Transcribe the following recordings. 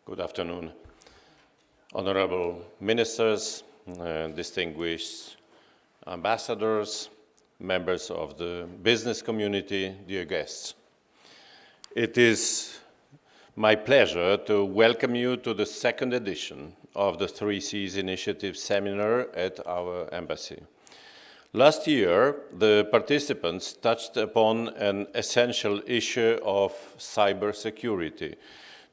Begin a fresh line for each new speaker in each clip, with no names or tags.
Good afternoon, honorable ministers, distinguished ambassadors, members of the business community, dear guests. It is my pleasure to welcome you to the second edition of the 3Cs Initiative seminar at our embassy. Last year, the participants touched upon an essential issue of cybersecurity.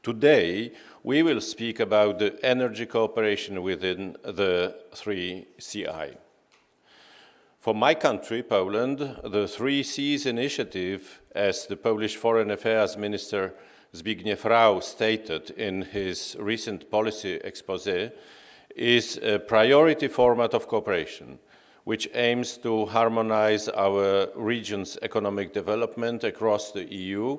Today, we will speak about the energy cooperation within the 3CI. For my country, Poland, the 3Cs initiative, as the Polish Foreign Affairs Minister Zbigniew Rau stated in his recent policy exposé, is a priority format of cooperation, which aims to harmonize our region's economic development across the EU.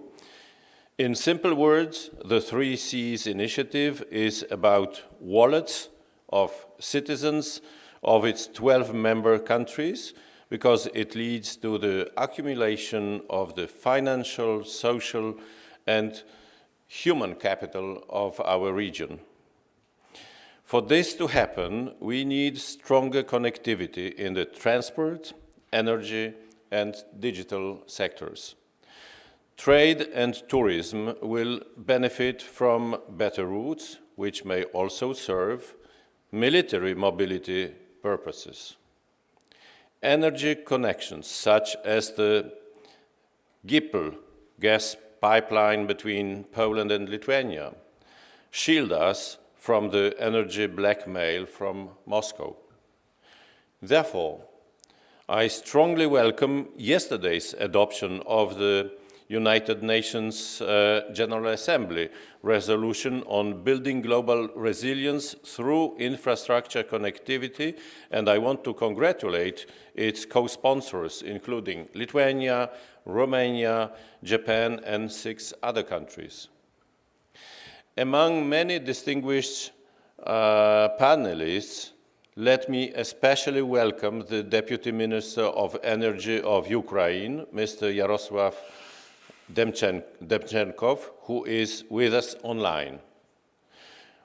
In simple words, the 3Cs initiative is about wallets of citizens of its 12 member countries, because it leads to the accumulation of the financial, social, and human capital of our region. For this to happen, we need stronger connectivity in the transport, energy, and digital sectors. Trade and tourism will benefit from better routes, which may also serve military mobility purposes. Energy connections, such as the GIPL gas pipeline between Poland and Lithuania, shield us from the energy blackmail from Moscow. Therefore, I strongly welcome yesterday's adoption of the United Nations General Assembly resolution on building global resilience through infrastructure connectivity, and I want to congratulate its co-sponsors, including Lithuania, Romania, Japan, and 6 other countries. Among many distinguished panelists, let me especially welcome the Deputy Minister of Energy of Ukraine, Mr. Jarosław Demchenkov, who is with us online.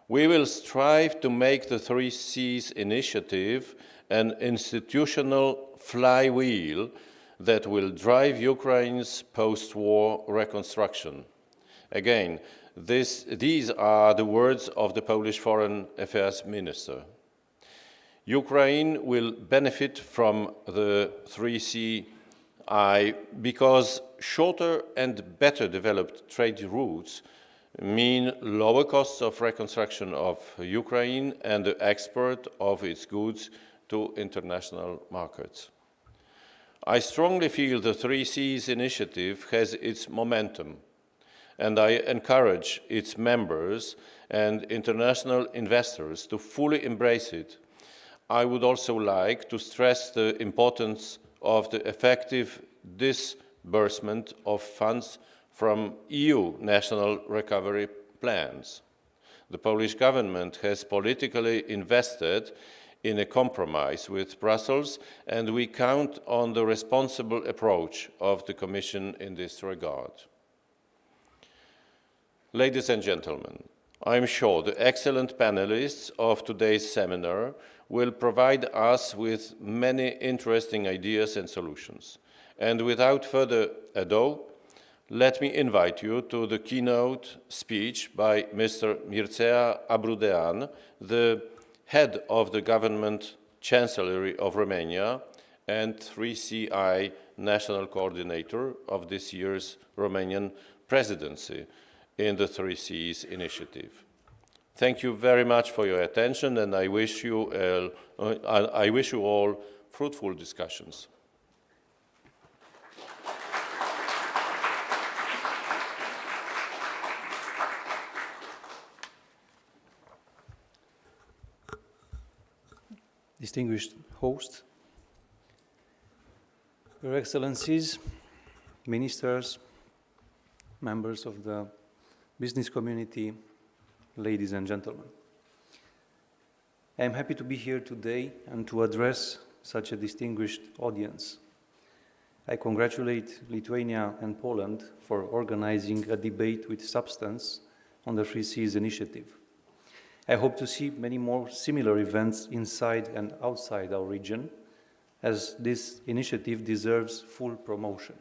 We will strive to make the 3Cs initiative an institutional flywheel that will drive Ukraine's post-war reconstruction. Again, these are the words of the Polish Foreign Affairs Minister. Ukraine will benefit from the 3CI because shorter and better developed trade routes mean lower costs of reconstruction of Ukraine and the export of its goods to international markets. I strongly feel the 3Cs initiative has its momentum, and I encourage its members and international investors to fully embrace it. I would also like to stress the importance of the effective disbursement of funds from EU national recovery plans. The Polish government has politically invested in a compromise with Brussels, and we count on the responsible approach of the Commission in this regard. Ladies and gentlemen, I am sure the excellent panelists of today's seminar will provide us with many interesting ideas and solutions. And without further ado, let me invite you to the keynote speech by Mr. Mircea Abrudean, the head of the government Chancellery of Romania and 3CI national coordinator of this year's Romanian presidency in the 3Cs initiative. Thank you very much for your attention, and I wish you all fruitful discussions.
Distinguished host, Your Excellencies, ministers, members of the business community, ladies and gentlemen. I am happy to be here today and to address such a distinguished audience. I congratulate Lithuania and Poland for organizing a debate with substance on the Three Seas initiative. I hope to see many more similar events inside and outside our region, as this initiative deserves full promotion.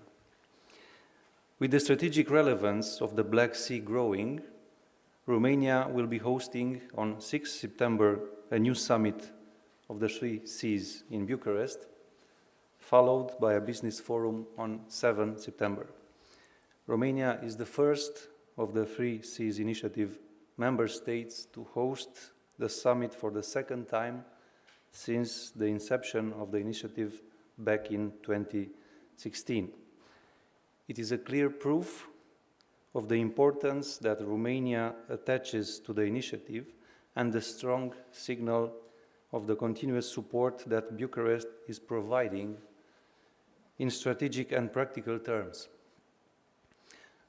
With the strategic relevance of the Black Sea growing, Romania will be hosting on 6 September a new summit of the Three Seas in Bucharest, followed by a business forum on 7 September. Romania is the first of the Three Seas initiative member states to host the summit for the second time since the inception of the initiative back in 2016. It is a clear proof of the importance that Romania attaches to the initiative and the strong signal of the continuous support that Bucharest is providing in strategic and practical terms.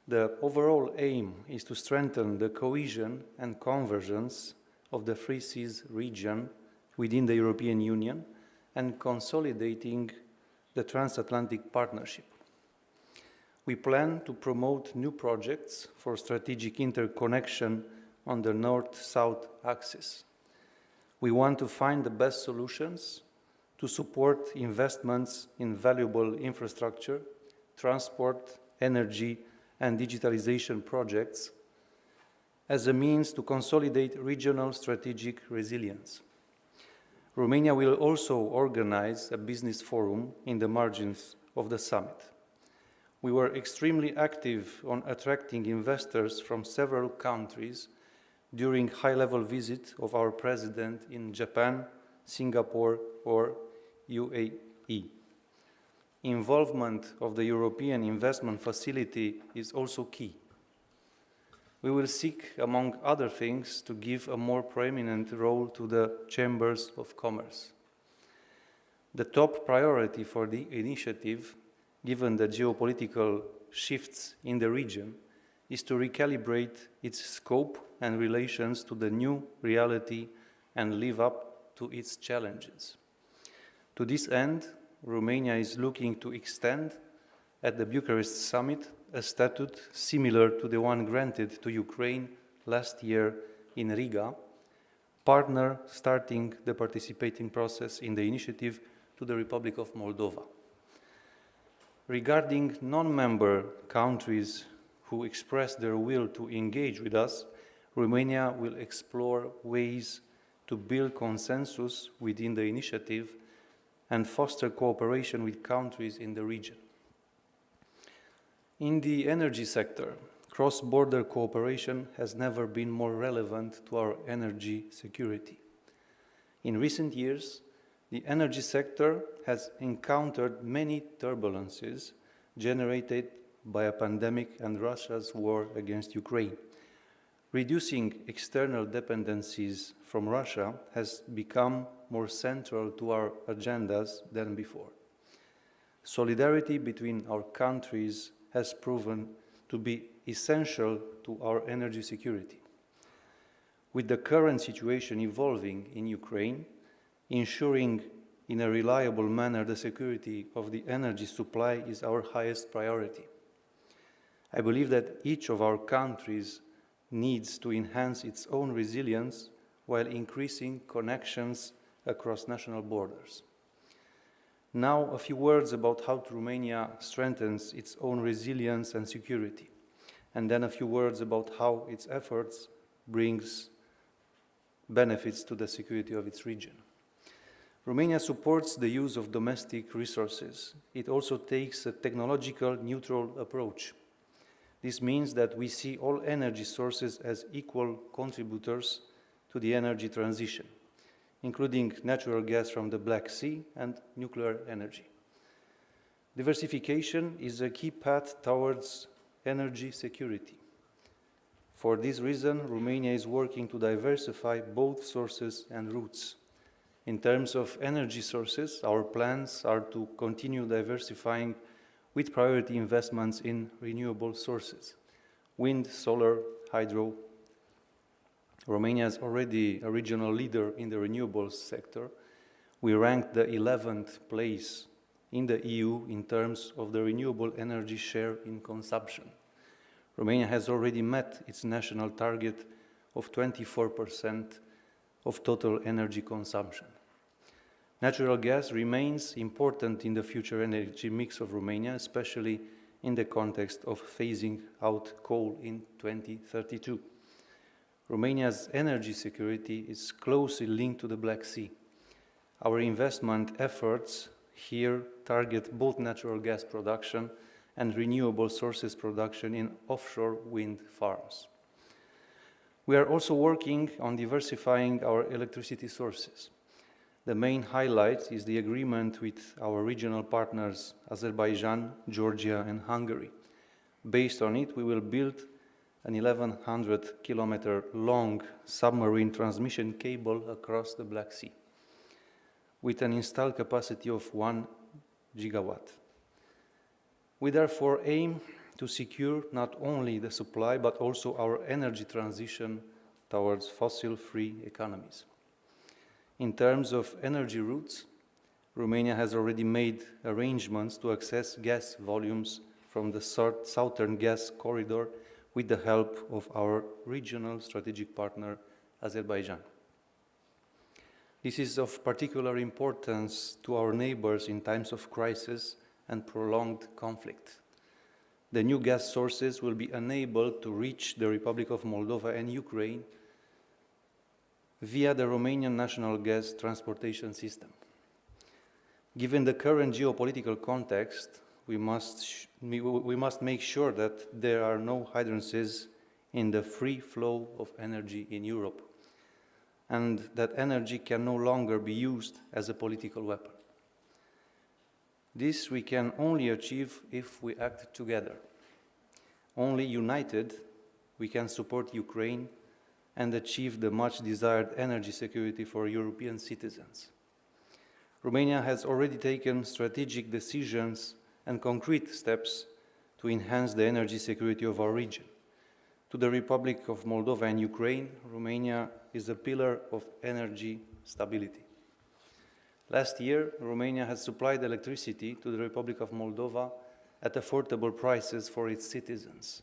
The overall aim is to strengthen the cohesion and convergence of the Three Seas region within the European Union and consolidating the transatlantic partnership. We plan to promote new projects for strategic interconnection on the North-South axis. We want to find the best solutions to support investments in valuable infrastructure, transport, energy, and digitalization projects as a means to consolidate regional strategic resilience. Romania will also organize a business forum in the margins of the summit. We were extremely active on attracting investors from several countries during high-level visit of our president in Japan, Singapore, or UAE. Involvement of the European Investment Facility is also key. We will seek, among other things, to give a more prominent role to the chambers of commerce. The top priority for the initiative, given the geopolitical shifts in the region, is to recalibrate its scope and relations to the new reality and live up to its challenges. To this end, Romania is looking to extend at the Bucharest summit a statute similar to the one granted to Ukraine last year in Riga, partner starting the participating process in the initiative to the Republic of Moldova. Regarding non-member countries who express their will to engage with us, Romania will explore ways to build consensus within the initiative and foster cooperation with countries in the region. In the energy sector, cross-border cooperation has never been more relevant to our energy security. In recent years, the energy sector has encountered many turbulences generated by a pandemic and Russia's war against Ukraine. Reducing external dependencies from Russia has become more central to our agendas than before. Solidarity between our countries has proven to be essential to our energy security. With the current situation evolving in Ukraine, ensuring in a reliable manner the security of the energy supply is our highest priority. I believe that each of our countries needs to enhance its own resilience while increasing connections across national borders. Now, a few words about how Romania strengthens its own resilience and security, and then a few words about how its efforts brings benefits to the security of its region. Romania supports the use of domestic resources. It also takes a technological neutral approach. This means that we see all energy sources as equal contributors to the energy transition, including natural gas from the Black Sea and nuclear energy. Diversification is a key path towards energy security. For this reason, Romania is working to diversify both sources and routes. In terms of energy sources, our plans are to continue diversifying with priority investments in renewable sources, wind, solar, hydro. Romania is already a regional leader in the renewables sector. We ranked the 11th place in the EU in terms of the renewable energy share in consumption. Romania has already met its national target of 24% of total energy consumption. Natural gas remains important in the future energy mix of Romania, especially in the context of phasing out coal in 2032. Romania's energy security is closely linked to the Black Sea. Our investment efforts here target both natural gas production and renewable sources production in offshore wind farms. We are also working on diversifying our electricity sources. The main highlight is the agreement with our regional partners, Azerbaijan, Georgia, and Hungary. Based on it, we will build an 1,100-kilometer long submarine transmission cable across the Black Sea, with an installed capacity of 1 gigawatt. We therefore aim to secure not only the supply, but also our energy transition towards fossil-free economies. In terms of energy routes, Romania has already made arrangements to access gas volumes from the southern gas corridor with the help of our regional strategic partner, Azerbaijan. This is of particular importance to our neighbors in times of crisis and prolonged conflict. The new gas sources will be enabled to reach the Republic of Moldova and Ukraine via the Romanian national gas transportation system. Given the current geopolitical context, we must make sure that there are no hindrances in the free flow of energy in Europe, and that energy can no longer be used as a political weapon. This we can only achieve if we act together. Only united, we can support Ukraine and achieve the much-desired energy security for European citizens. Romania has already taken strategic decisions and concrete steps to enhance the energy security of our region. To the Republic of Moldova and Ukraine, Romania is a pillar of energy stability. Last year, Romania has supplied electricity to the Republic of Moldova at affordable prices for its citizens.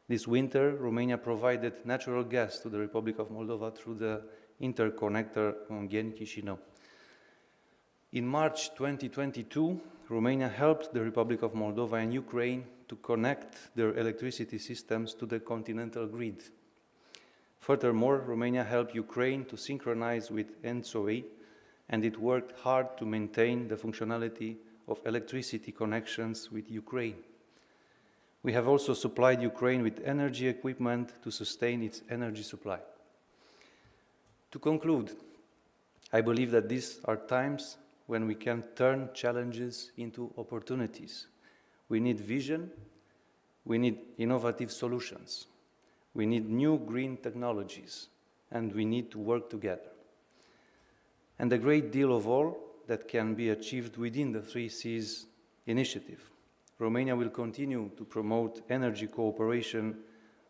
This winter, Romania provided natural gas to the Republic of Moldova through the interconnector Ungheni-Chișinău. In March 2022, Romania helped the Republic of Moldova and Ukraine to connect their electricity systems to the continental grid. Furthermore, Romania helped Ukraine to synchronize with ENTSO-E, and it worked hard to maintain the functionality of electricity connections with Ukraine. We have also supplied Ukraine with energy equipment to sustain its energy supply. To conclude, I believe that these are times when we can turn challenges into opportunities. We need vision, we need innovative solutions, we need new green technologies, and we need to work together. And a great deal of all that can be achieved within the 3Cs initiative. Romania will continue to promote energy cooperation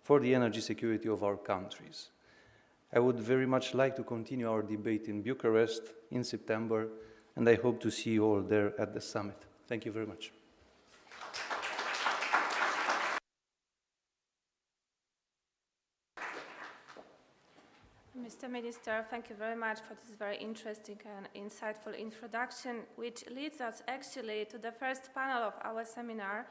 for the energy security of our countries. I would very much like to continue our debate in Bucharest in September, and I hope to see you all there at the summit. Thank you very much.
Mr. Minister, thank you very much for this very interesting and insightful introduction, which leads us actually to the first panel of our seminar.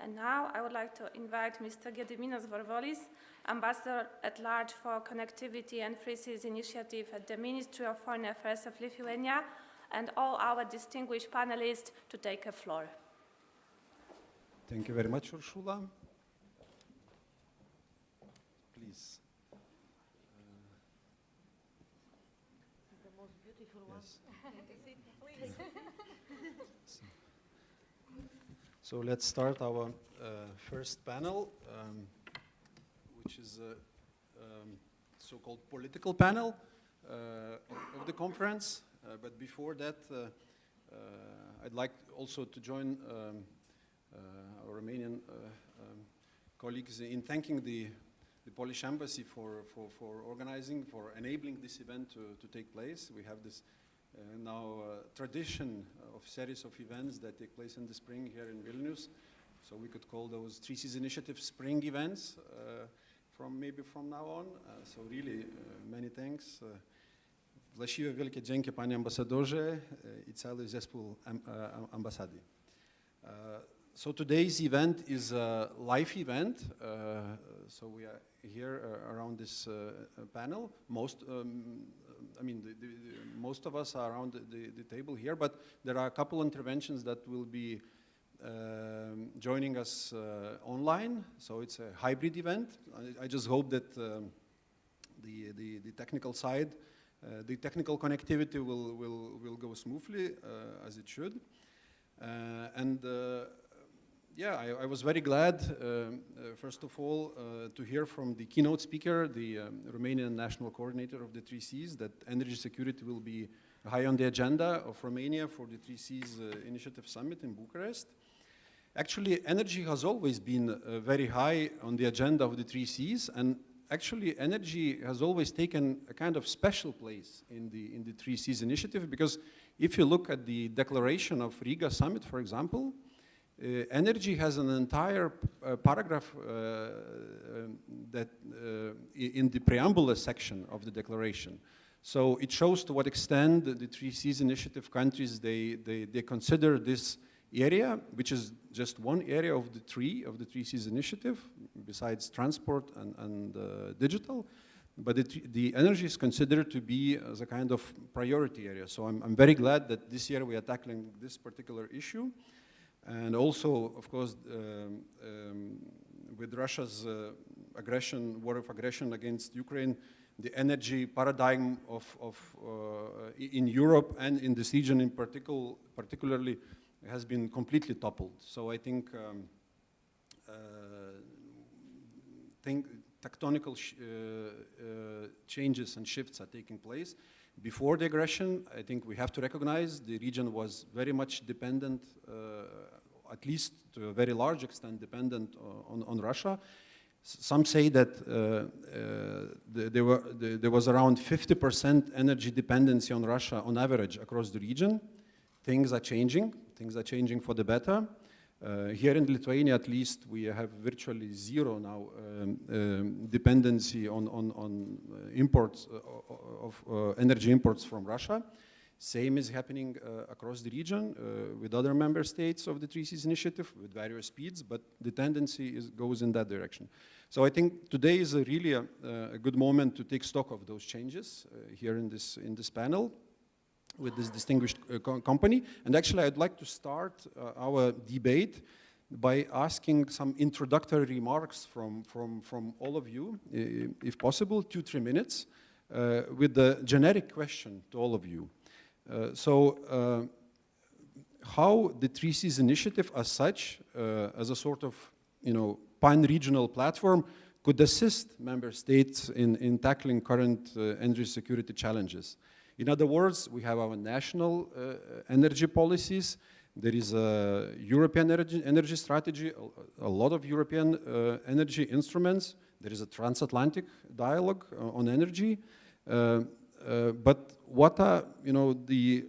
And now I would like to invite Mr. Gediminas Vorvolis, Ambassador at Large for Connectivity and Free Seas Initiative at the Ministry of Foreign Affairs of Lithuania, and all our distinguished panelists to take a floor.
Thank you very much, Ursula. Please.
The most beautiful one.
Yes. So let's start our first panel, which is a so-called political panel of the conference. But before that, I'd like also to join our Romanian colleagues in thanking the Polish Embassy for organizing, for enabling this event to take place. We have this now tradition of series of events that take place in the spring here in Vilnius. So we could call those Three Seas Initiative spring events from now on. So really, many thanks. Właściwie wielkie dzięki panie ambasadorze I cały zespół ambasady. So today's event is a live event. So we are here around this panel. Most of us are around the table here, but there are a couple interventions that will be joining us online. So it's a hybrid event. I just hope that the technical side, the technical connectivity will go smoothly as it should. Yeah, I was very glad, first of all, to hear from the keynote speaker, the Romanian national coordinator of the Three Seas, that energy security will be high on the agenda of Romania for the Three Seas Initiative Summit in Bucharest. Actually, energy has always been very high on the agenda of the Three Seas, and actually energy has always taken a kind of special place in the Three Seas Initiative, because if you look at the declaration of Riga Summit, for example, energy has an entire paragraph that in the preamble section of the declaration. So it shows to what extent the Three Seas Initiative countries, they consider this area, which is just one area of the Three Seas Initiative, besides transport and digital, but the energy is considered to be as a kind of priority area. So I'm very glad that this year we are tackling this particular issue. And also, of course, with Russia's war of aggression against Ukraine, the energy paradigm in Europe and in this region in particularly has been completely toppled. So I think tectonical changes and shifts are taking place. Before the aggression, I think we have to recognize the region was very much dependent, at least to a very large extent, dependent on Russia. Some say that there was around 50% energy dependency on Russia on average across the region. Things are changing for the better. Here in Lithuania, at least, we have virtually zero now dependency on imports of energy imports from Russia. Same is happening across the region with other member states of the Three Seas Initiative with various speeds, but the tendency goes in that direction. So I think today is really a good moment to take stock of those changes here in this panel with this distinguished company. And actually, I'd like to start our debate by asking some introductory remarks from all of you, if possible, 2-3 minutes, with the generic question to all of you. How the Three Seas Initiative as such, as a sort of, pan-regional platform, could assist member states in tackling current energy security challenges. In other words, we have our national energy policies. There is a European energy strategy, a lot of European energy instruments. There is a transatlantic dialogue on energy. But what are the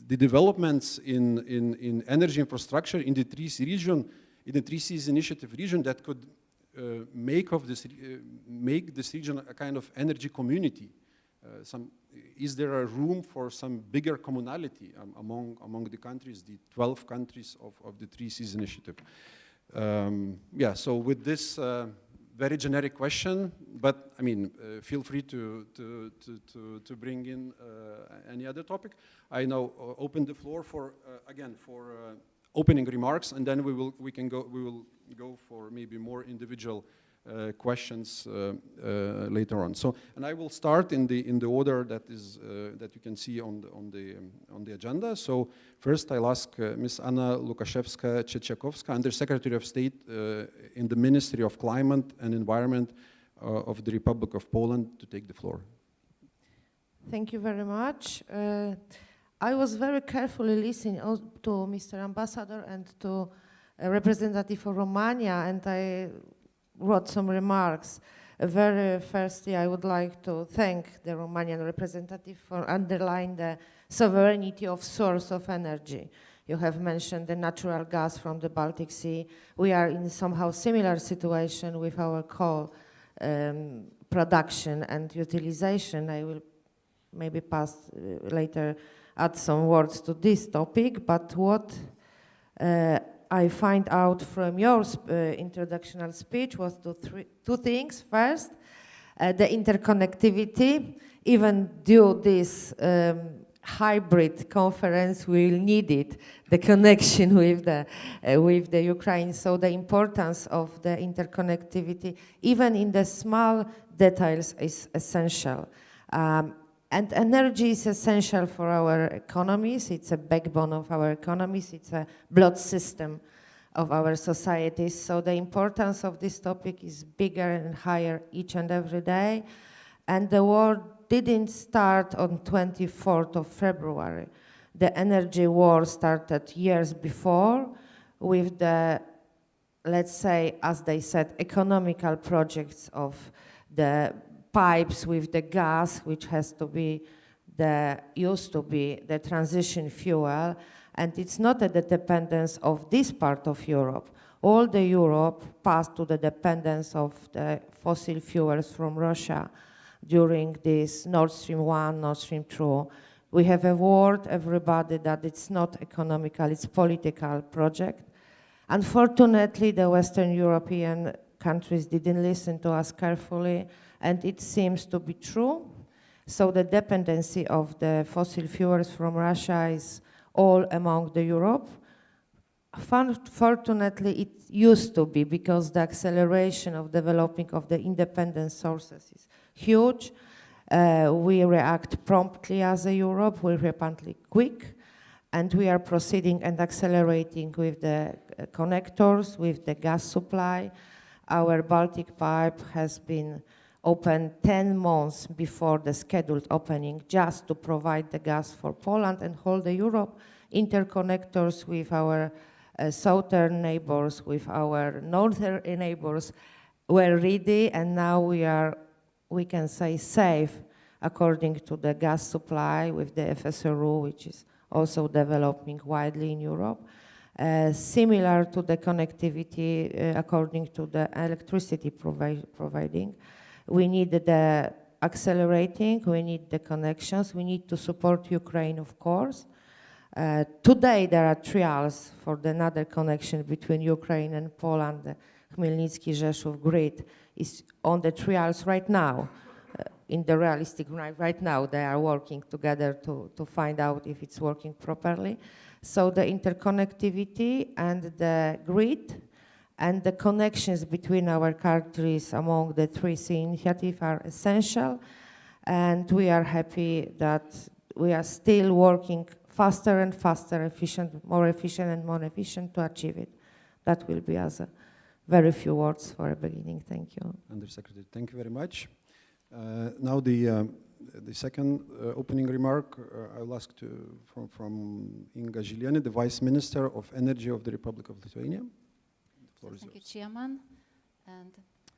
developments in energy infrastructure in the Three Seas Initiative region that could make this region a kind of energy community? Is there a room for some bigger commonality among the countries, the 12 countries of the Three Seas Initiative? So with this very generic question, but I mean, feel free to bring in any other topic. I now open the floor for opening remarks, and then we will go for maybe more individual questions later on. So, and I will start in the order that you can see on the agenda. So first, I'll ask Ms. Anna Łukaszewska-Trzeciakowska, Undersecretary of State in the Ministry of Climate and Environment of the Republic of Poland, to take the floor.
Thank you very much. I was very carefully listening to Mr. Ambassador and to a representative of Romania, and I wrote some remarks. Very firstly, I would like to thank the Romanian representative for underlining the sovereignty of source of energy. You have mentioned the natural gas from the Baltic Sea. We are in somehow similar situation with our coal production and utilization. I will maybe pass later, add some words to this topic, but what I find out from your introductional speech was two things. First, the interconnectivity, even due this hybrid conference, we will need it, the connection with the Ukraine. So the importance of the interconnectivity, even in the small details, is essential. And energy is essential for our economies. It's a backbone of our economies. It's a blood system of our societies. So the importance of this topic is bigger and higher each and every day. And the war didn't start on 24th of February. The energy war started years before with the, let's say, as they said, economical projects of the pipes with the gas, which has to be used to be the transition fuel, and it's not the dependence of this part of Europe. All the Europe passed to the dependence of the fossil fuels from Russia during this Nord Stream 1, Nord Stream 2. We have warned everybody that it's not economical, it's political project. Unfortunately, the Western European countries didn't listen to us carefully, and it seems to be true. So the dependency of the fossil fuels from Russia is all among the Europe. Fortunately, it used to be, because the acceleration of developing of the independent sources is huge. We react promptly as a Europe, we react quick, and we are proceeding and accelerating with the connectors, with the gas supply. Our Baltic pipe has been opened 10 months before the scheduled opening, just to provide the gas for Poland and whole the Europe. Interconnectors with our southern neighbors, with our northern neighbors were ready, and now we can say safe according to the gas supply with the FSRU, which is also developing widely in Europe. Similar to the connectivity according to the electricity providing. We need the accelerating, we need the connections, we need to support Ukraine, of course. Today there are trials for another connection between Ukraine and Poland. The Khmelnytski-Rzeszów grid is on the trials right now. In the realistic right now, they are working together to find out if it's working properly. So the interconnectivity and the grid and the connections between our countries among the 3C initiative are essential. And we are happy that we are still working faster and faster, more efficient and more efficient to achieve it. That will be as a very few words for a beginning. Thank you.
Undersecretary, thank you very much. Now the second opening remark I will ask from Inga Žilienė, the Vice Minister of Energy of the Republic of Lithuania. The floor is
Thank you,
yours.
Chairman, and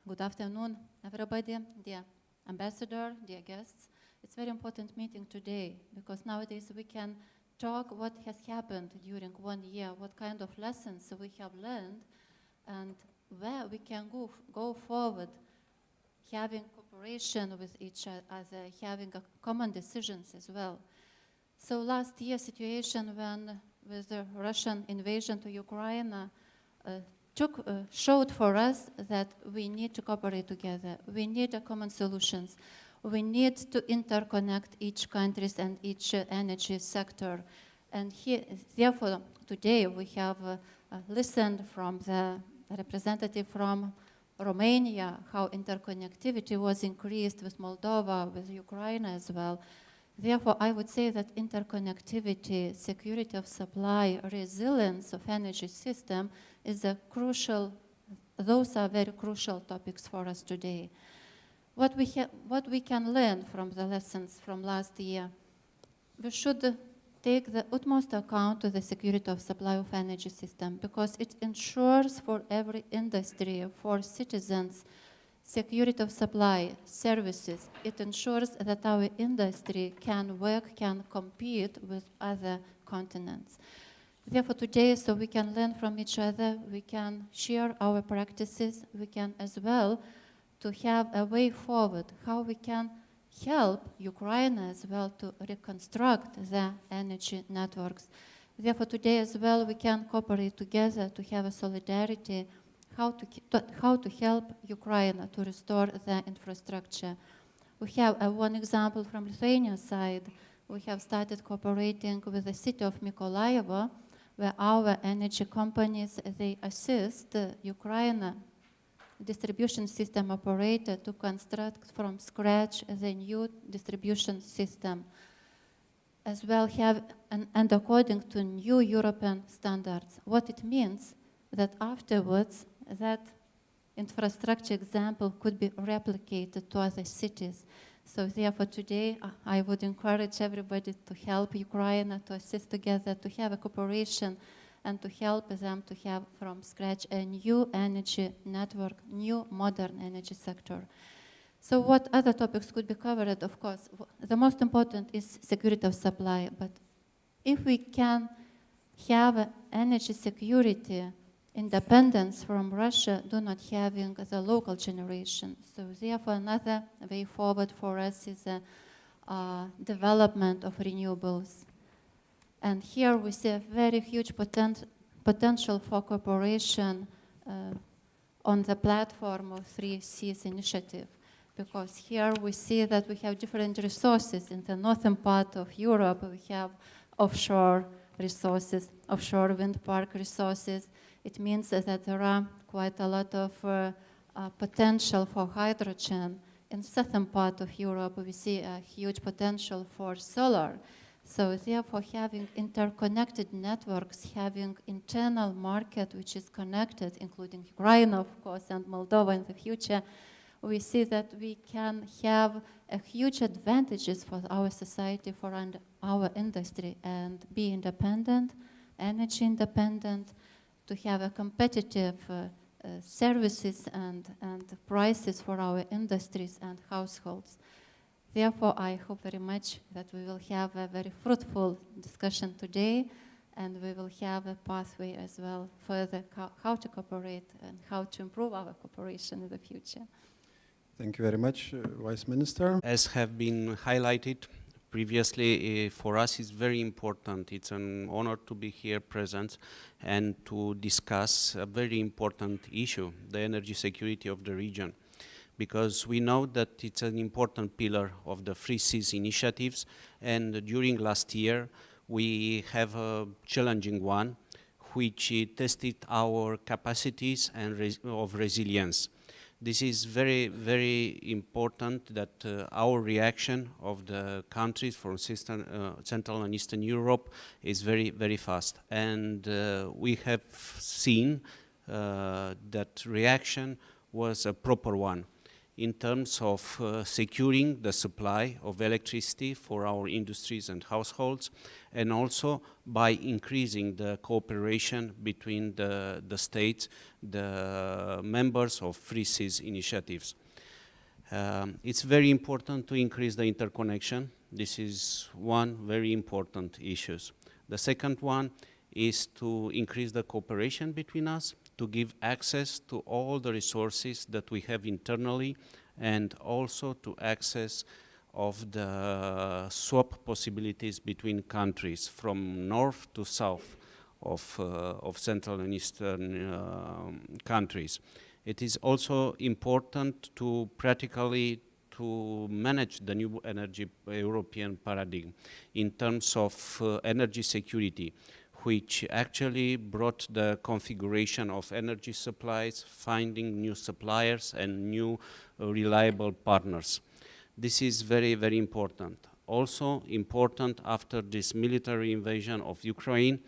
good afternoon, everybody, dear Ambassador, dear guests. It's a very important meeting today, because nowadays we can talk what has happened during 1 year, what kind of lessons we have learned, and where we can go forward, having cooperation with each other, having common decisions as well. So last year situation when with the Russian invasion to Ukraine showed for us that we need to cooperate together. We need common solutions. We need to interconnect each countries and each energy sector. And therefore, today we have listened from the representative from Romania, how interconnectivity was increased with Moldova, with Ukraine as well. Therefore, I would say that interconnectivity, security of supply, resilience of energy system is those are very crucial topics for us today. What we can learn from the lessons from last year, we should take the utmost account to the security of supply of energy system, because it ensures for every industry, for citizens, security of supply, services. It ensures that our industry can work, can compete with other continents. Therefore, today, so we can learn from each other, we can share our practices, we can as well to have a way forward, how we can help Ukraine as well to reconstruct the energy networks. Therefore, today as well, we can cooperate together to have a solidarity, how to help Ukraine to restore the infrastructure. We have one example from Lithuania side. We have started cooperating with the city of Mykolaiv, where our energy companies, they assist Ukraine distribution system operator to construct from scratch the new distribution system, as well have, and according to new European standards. What it means that afterwards, that infrastructure example could be replicated to other cities. So therefore today, I would encourage everybody to help Ukraine, to assist together, to have a cooperation, and to help them to have from scratch a new energy network, new modern energy sector. So what other topics could be covered? Of course, the most important is security of supply, but if we can have energy security, independence from Russia, do not having the local generation. So therefore another way forward for us is the development of renewables. And here we see a very huge potential for cooperation on the platform of 3Cs initiative, because here we see that we have different resources. In the northern part of Europe, we have offshore resources, offshore wind park resources. It means that there are quite a lot of potential for hydrogen. In the southern part of Europe, we see a huge potential for solar. So therefore, having interconnected networks, having internal market which is connected, including Ukraine, of course, and Moldova in the future, we see that we can have a huge advantages for our society, for our industry, and be independent, energy independent, to have a competitive services and prices for our industries and households. Therefore, I hope very much that we will have a very fruitful discussion today, and we will have a pathway as well further how to cooperate and how to improve our cooperation in the future.
Thank you very much, Vice Minister.
As have been highlighted previously, for us it's very important. It's an honor to be here present and to discuss a very important issue, the energy security of the region. Because we know that it's an important pillar of the 3Cs initiatives, and during last year we have a challenging one, which tested our capacities and of resilience. This is very, very important that our reaction of the countries from Central and Eastern Europe is very, very fast. And we have seen that reaction was a proper one in terms of securing the supply of electricity for our industries and households, and also by increasing the cooperation between the states, the members of 3Cs initiatives. It's very important to increase the interconnection. This is one very important issue. The second one is to increase the cooperation between us, to give access to all the resources that we have internally, and also to access of the swap possibilities between countries from north to south of Central and Eastern countries. It is also important to practically to manage the new energy European paradigm in terms of energy security, which actually brought the configuration of energy supplies, finding new suppliers and new reliable partners. This is very, very important. Also important after this military invasion of Ukraine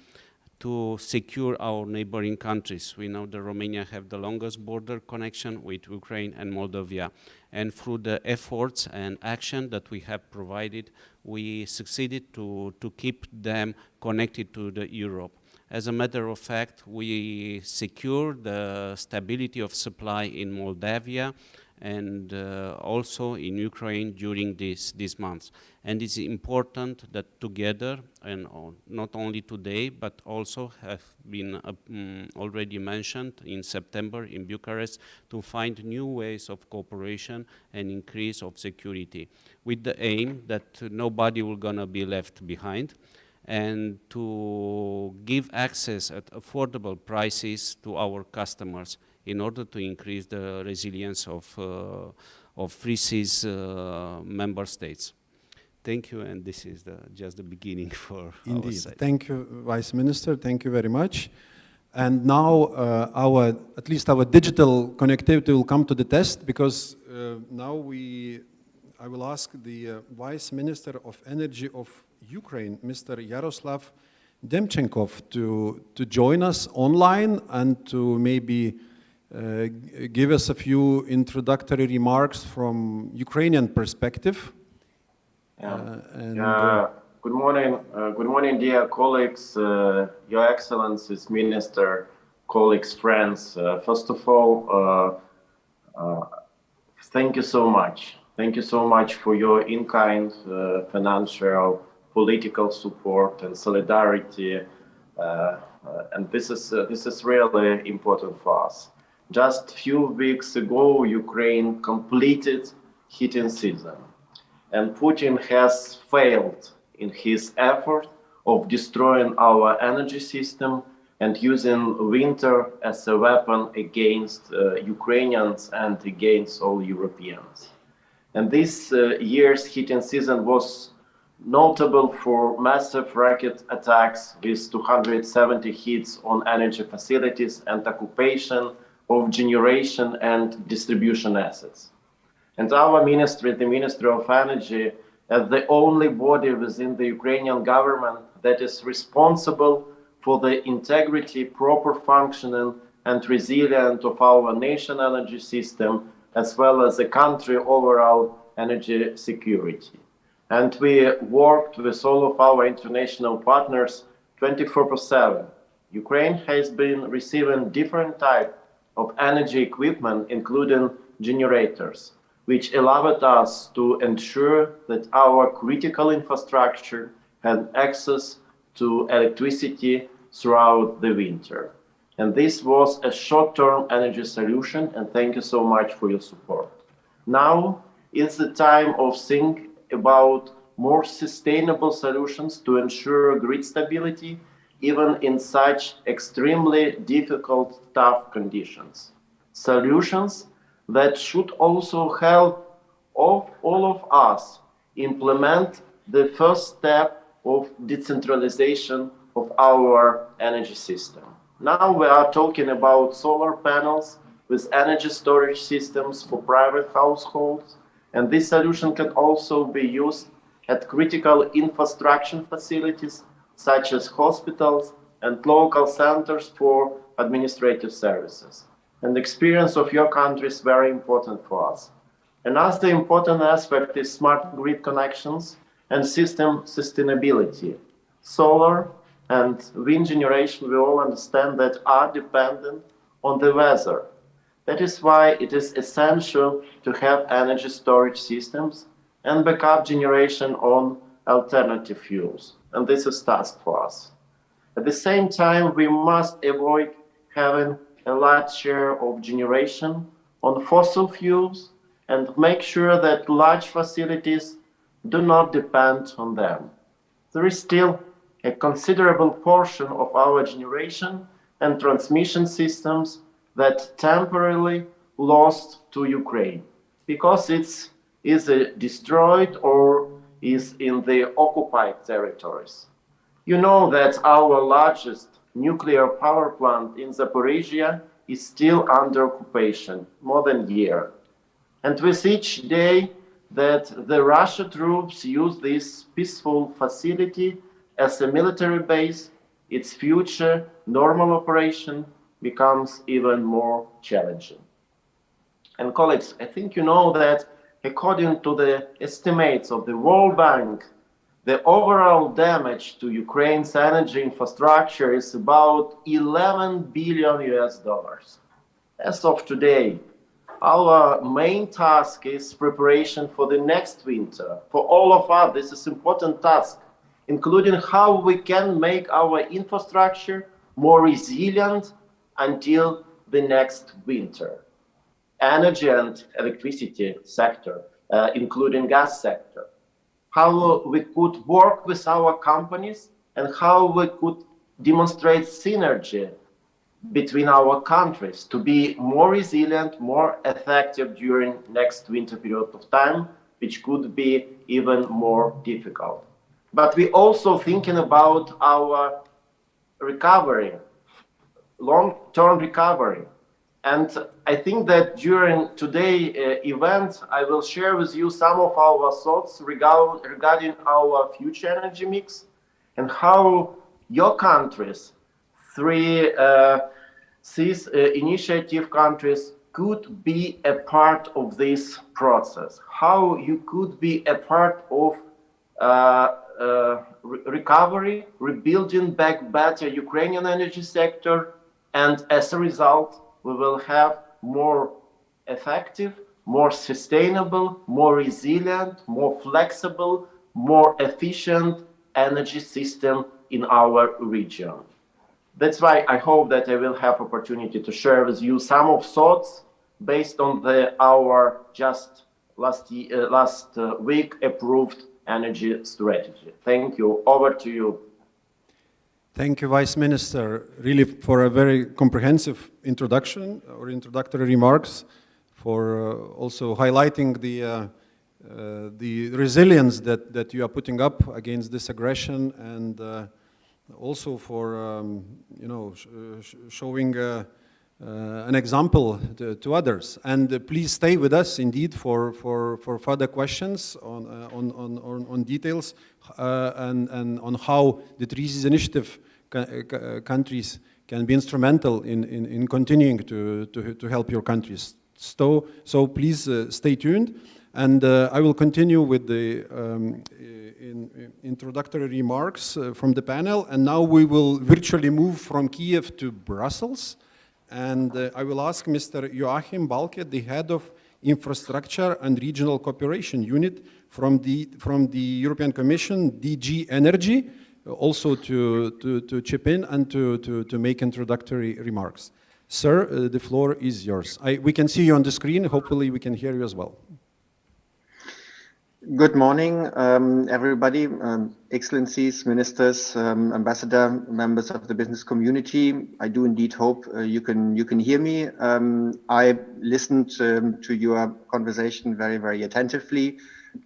to secure our neighboring countries. We know that Romania have the longest border connection with Ukraine and Moldova. And through the efforts and action that we have provided, we succeeded to keep them connected to the Europe. As a matter of fact, we secure the stability of supply in Moldova and also in Ukraine during these months. And it's important that together, and not only today, but also have been already mentioned in September in Bucharest, to find new ways of cooperation and increase of security, with the aim that nobody will gonna be left behind, and to give access at affordable prices to our customers in order to increase the resilience of free seas member states. Thank you, and this is just the beginning for our side.
Thank you, Vice Minister. Thank you very much. And now at least our digital connectivity will come to the test, because now I will ask the Vice Minister of Energy of Ukraine, Mr. Yaroslav Demchenkov, to join us online and to maybe give us a few introductory remarks from Ukrainian perspective.
Good morning, dear colleagues, Your Excellencies, Minister, colleagues, friends. First of all, thank you so much. Thank you so much for your in-kind financial, political support and solidarity, and this is really important for us. Just a few weeks ago, Ukraine completed heating season. And Putin has failed in his effort of destroying our energy system and using winter as a weapon against Ukrainians and against all Europeans. And this year's heating season was notable for massive rocket attacks with 270 hits on energy facilities and occupation of generation and distribution assets. And our ministry, the Ministry of Energy, as the only body within the Ukrainian government that is responsible for the integrity, proper functioning and resilience of our nation energy system, as well as the country overall energy security. And we worked with all of our international partners 24/7. Ukraine has been receiving different types of energy equipment, including generators, which allowed us to ensure that our critical infrastructure had access to electricity throughout the winter. And this was a short-term energy solution, and thank you so much for your support. Now is the time of thinking about more sustainable solutions to ensure grid stability, even in such extremely difficult, tough conditions. Solutions that should also help all of us implement the first step of decentralization of our energy system. Now we are talking about solar panels with energy storage systems for private households, and this solution can also be used at critical infrastructure facilities such as hospitals and local centers for administrative services. And the experience of your country is very important for us. Another important aspect is smart grid connections and system sustainability. Solar and wind generation, we all understand that, are dependent on the weather. That is why it is essential to have energy storage systems and backup generation on alternative fuels. And this is a task for us. At the same time, we must avoid having a large share of generation on fossil fuels and make sure that large facilities do not depend on them. There is still a considerable portion of our generation and transmission systems that temporarily lost to Ukraine because it's either destroyed or is in the occupied territories. You know that our largest nuclear power plant in Zaporizhia is still under occupation, more than a year. And with each day that the Russian troops use this peaceful facility as a military base, its future normal operation becomes even more challenging. And colleagues, I think you know that according to the estimates of the World Bank, the overall damage to Ukraine's energy infrastructure is about $11 billion. As of today, our main task is preparation for the next winter. For all of us, this is important task, including how we can make our infrastructure more resilient until the next winter. Energy and electricity sector, including gas sector, how we could work with our companies and how we could demonstrate synergy between our countries to be more resilient, more effective during next winter period of time, which could be even more difficult. But we also thinking about our recovery, long-term recovery. And I think that during today's event, I will share with you some of our thoughts regarding our future energy mix and how your countries, three these initiative countries, could be a part of this process. How you could be a part of recovery, rebuilding back better Ukrainian energy sector, and as a result, we will have more effective, more sustainable, more resilient, more flexible, more efficient energy system in our region. That's why I hope that I will have opportunity to share with you some of thoughts based on our just last week approved energy strategy. Thank you. Over to you.
Thank you, Vice Minister, really for a very comprehensive introduction or introductory remarks, for also highlighting the resilience that you are putting up against this aggression, and also for showing an example to others. And please stay with us indeed for further questions on details and on how the Treaties Initiative countries can be instrumental in continuing to help your countries. So please stay tuned, and I will continue with the introductory remarks from the panel, and now we will virtually move from Kiev to Brussels. And I will ask Mr. Joachim Balke, the head of Infrastructure and Regional Cooperation Unit from the European Commission, DG Energy, also to chip in and to make introductory remarks. Sir, the floor is yours. We can see you on the screen. Hopefully we can hear you as well.
Good morning, everybody, excellencies, ministers, ambassador, members of the business community. I do indeed hope you can hear me. I listened to your conversation very, very attentively,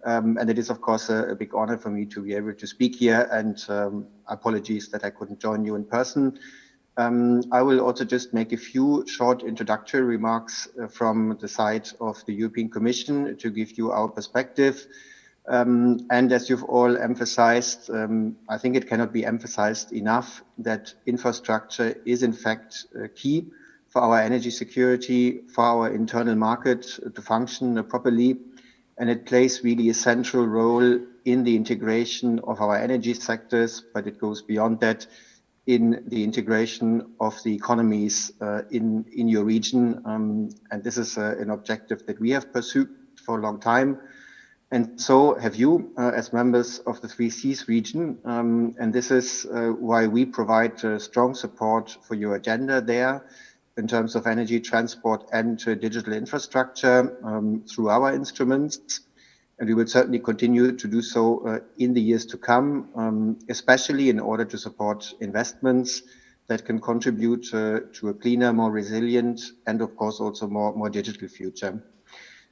and it is of course a big honor for me to be able to speak here, and apologies that I couldn't join you in person. I will also just make a few short introductory remarks from the side of the European Commission to give you our perspective. And as you've all emphasized, I think it cannot be emphasized enough that infrastructure is in fact key for our energy security, for our internal market to function properly. And it plays really a central role in the integration of our energy sectors, but it goes beyond that, in the integration of the economies in your region. And this is an objective that we have pursued for a long time. And so have you as members of the Three Seas region. And this is why we provide strong support for your agenda there in terms of energy, transport and digital infrastructure through our instruments. And we will certainly continue to do so in the years to come, especially in order to support investments that can contribute to a cleaner, more resilient, and of course also more digital future.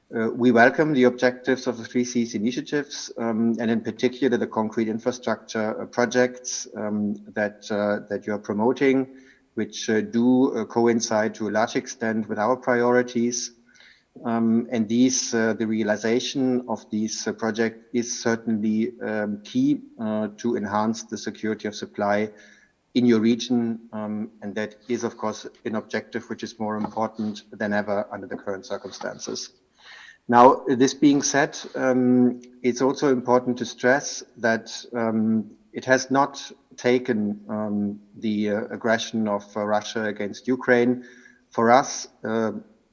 We welcome the objectives of the Three Seas initiatives, and in particular the concrete infrastructure projects that you are promoting, which do coincide to a large extent with our priorities. And the realization of these projects is certainly key to enhance the security of supply in your region, and that is of course an objective which is more important than ever under the current circumstances. Now, this being said, it's also important to stress that it has not taken the aggression of Russia against Ukraine. For us,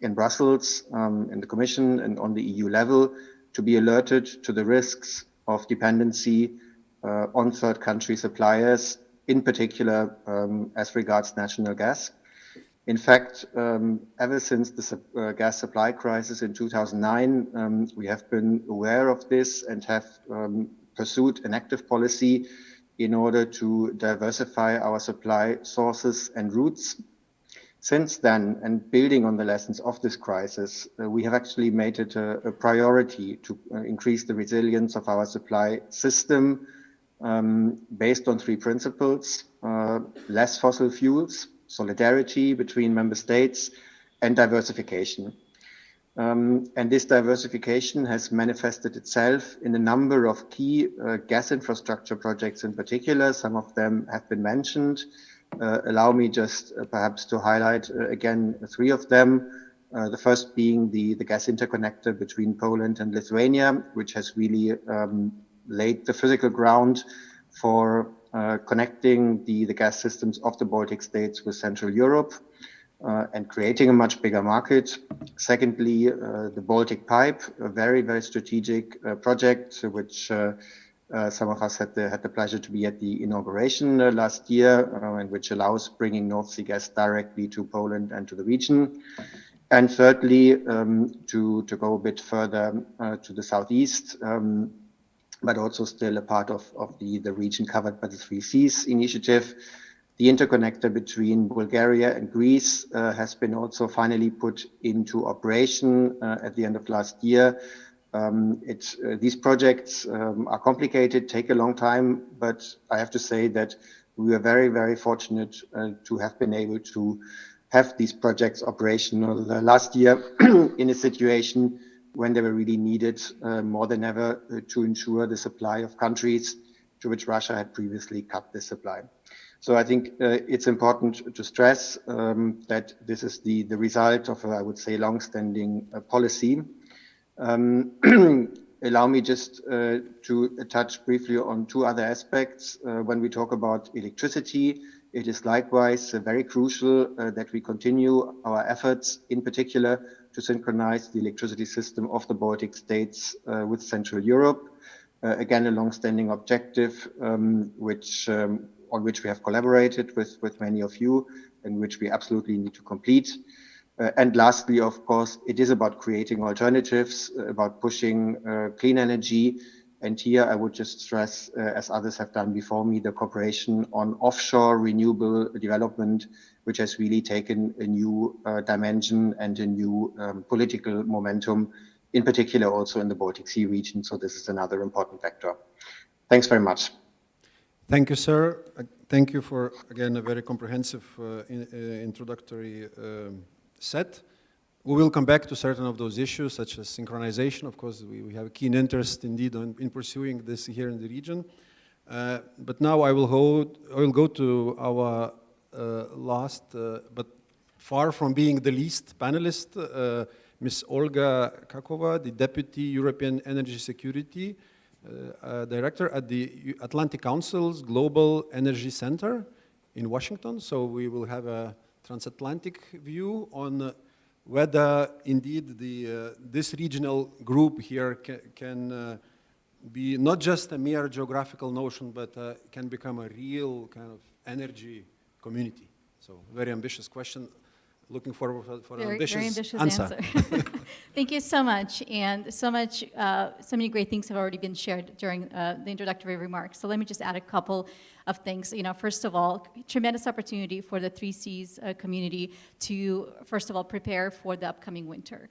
in Brussels, in the Commission and on the EU level, to be alerted to the risks of dependency on third country suppliers, in particular as regards national gas. In fact, ever since the gas supply crisis in 2009, we have been aware of this and have pursued an active policy in order to diversify our supply sources and routes. Since then, and building on the lessons of this crisis, we have actually made it a priority to increase the resilience of our supply system based on three principles: less fossil fuels, solidarity between member states, and diversification. And this diversification has manifested itself in a number of key gas infrastructure projects in particular. Some of them have been mentioned. Allow me just perhaps to highlight again three of them. The first being the gas interconnector between Poland and Lithuania, which has really laid the physical ground for connecting the gas systems of the Baltic states with Central Europe and creating a much bigger market. Secondly, the Baltic Pipe, a very, very strategic project, which some of us had the pleasure to be at the inauguration last year, and which allows bringing North Sea gas directly to Poland and to the region. And thirdly, to go a bit further to the southeast, but also still a part of the region covered by the Three Seas initiative. The interconnector between Bulgaria and Greece has been also finally put into operation at the end of last year. These projects are complicated, take a long time, but I have to say that we are very, very fortunate to have been able to have these projects operational last year in a situation when they were really needed more than ever to ensure the supply of countries to which Russia had previously cut the supply. So I think it's important to stress that this is the result of, I would say, long-standing policy. Allow me just to touch briefly on two other aspects. When we talk about electricity, it is likewise very crucial that we continue our efforts, in particular, to synchronize the electricity system of the Baltic states with Central Europe. Again, a long-standing objective, on which we have collaborated with many of you, and which we absolutely need to complete. And lastly, of course, it is about creating alternatives, about pushing clean energy. And here I would just stress, as others have done before me, the cooperation on offshore renewable development, which has really taken a new dimension and a new political momentum, in particular also in the Baltic Sea region. So this is another important factor. Thanks very much.
Thank you, sir. Thank you for, again, a very comprehensive introductory set. We will come back to certain of those issues, such as synchronization. Of course, we have a keen interest indeed in pursuing this here in the region. But now I will go to our last, but far from being the least panelist, Ms. Olga Kakova, the Deputy European Energy Security Director at the Atlantic Council's Global Energy Center in Washington. So we will have a transatlantic view on whether indeed this regional group here can be not just a mere geographical notion, but can become a real kind of energy community. So very ambitious question. Looking forward for an ambitious answer.
Thank you so much. And so many great things have already been shared during the introductory remarks. So let me just add a couple of things. First of all, tremendous opportunity for the Three Seas community to, first of all, prepare for the upcoming winter.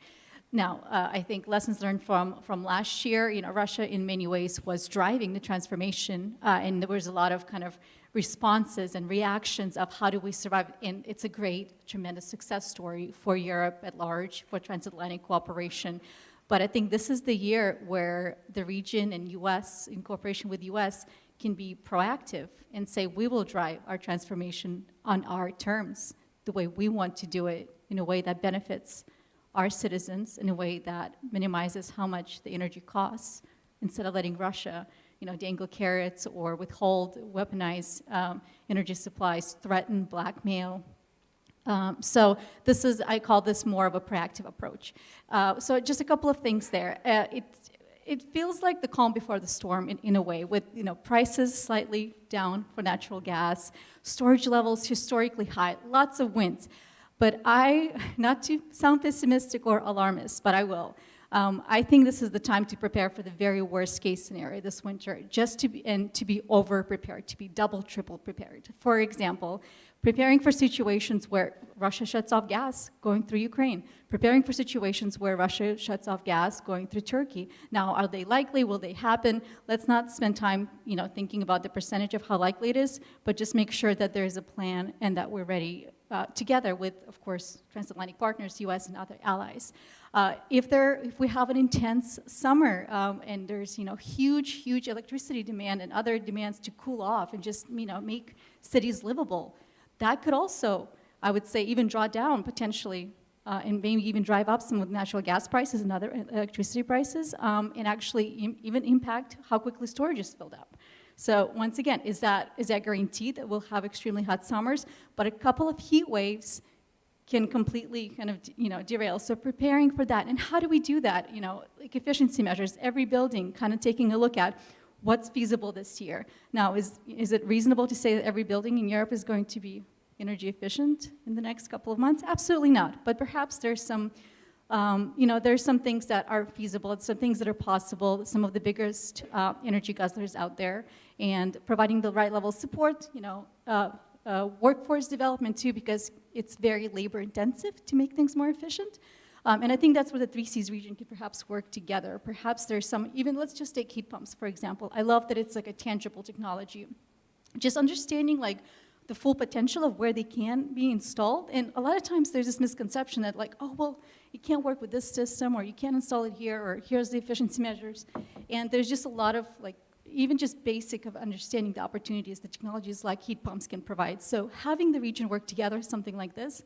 Now, I think lessons learned from last year, Russia in many ways was driving the transformation, and there was a lot of kind of responses and reactions of how do we survive. And it's a great, tremendous success story for Europe at large, for transatlantic cooperation. But I think this is the year where the region and US, in cooperation with US, can be proactive and say, we will drive our transformation on our terms, the way we want to do it, in a way that benefits our citizens, in a way that minimizes how much the energy costs, instead of letting Russia dangle carrots or withhold, weaponize energy supplies, threaten, blackmail So this is, I call this more of a proactive approach. So just a couple of things there. It feels like the calm before the storm in a way, with prices slightly down for natural gas, storage levels historically high, lots of winds. But not to sound pessimistic or alarmist, but I will. I think this is the time to prepare for the very worst case scenario this winter, to be over prepared, to be double, triple prepared. For example, preparing for situations where Russia shuts off gas going through Ukraine, preparing for situations where Russia shuts off gas going through Turkey. Now, are they likely? Will they happen? Let's not spend time, thinking about the percentage of how likely it is, but just make sure that there is a plan and that we're ready together with, of course, transatlantic partners, US and other allies. If we have an intense summer and there's huge electricity demand and other demands to cool off and just make cities livable, that could also, I would say, even draw down potentially and maybe even drive up some of the natural gas prices and other electricity prices, and actually even impact how quickly storage is filled up. So once again, is that guaranteed that we'll have extremely hot summers? But a couple of heat waves can completely kind of derail. So preparing for that, and how do we do that? Like efficiency measures, every building kind of taking a look at what's feasible this year. Now, is it reasonable to say that every building in Europe is going to be energy efficient in the next couple of months? Absolutely not. But perhaps there's some, there's some things that are feasible, some things that are possible, some of the biggest energy guzzlers out there, and providing the right level of support, workforce development too, because it's very labor intensive to make things more efficient. And I think that's where the 3Cs region could perhaps work together. Perhaps there's some, even let's just take heat pumps, for example. I love that it's like a tangible technology. Just understanding like the full potential of where they can be installed. And a lot of times there's this misconception that like, oh, well, you can't work with this system, or you can't install it here, or here's the efficiency measures. And there's just a lot of like, even just basic of understanding the opportunities that technologies like heat pumps can provide. So having the region work together, something like this,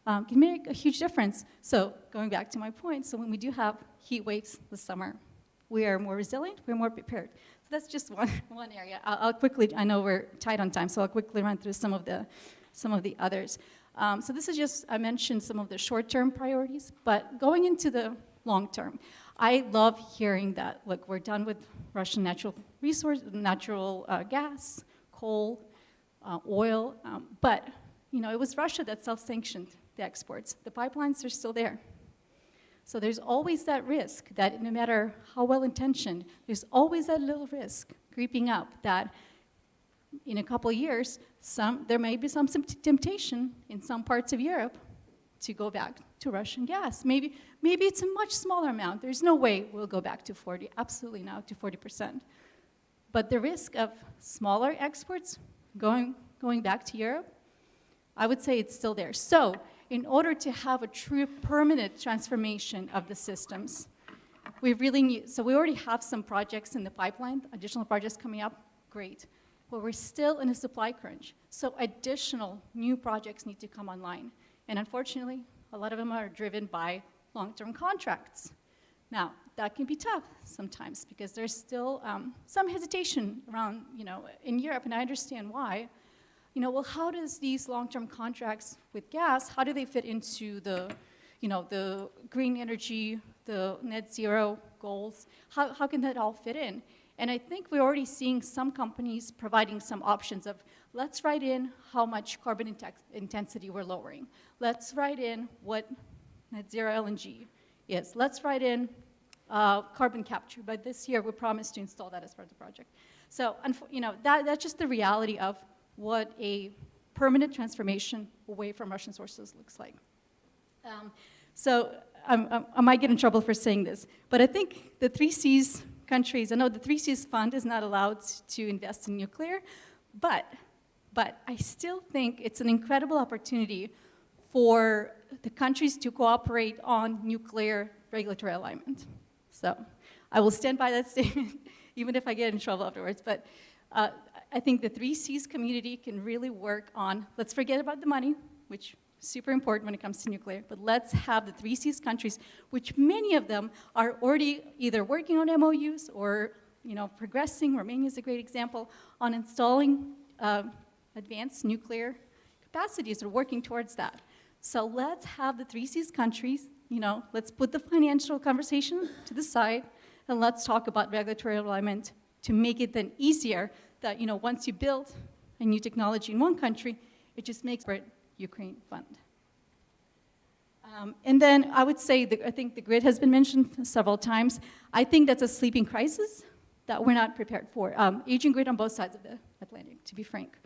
can make a huge difference. So going back to my point, so when we do have heat waves this summer, we are more resilient, we're more prepared. So that's just one area. I'll quickly, I know we're tight on time, so I'll quickly run through some of the others. So this is just, I mentioned some of the short-term priorities, but going into the long-term, I love hearing that, look, we're done with Russian natural gas, coal, oil, but it was Russia that self-sanctioned the exports. The pipelines are still there. So there's always that risk that no matter how well-intentioned, there's always that little risk creeping up that in a couple of years, there may be some temptation in some parts of Europe to go back to Russian gas. Maybe it's a much smaller amount. There's no way we'll go back to 40, absolutely not, to 40%. But the risk of smaller exports going back to Europe, I would say it's still there. So in order to have a true permanent transformation of the systems, we really need, so we already have some projects in the pipeline, additional projects coming up, great. But we're still in a supply crunch. So additional new projects need to come online. And unfortunately, a lot of them are driven by long-term contracts. Now, that can be tough sometimes because there's still some hesitation around, in Europe, and I understand why. Well, how does these long-term contracts with gas, how do they fit into the green energy, the net zero goals? How can that all fit in? And I think we're already seeing some companies providing some options of, let's write in how much carbon intensity we're lowering. Let's write in what net zero LNG is. Let's write in carbon capture. But this year, we promised to install that as part of the project. So, that's just the reality of what a permanent transformation away from Russian sources looks like. So I might get in trouble for saying this, but I think the 3Cs countries, I know the 3Cs fund is not allowed to invest in nuclear, but I still think it's an incredible opportunity for the countries to cooperate on nuclear regulatory alignment. So I will stand by that statement, even if I get in trouble afterwards. But I think the 3Cs community can really work on, let's forget about the money, which is super important when it comes to nuclear, but let's have the 3Cs countries, which many of them are already either working on MOUs or progressing. Romania is a great example on installing advanced nuclear capacities or working towards that. So let's have the 3 Cs countries, let's put the financial conversation to the side, and let's talk about regulatory alignment to make it then easier that, once you build a new technology in one country, it just makes it Ukraine fund. And then I would say, I think the grid has been mentioned several times. I think that's a sleeping crisis that we're not prepared for. Aging grid on both sides of the Atlantic, to be frank.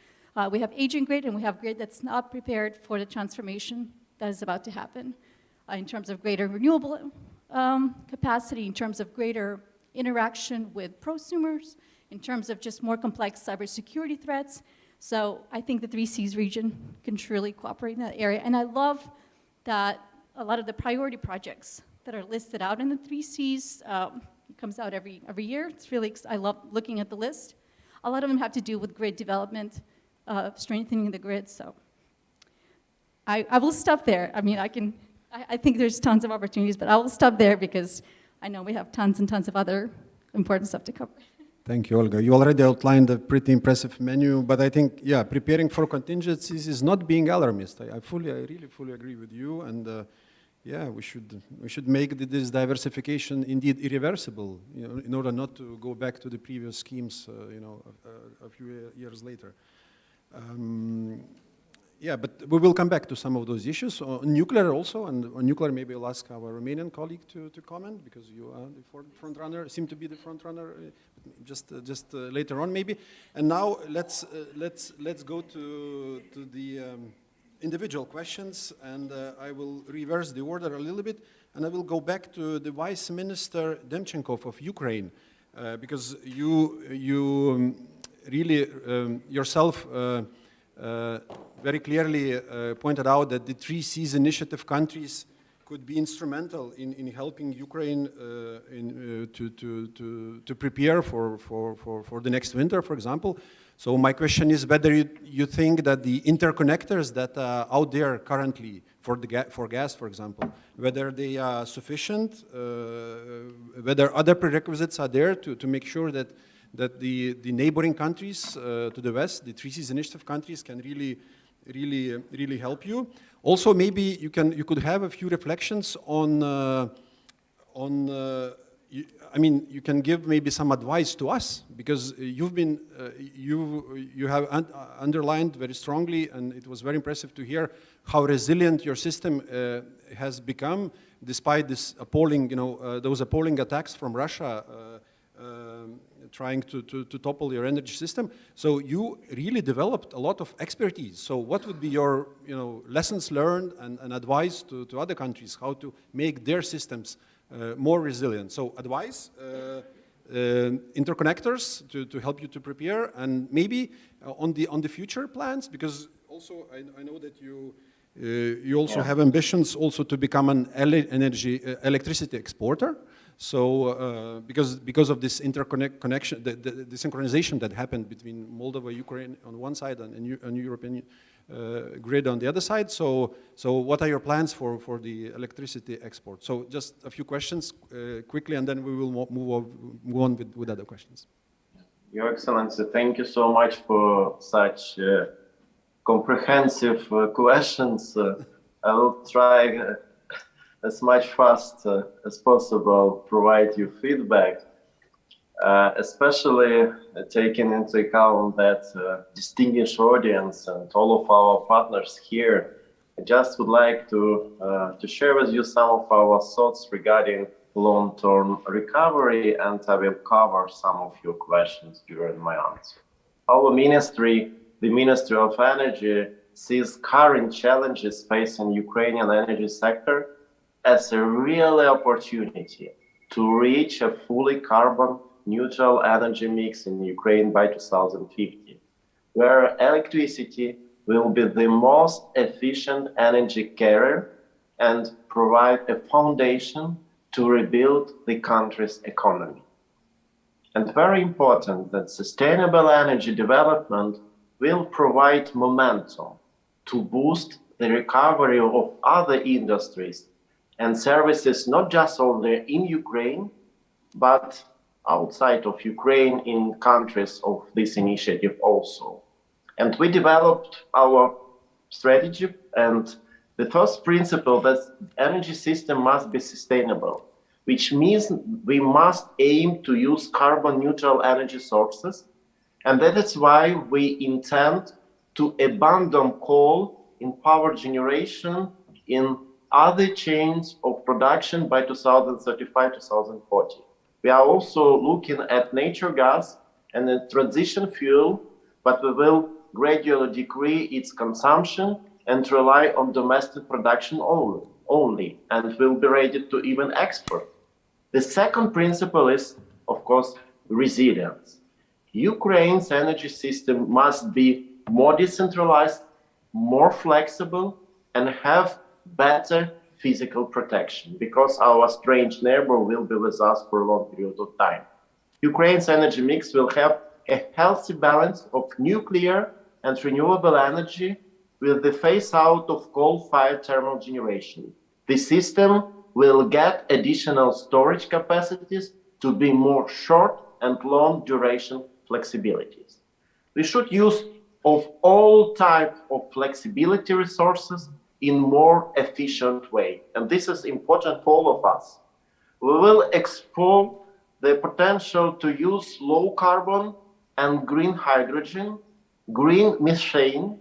We have aging grid, and we have grid that's not prepared for the transformation that is about to happen in terms of greater renewable capacity, in terms of greater interaction with prosumers, in terms of just more complex cybersecurity threats. So I think the 3 Cs region can truly cooperate in that area. And I love that a lot of the priority projects that are listed out in the 3 Cs, it comes out every year. It's really, I love looking at the list. A lot of them have to do with grid development, strengthening the grid. So I will stop there. I mean, I think there's tons of opportunities, but I will stop there because I know we have tons and tons of other important stuff to cover.
Thank you, Olga. You already outlined a pretty impressive menu, but I think, yeah, preparing for contingencies is not being alarmist. I really fully agree with you, and yeah, we should make this diversification indeed irreversible, in order not to go back to the previous schemes, a few years later. Yeah, but we will come back to some of those issues. On nuclear also, and on nuclear maybe I'll ask our Romanian colleague to comment, because you are the front runner, seem to be the front runner, just later on maybe. And now let's go to the individual questions, and I will reverse the order a little bit, and I will go back to the Vice Minister Demchenkov of Ukraine, because you really yourself very clearly pointed out that the 3 Cs initiative countries could be instrumental in helping Ukraine to prepare for the next winter, for example. So my question is whether you think that the interconnectors that are out there currently for gas, for example, whether they are sufficient, whether other prerequisites are there to make sure that the neighboring countries to the west, the 3 Cs initiative countries, can really help you. Also, maybe you could have a few reflections on I mean, you can give maybe some advice to us, because you've been you have underlined very strongly, and it was very impressive to hear how resilient your system has become despite this appalling, those appalling attacks from Russia trying to topple your energy system. So you really developed a lot of expertise. So what would be your lessons learned and advice to other countries, how to make their systems more resilient? So advice, interconnectors to help you to prepare, and maybe on the future plans, because also I know that you also have ambitions also to become an electricity exporter. So because of this connection, the synchronization that happened between Moldova, Ukraine on one side and European grid on the other side. So what are your plans for the electricity export? So just a few questions quickly, and then we will move on with other questions.
Your Excellency, thank you so much for such comprehensive questions. I will try as much fast as possible provide you feedback, especially taking into account that distinguished audience and all of our partners here. I just would like to share with you some of our thoughts regarding long-term recovery, and I will cover some of your questions during my answer. Our ministry, the Ministry of Energy, sees current challenges facing Ukrainian energy sector as a real opportunity to reach a fully carbon neutral energy mix in Ukraine by 2050, where electricity will be the most efficient energy carrier and provide a foundation to rebuild the country's economy. And very important that sustainable energy development will provide momentum to boost the recovery of other industries and services, not just only in Ukraine, but outside of Ukraine in countries of this initiative also. And we developed our strategy and The first principle that energy system must be sustainable, which means we must aim to use carbon neutral energy sources. And that is why we intend to abandon coal in power generation in other chains of production by 2035, 2040. We are also looking at natural gas and a transition fuel, but we will gradually decrease its consumption and rely on domestic production only, and will be ready to even export. The second principle is, of course, resilience. Ukraine's energy system must be more decentralized, more flexible, and have better physical protection, because our strange neighbor will be with us for a long period of time. Ukraine's energy mix will have a healthy balance of nuclear and renewable energy with the phase out of coal-fired thermal generation. The system will get additional storage capacities to be more short and long duration flexibilities. We should use of all types of flexibility resources in more efficient way. And this is important for all of us. We will explore the potential to use low carbon and green hydrogen, green methane,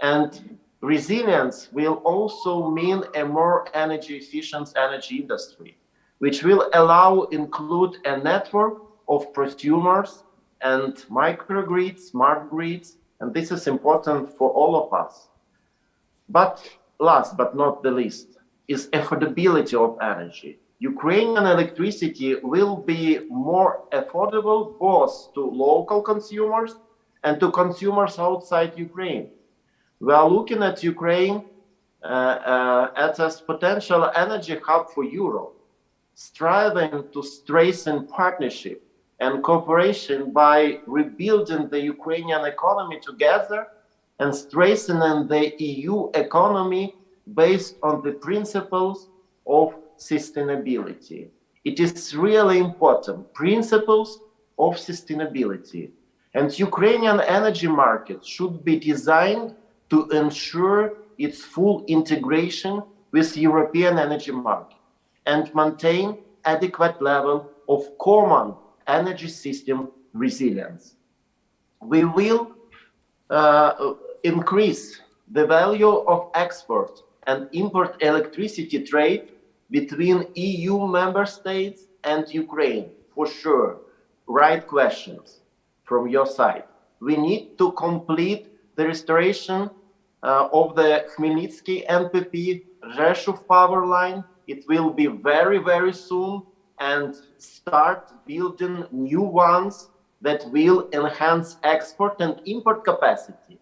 and resilience will also mean a more energy efficient energy industry, which will allow include a network of prosumers and microgrids, smart grids, and this is important for all of us. But last but not the least is affordability of energy. Ukrainian electricity will be more affordable both to local consumers and to consumers outside Ukraine. We are looking at Ukraine as a potential energy hub for Europe, striving to strengthen partnership and cooperation by rebuilding the Ukrainian economy together and strengthening the EU economy based on the principles of sustainability. It is really important, principles of sustainability. And Ukrainian energy market should be designed to ensure its full integration with European energy market and maintain adequate level of common energy system resilience. We will increase the value of export and import electricity trade between EU member states and Ukraine, for sure. Right questions from your side. We need to complete the restoration of the Khmelnytsky NPP Rzeszów power line. It will be very, very soon, and start building new ones that will enhance export and import capacity.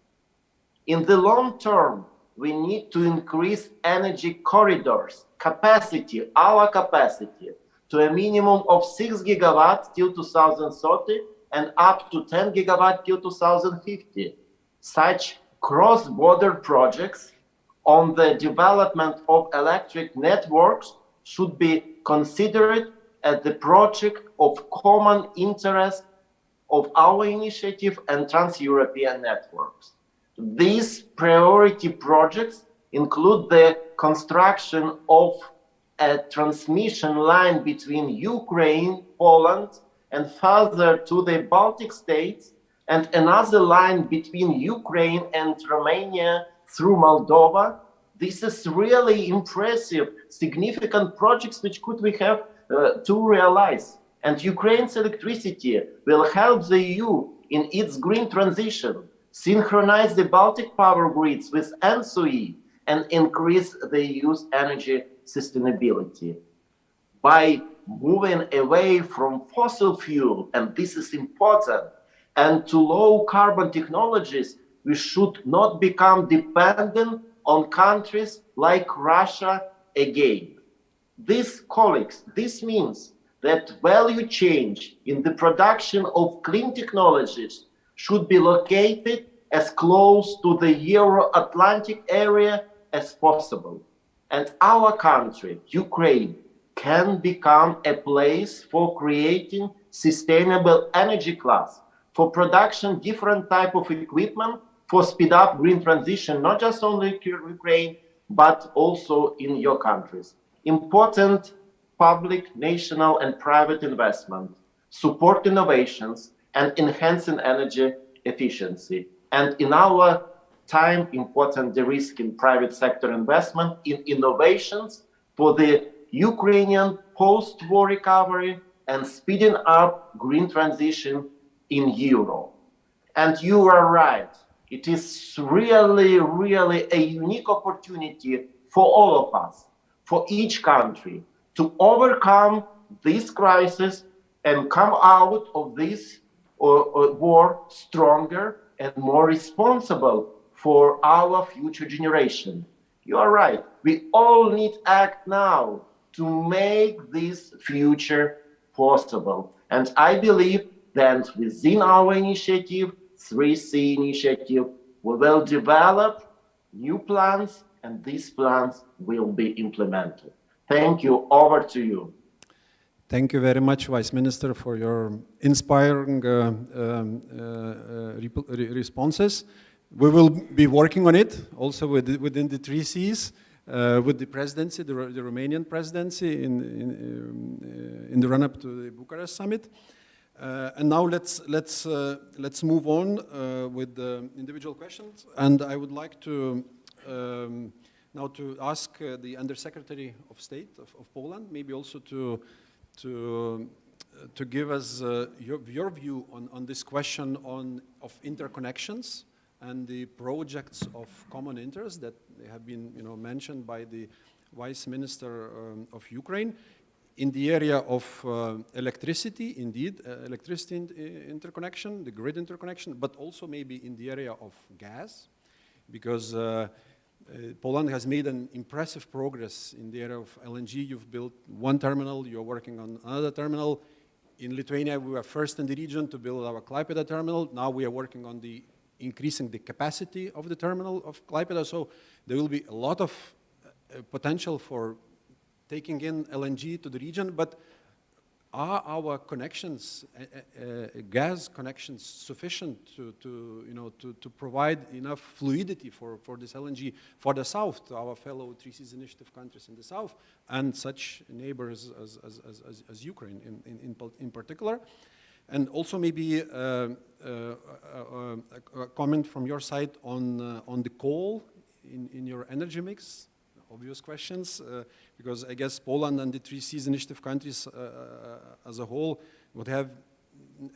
In the long term, we need to increase energy corridors capacity, our capacity, to a minimum of 6 gigawatts till 2030 and up to 10 gigawatts till 2050. Such cross-border projects on the development of electric networks should be considered as the project of common interest of our initiative and trans-European networks. These priority projects include the construction of a transmission line between Ukraine, Poland, and further to the Baltic states, and another line between Ukraine and Romania through Moldova. This is really impressive, significant projects which could we have to realize. And Ukraine's electricity will help the EU in its green transition, synchronize the Baltic power grids with ENTSO-E, and increase the EU's energy sustainability. By moving away from fossil fuel, and this is important, and to low carbon technologies, we should not become dependent on countries like Russia again. This, colleagues, this means that value change in the production of clean technologies should be located as close to the Euro-Atlantic area as possible. And our country, Ukraine, can become a place for creating sustainable energy class, for production different type of equipment, for speed up green transition, not just only Ukraine, but also in your countries. Important public, national, and private investment, support innovations, and enhancing energy efficiency. And in our time, important de-risking private sector investment in innovations for the Ukrainian post-war recovery and speeding up green transition in Europe. And you are right. It is really, really a unique opportunity for all of us, for each country, to overcome this crisis and come out of this war stronger and more responsible for our future generation. You are right. We all need to act now to make this future possible. And I believe that within our initiative, 3C initiative, we will develop new plans, and these plans will be implemented. Thank you. Over to you.
Thank you very much, Vice Minister, for your inspiring responses. We will be working on it also within the 3Cs, with the presidency, the Romanian presidency in the run-up to the Bucharest summit. And now let's move on with the individual questions. And I would like to now to ask the Undersecretary of State of Poland, maybe also to give us your view on this question of interconnections and the projects of common interest that have been mentioned by the Vice Minister of Ukraine in the area of electricity, indeed, electricity interconnection, the grid interconnection, but also maybe in the area of gas, because Poland has made an impressive progress in the area of LNG. You've built one terminal, you're working on another terminal. In Lithuania, we were first in the region to build our Klaipėda terminal. Now we are working on increasing the capacity of the terminal of Klaipėda. So there will be a lot of potential for taking in LNG to the region, but are our connections, gas connections, sufficient to provide enough fluidity for this LNG for the south, to our fellow 3Cs initiative countries in the south, and such neighbors as Ukraine in particular? And also maybe a comment from your side on the coal in your energy mix. Obvious questions, because I guess Poland and the 3Cs initiative countries as a whole would have,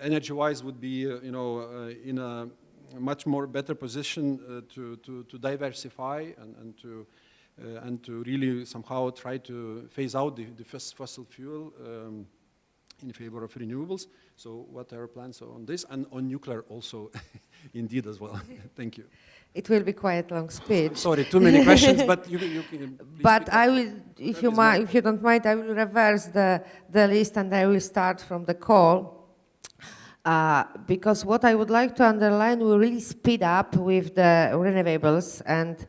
energy-wise, would be in a much more better position to diversify and to really somehow try to phase out the fossil fuel in favor of renewables. So what are your plans on this, and on nuclear also, indeed, as well? Thank you.
It will be quite a long speech.
Sorry, too many questions, but you can.
But I will, if you don't mind, I will reverse the list and I will start from the coal. Because what I would like to underline, we really speed up with the renewables, and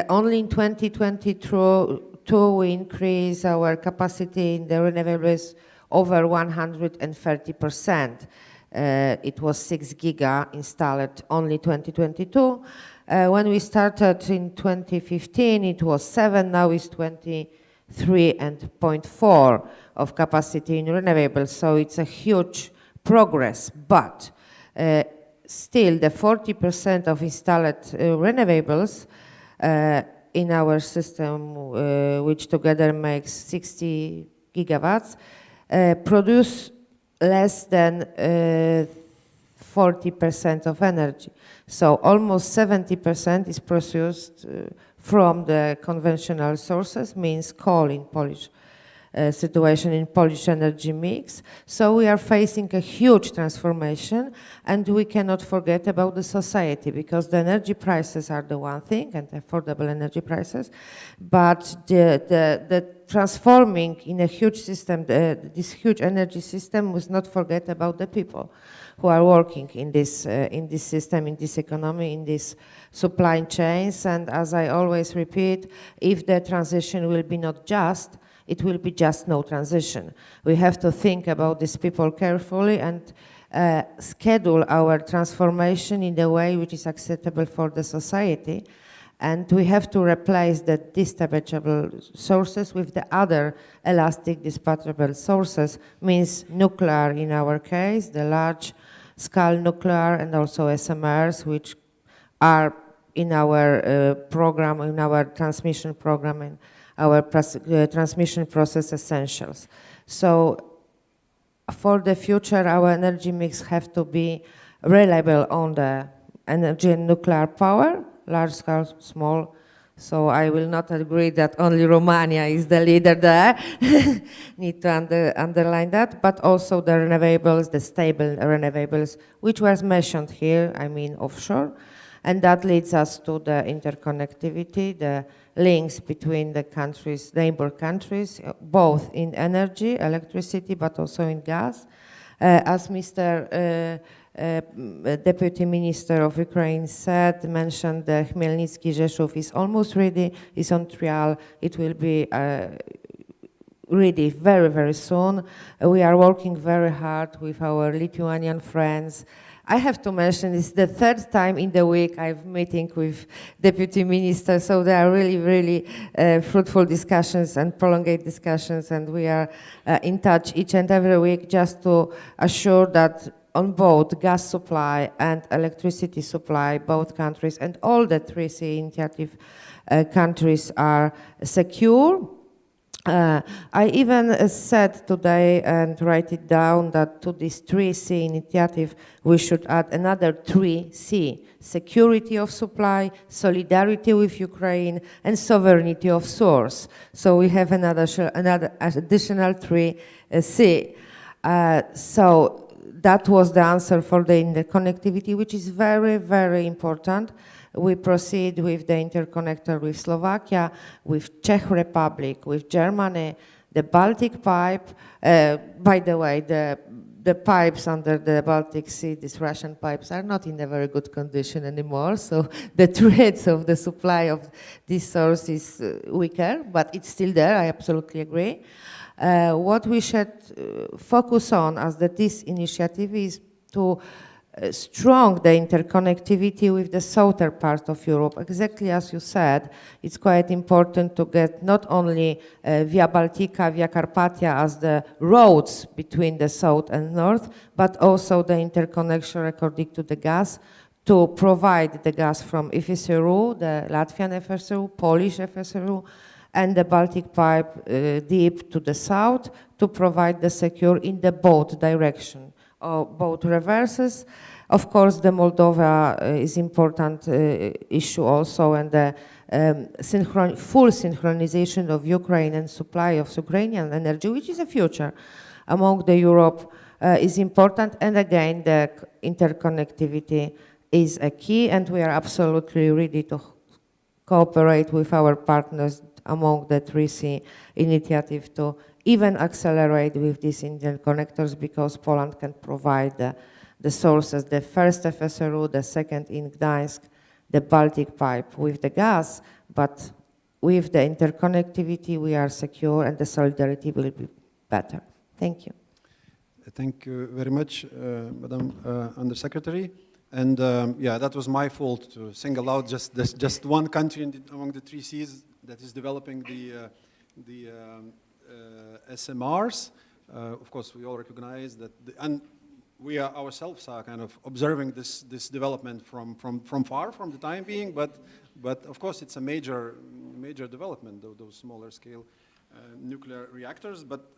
only in 2022 we increase our capacity in the renewables over 130%. It was 6 giga installed only 2022. When we started in 2015, it was 7, now it's 23.4 of capacity in renewables, so it's a huge progress, but still the 40% of installed renewables in our system, which together makes 60 gigawatts, produce less than 40% of energy. So almost 70% is produced from the conventional sources, means coal in Polish situation in Polish energy mix. So we are facing a huge transformation, and we cannot forget about the society, because the energy prices are the one thing, and affordable energy prices, but the transforming in a huge system, this huge energy system, must not forget about the people who are working in this system, in this economy, in these supply chains. And as I always repeat, if the transition will be not just, it will be just no transition. We have to think about these people carefully and schedule our transformation in a way which is acceptable for the society. And we have to replace the dispatchable sources with the other elastic dispatchable sources, means nuclear in our case, the large-scale nuclear, and also SMRs, which are in our program, in our transmission program, in our transmission process essentials. So for the future, our energy mix have to be reliable on the energy and nuclear power, large scale, small. So I will not agree that only Romania is the leader there. Need to underline that, but also the renewables, the stable renewables, which was mentioned here, I mean offshore. And that leads us to the interconnectivity, the links between the countries, neighbor countries, both in energy, electricity, but also in gas. As Mr. Deputy Minister of Ukraine mentioned the Khmelnytskyi-Rzeszów is almost ready, is on trial. It will be ready very, very soon. We are working very hard with our Lithuanian friends. I have to mention it's the third time in the week I'm meeting with deputy ministers, so there are really, really fruitful discussions and prolonged discussions, and we are in touch each and every week just to assure that on both gas supply and electricity supply, both countries and all the 3C initiative countries are secure. I even said today and write it down that to this 3C initiative we should add another 3C: security of supply, solidarity with Ukraine, and sovereignty of source. So we have another additional 3C. So that was the answer for the interconnectivity, which is very, very important. We proceed with the interconnector with Slovakia, with Czech Republic, with Germany, the Baltic pipe. By the way, the pipes under the Baltic Sea, these Russian pipes, are not in a very good condition anymore. So the threats of the supply of this source is weaker, but it's still there, I absolutely agree. What we should focus on as this initiative is to strong the interconnectivity with the southern part of Europe. Exactly as you said, it's quite important to get not only Via Baltica, Via Carpathia as the roads between the south and north, but also the interconnection according to the gas, to provide the gas from FSRU, the Latvian FSRU, Polish FSRU, and the Baltic pipe deep to the south, to provide the secure in the both direction, or both reverses. Of course, the Moldova is important issue also, and the full synchronization of Ukraine and supply of Ukrainian energy, which is a future among the Europe, is important. And again, the interconnectivity is a key, and we are absolutely ready to cooperate with our partners among the 3C initiative to even accelerate with these interconnectors, because Poland can provide the sources, the first FSRU, the second in Gdańsk, the Baltic pipe with the gas, but with the interconnectivity we are secure and the solidarity will be better. Thank you.
Thank you very much, Madam Undersecretary. And yeah, that was my fault to single out just one country among the 3Cs that is developing the SMRs. Of course, we all recognize that, and we are ourselves are kind of observing this development from far, from the time being. But of course, it's a major development, those smaller scale nuclear reactors. But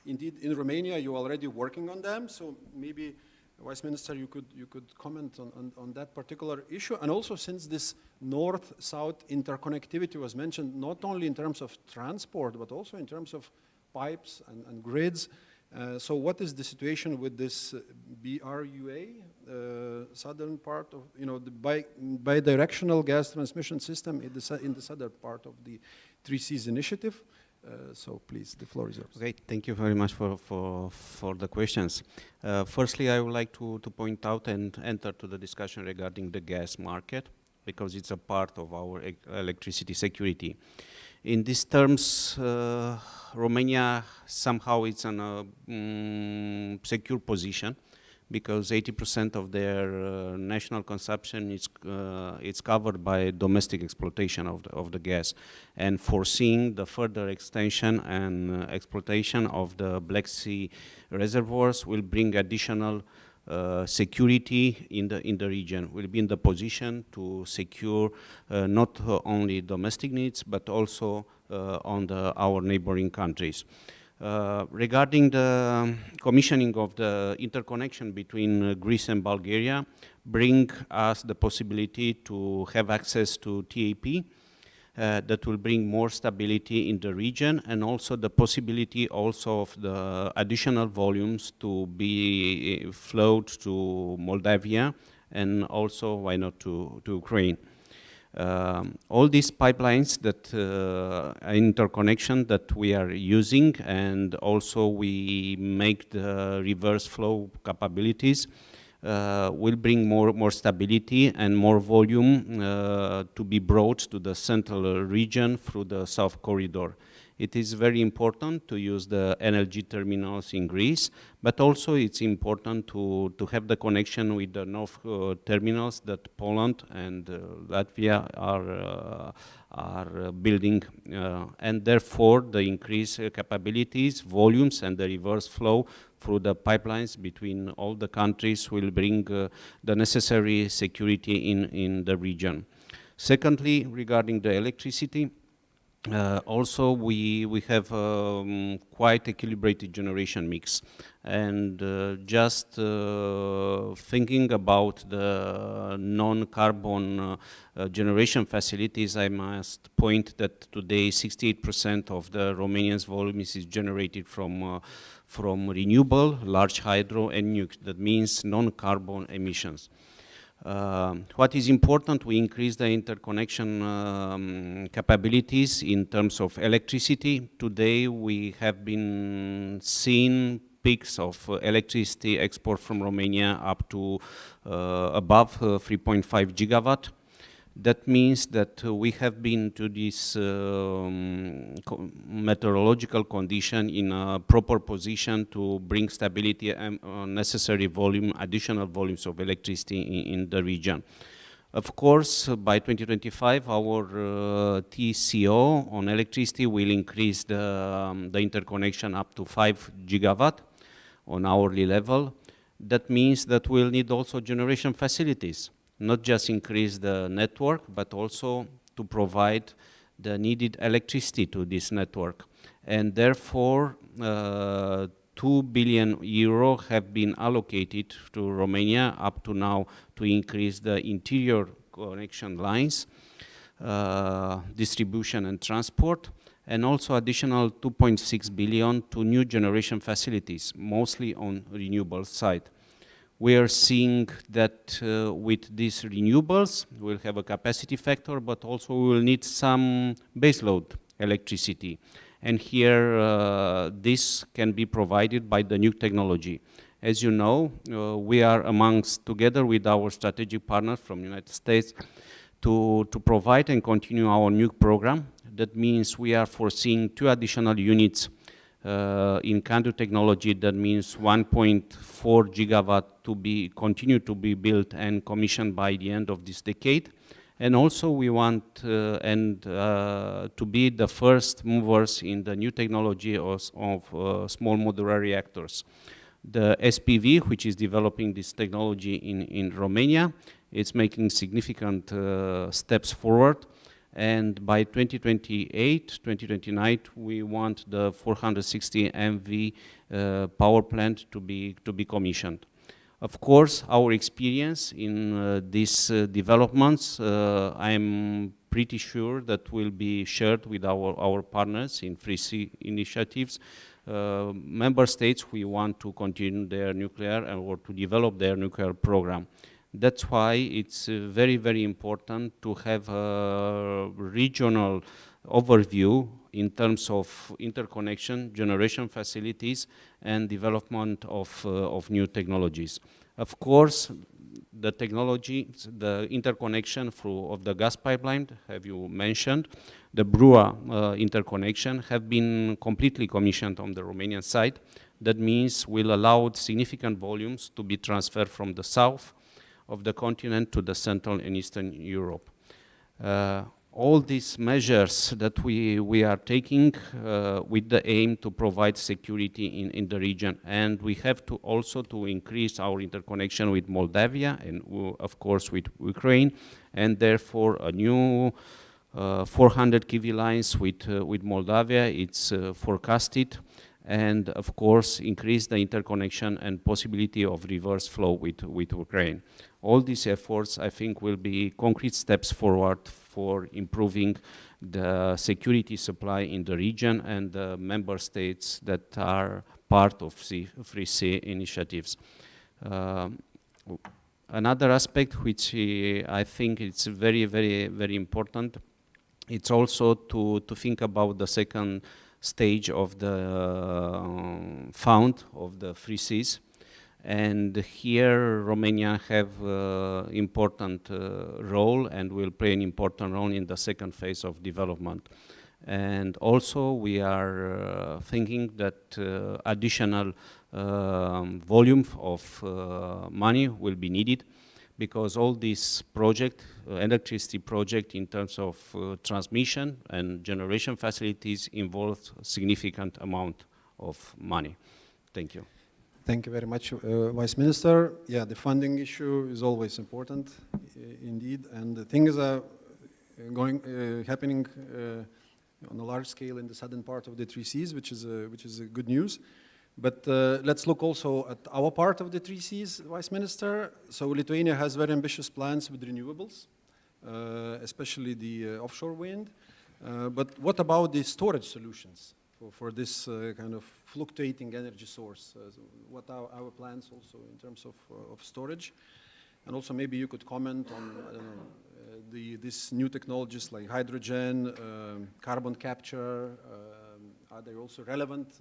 indeed, in Romania, you're already working on them. So maybe, Vice Minister, you could comment on that particular issue. And also, since this north-south interconnectivity was mentioned, not only in terms of transport, but also in terms of pipes and grids. So what is the situation with this BRUA, southern part of, the bidirectional gas transmission system in the southern part of the 3Cs initiative? So please, the floor is yours.
Okay, thank you very much for the questions. Firstly, I would like to point out and enter to the discussion regarding the gas market, because it's a part of our electricity security. In these terms, Romania somehow it's in a secure position, because 80% of their national consumption is covered by domestic exploitation of the gas, and foreseeing the further extension and exploitation of the Black Sea reservoirs will bring additional security in the region. Will be in the position to secure not only domestic needs but also on our neighboring countries. Regarding the commissioning of the interconnection between Greece and Bulgaria, bring us the possibility to have access to TAP that will bring more stability in the region, and also the possibility also of the additional volumes to be flowed to Moldavia and also, why not, to Ukraine. All these pipelines that interconnection that we are using, and also we make the reverse flow capabilities, will bring more stability and more volume to be brought to the central region through the South Corridor. It is very important to use the LNG terminals in Greece, but also it's important to have the connection with the North terminals that Poland and Latvia are building, and therefore the increased capabilities, volumes, and the reverse flow through the pipelines between all the countries will bring the necessary security in the region. Secondly, regarding the electricity, also we have quite equilibrated generation mix, and just thinking about the non-carbon generation facilities, I must point that today 68% of the Romanian's volume is generated from renewable, large hydro and nuke. That means non-carbon emissions. What is important, we increase the interconnection capabilities in terms of electricity. Today we have been seeing peaks of electricity export from Romania up to above 3.5 gigawatt. That means that we have been to this meteorological condition in a proper position to bring stability and necessary volume, additional volumes of electricity in the region. Of course, by 2025, our TCO on electricity will increase the interconnection up to 5 gigawatt on hourly level. That means that we'll need also generation facilities, not just increase the network, but also to provide the needed electricity to this network. And therefore, 2 billion euro have been allocated to Romania up to now to increase the interior connection lines, distribution and transport, and also additional 2.6 billion to new generation facilities, mostly on renewable side. We are seeing that with these renewables, we'll have a capacity factor, but also we will need some baseload electricity. And here, this can be provided by the new technology. As you know, we are amongst, together with our strategic partners from the United States, to provide and continue our nuke program. That means we are foreseeing 2 additional units in CANDU technology. That means 1.4 gigawatt to be continue to be built and commissioned by the end of this decade. And also we want to be the first movers in the new technology of small modular reactors. The SPV, which is developing this technology in Romania, is making significant steps forward. And by 2028, 2029, we want the 460 MV power plant to be commissioned. Of course, our experience in these developments, I'm pretty sure that will be shared with our partners in 3C initiatives. Member states, we want to continue their nuclear or to develop their nuclear program. That's why it's very, very important to have a regional overview in terms of interconnection, generation facilities, and development of new technologies. Of course, the technology, the interconnection of the gas pipeline, have you mentioned, the Brua interconnection have been completely commissioned on the Romanian side. That means will allow significant volumes to be transferred from the south of the continent to the Central and Eastern Europe. All these measures that we are taking with the aim to provide security in the region, and we have to also to increase our interconnection with Moldavia and of course with Ukraine, and therefore a new 400 kV lines with Moldavia, it's forecasted, and of course increase the interconnection and possibility of reverse flow with Ukraine. All these efforts, I think, will be concrete steps forward for improving the security supply in the region and the member states that are part of the Free Sea initiatives. Another aspect which I think it's very, very, very important, it's also to think about the second stage of the fund of the Free Seas. And here Romania have important role and will play an important role in the second phase of development. And also we are thinking that additional volume of money will be needed, because all these project, electricity project in terms of transmission and generation facilities involve significant amount of money. Thank you.
Thank you very much, Vice Minister. Yeah, the funding issue is always important, indeed, and the things are happening on a large scale in the southern part of the Three Seas, which is good news. But let's look also at our part of the Three Seas, Vice Minister. So Lithuania has very ambitious plans with renewables, especially the offshore wind. But what about the storage solutions for this kind of fluctuating energy source? What are our plans also in terms of storage? And also maybe you could comment on these new technologies like hydrogen, carbon capture. Are they also relevant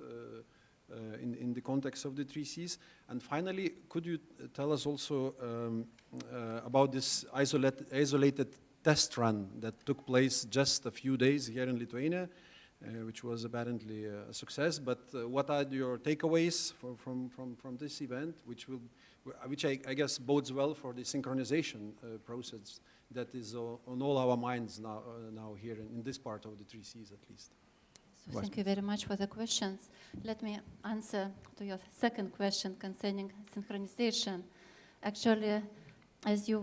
in the context of the Three Seas? And finally, could you tell us also about this isolated test run that took place just a few days here in Lithuania, which was apparently a success, but what are your takeaways from this event, which I guess bodes well for the synchronization process that is on all our minds now here in this part of the Three Seas at least?
So thank you very much for the questions. Let me answer to your second question concerning synchronization. Actually, as you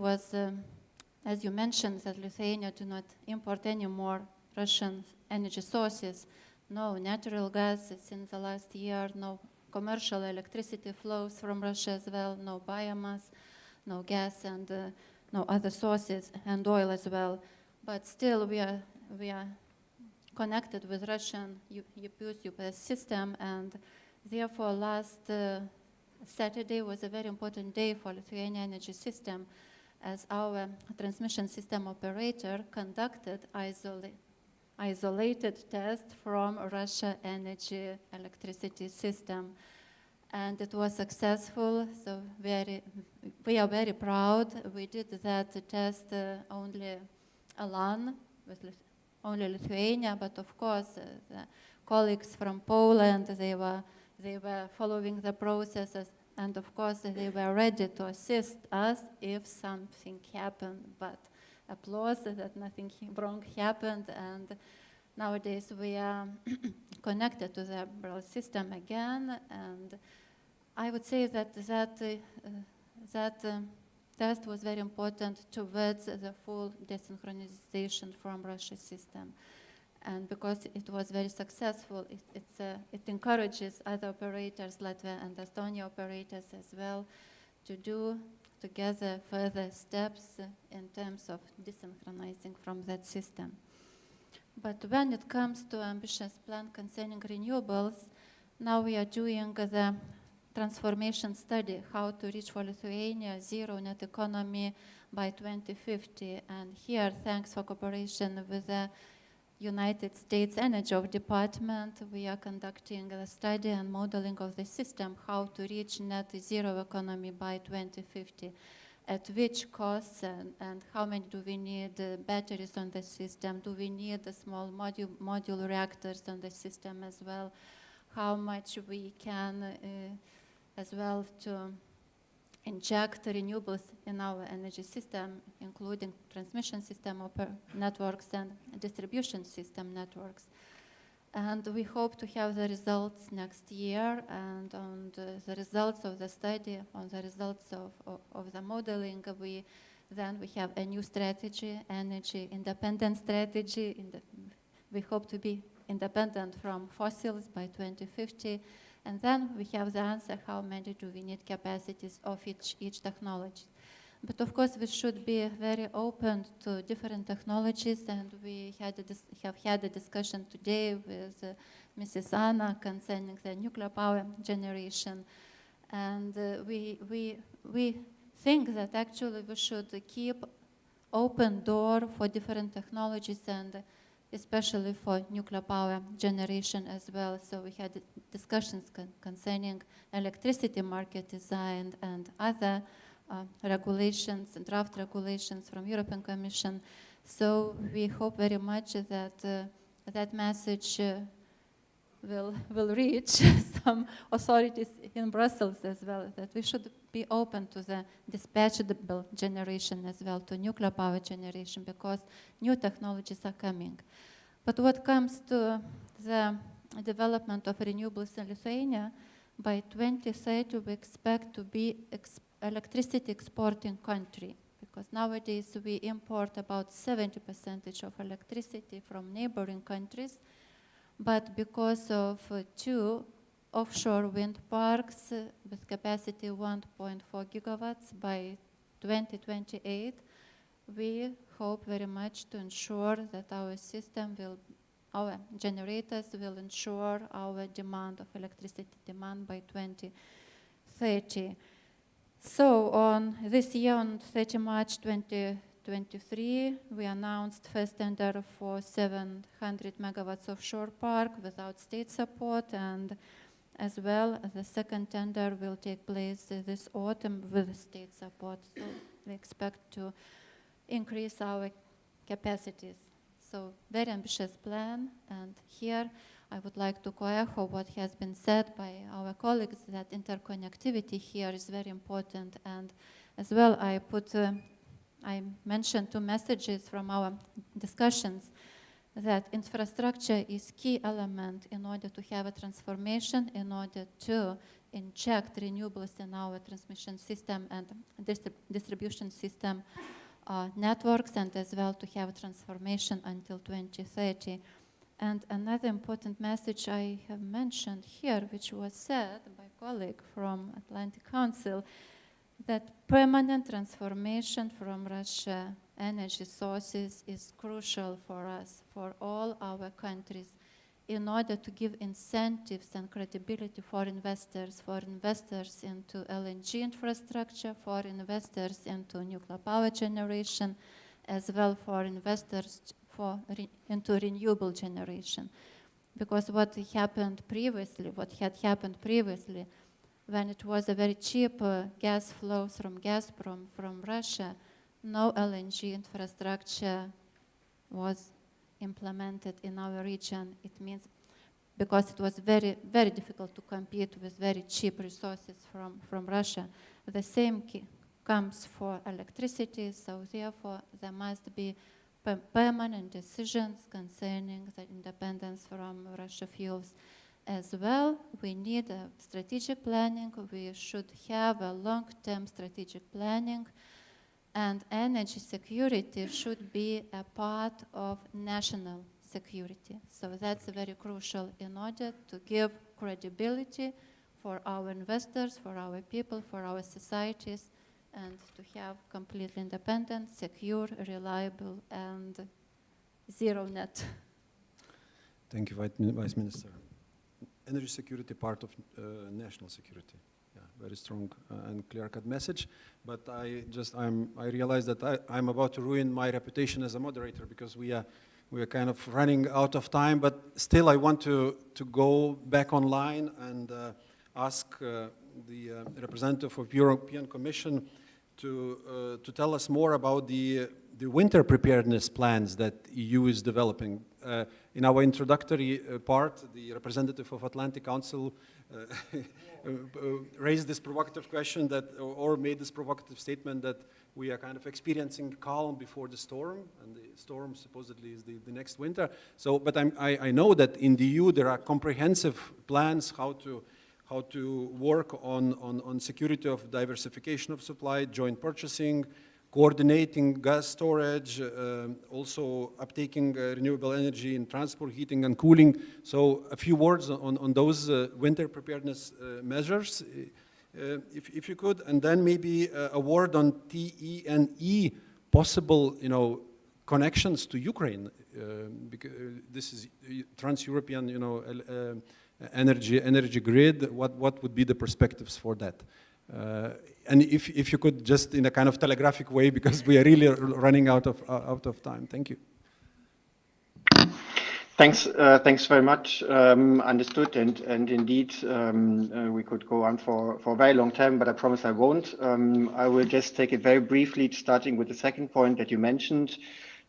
mentioned, that Lithuania do not import any more Russian energy sources, no natural gas since the last year, no commercial electricity flows from Russia as well, no biomass, no gas, and no other sources, and oil as well. But still, we are connected with Russian UPS system, and therefore last Saturday was a very important day for Lithuania energy system, as our transmission system operator conducted isolated test from Russia energy electricity system, and it was successful. So we are very proud. We did that test only alone with only Lithuania, but of course the colleagues from Poland, they were following the processes, and of course they were ready to assist us if something happened. But applause that nothing wrong happened, and nowadays we are connected to the Abrudean system again, and I would say that test was very important towards the full desynchronization from Russia's system. And because it was very successful, it encourages other operators, Latvia and Estonia operators as well, to do together further steps in terms of desynchronizing from that system. But when it comes to ambitious plan concerning renewables, now we are doing the transformation study, how to reach for Lithuania zero net economy by 2050. And here, thanks for cooperation with the United States Energy Department, we are conducting a study and modeling of the system, how to reach net zero economy by 2050. at which costs, and how many do we need batteries on the system? Do we need the small module reactors on the system as well? How much we can as well to inject renewables in our energy system, including transmission system networks and distribution system networks. And we hope to have the results next year, and on the results of the study, on the results of the modeling, we have a new strategy, energy independent strategy. We hope to be independent from fossils by 2050. And then we have the answer, how many do we need capacities of each technology. But of course, we should be very open to different technologies, and we have had a discussion today with Mrs. Anna concerning the nuclear power generation. And we think that actually we should keep open door for different technologies, and especially for nuclear power generation as well. So we had discussions concerning electricity market design and other regulations, draft regulations from European Commission. So we hope very much that that message will reach some authorities in Brussels as well, that we should be open to the dispatchable generation as well, to nuclear power generation, because new technologies are coming. But what comes to the development of renewables in Lithuania, by 2030 we expect to be electricity exporting country, because nowadays we import about 70% of electricity from neighboring countries. But because of 2 offshore wind parks with capacity 1.4 gigawatts by 2028, we hope very much to ensure that our system our generators will ensure our demand of electricity demand by 2030. So on this year, on 30 March 2023, we announced first tender for 700 megawatts offshore park without state support, and as well the second tender will take place this autumn with state support. So we expect to increase our capacities. So very ambitious plan, and here I would like to co-echo what has been said by our colleagues, that interconnectivity here is very important. And as well, I mentioned 2 messages from our discussions, that infrastructure is key element in order to have a transformation, in order to inject renewables in our transmission system and distribution system networks, and as well to have a transformation until 2030. And another important message I have mentioned here, which was said by a colleague from Atlantic Council, that permanent transformation from Russia energy sources is crucial for us, for all our countries, in order to give incentives and credibility for investors into LNG infrastructure, for investors into nuclear power generation, as well for investors into renewable generation. Because what had happened previously, when it was a very cheap gas flows from Gazprom from Russia, no LNG infrastructure was implemented in our region. It means because it was very, very difficult to compete with very cheap resources from Russia. The same comes for electricity, so therefore there must be permanent decisions concerning the independence from Russian fuels. As well, we need a strategic planning. We should have a long-term strategic planning, and energy security should be a part of national security. So that's very crucial in order to give credibility for our investors, for our people, for our societies, and to have completely independent, secure, reliable, and zero net.
Thank you, Vice Minister. Energy security part of national security. Yeah, very strong and clear-cut message. But I realize that I'm about to ruin my reputation as a moderator, because we are kind of running out of time. But still, I want to go back online and ask the representative of European Commission to tell us more about the winter preparedness plans that EU is developing. In our introductory part, the representative of Atlantic Council raised this provocative question that, or made this provocative statement that we are kind of experiencing calm before the storm, and the storm supposedly is the next winter. So, but I know that in the EU there are comprehensive plans how to work on security of diversification of supply, joint purchasing, coordinating gas storage, also uptaking renewable energy in transport, heating and cooling. So a few words on those winter preparedness measures, if you could, and then maybe a word on TENE possible, connections to Ukraine, because this is trans-European, energy grid. What would be the perspectives for that? And if you could just in a kind of telegraphic way, because we are really running out of time. Thank you.
Thanks very much. Understood, and indeed, we could go on for a very long time, but I promise I won't. I will just take it very briefly, starting with the second point that you mentioned.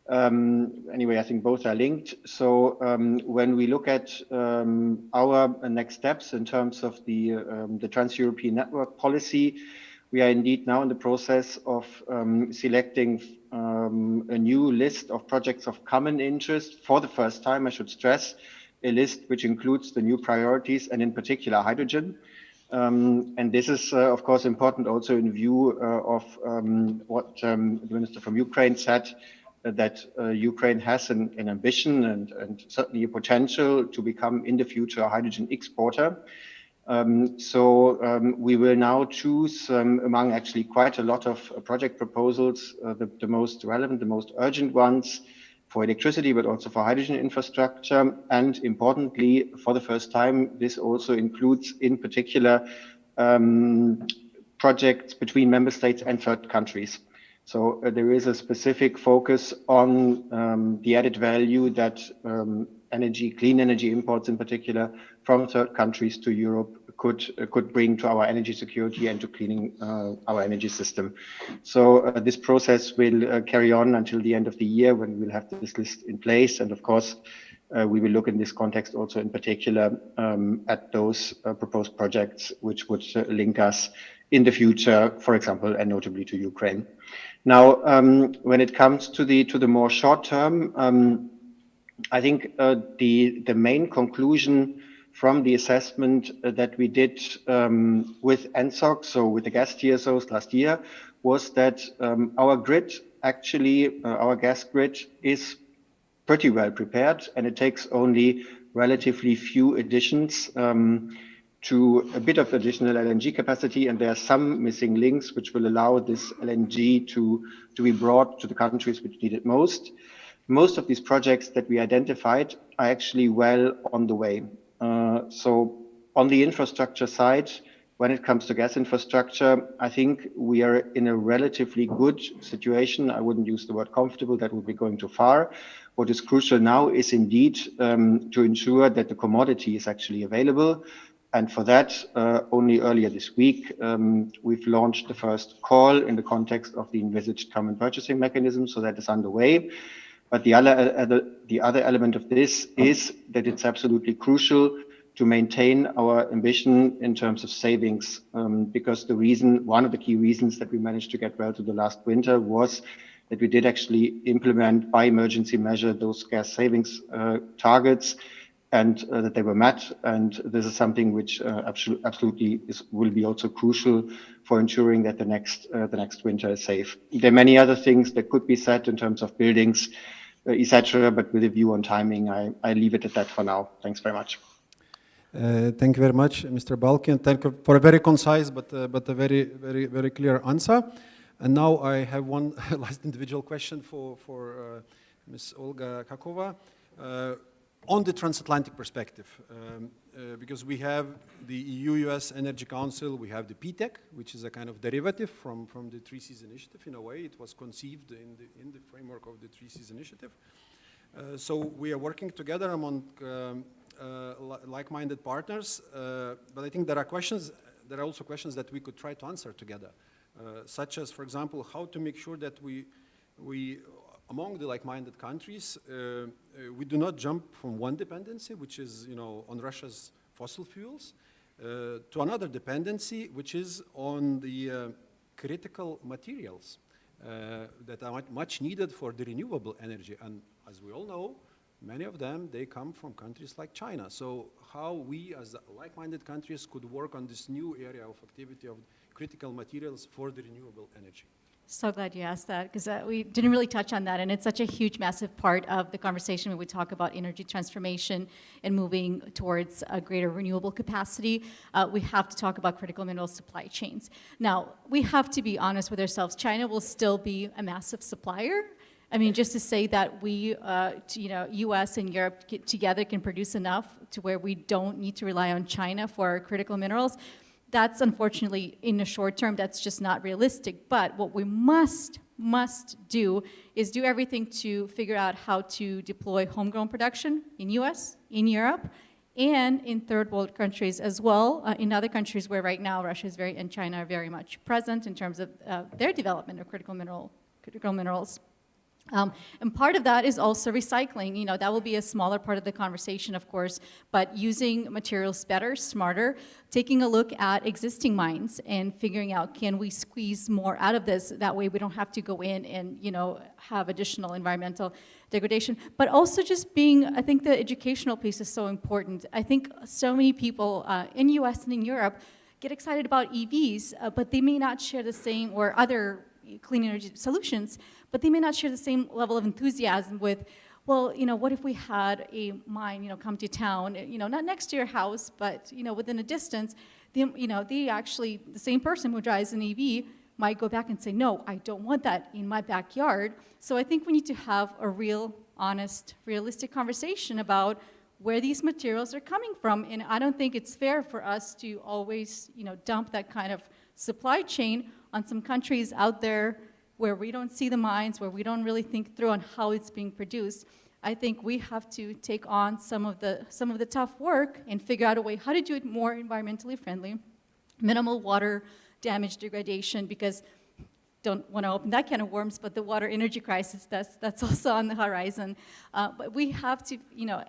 Anyway, I think both are linked. So when we look at our next steps in terms of the Trans-European Network policy, we are indeed now in the process of selecting a new list of projects of common interest for the first time, I should stress, a list which includes the new priorities and in particular hydrogen. And this is, of course, important also in view of what the Minister from Ukraine said, that Ukraine has an ambition and certainly a potential to become in the future a hydrogen exporter. So we will now choose among actually quite a lot of project proposals, the most relevant, the most urgent ones for electricity, but also for hydrogen infrastructure. And importantly, for the first time, this also includes in particular projects between member states and third countries. So there is a specific focus on the added value that clean energy imports in particular from third countries to Europe could bring to our energy security and to cleaning our energy system. So this process will carry on until the end of the year when we'll have this list in place. And of course, we will look in this context also in particular at those proposed projects which would link us in the future, for example, and notably to Ukraine. Now, when it comes to the more short term, I think the main conclusion from the assessment that we did with NSOC, so with the gas TSOs last year, was that our grid, actually our gas grid, is pretty well prepared, and it takes only relatively few additions to a bit of additional LNG capacity, and there are some missing links which will allow this LNG to be brought to the countries which need it most. Most of these projects that we identified are actually well on the way. So on the infrastructure side, when it comes to gas infrastructure, I think we are in a relatively good situation. I wouldn't use the word comfortable, that would be going too far. What is crucial now is indeed to ensure that the commodity is actually available. And for that, only earlier this week, we've launched the first call in the context of the envisaged common purchasing mechanism, so that is underway. But the other element of this is that it's absolutely crucial to maintain our ambition in terms of savings, because one of the key reasons that we managed to get well to the last winter was that we did actually implement by emergency measure those gas savings targets, and that they were met. And this is something which absolutely will be also crucial for ensuring that the next winter is safe. There are many other things that could be said in terms of buildings, etc., but with a view on timing, I leave it at that for now. Thanks very much.
Thank you very much, Mr. Balkin. Thank you for a very concise but a very, very, very clear answer. And now I have one last individual question for Ms. Olga Kakova. On the transatlantic perspective, because we have the EU-US Energy Council, we have the PTEC, which is a kind of derivative from the Three Seas Initiative in a way. It was conceived in the framework of the Three Seas Initiative. So we are working together among like-minded partners, but I think there are also questions that we could try to answer together. such as, for example, how to make sure that we among the like-minded countries, we do not jump from one dependency, which is, on Russia's fossil fuels, to another dependency, which is on the critical materials that are much needed for the renewable energy. And as we all know, many of them, they come from countries like China. So how we, as like-minded countries, could work on this new area of activity of critical materials for the renewable energy.
So glad you asked that, because we didn't really touch on that, and it's such a huge, massive part of the conversation when we talk about energy transformation and moving towards a greater renewable capacity. We have to talk about critical mineral supply chains. Now, we have to be honest with ourselves. China will still be a massive supplier. I mean, just to say that we, U.S. and Europe together can produce enough to where we don't need to rely on China for our critical minerals, that's unfortunately, in the short term, that's just not realistic. But what we must do is do everything to figure out how to deploy homegrown production in US, in Europe, and in third world countries as well, in other countries where right now Russia is and China are very much present in terms of their development of critical minerals. And part of that is also recycling. That will be a smaller part of the conversation, of course, but using materials better, smarter, taking a look at existing mines and figuring out, can we squeeze more out of this? That way we don't have to go in and, have additional environmental degradation. But also just I think the educational piece is so important. I think so many people in US and in Europe get excited about EVs, but they may not share the same, or other clean energy solutions, but they may not share the same level of enthusiasm with, well, what if we had a mine, come to town, not next to your house, but, within a distance, the same person who drives an EV might go back and say, no, I don't want that in my backyard. So I think we need to have a real, honest, realistic conversation about where these materials are coming from. And I don't think it's fair for us to always, dump that kind of supply chain on some countries out there where we don't see the mines, where we don't really think through on how it's being produced. I think we have to take on some of the tough work and figure out a way how to do it more environmentally friendly, minimal water damage degradation, because don't want to open that can of worms, but the water energy crisis, that's also on the horizon. But we have to,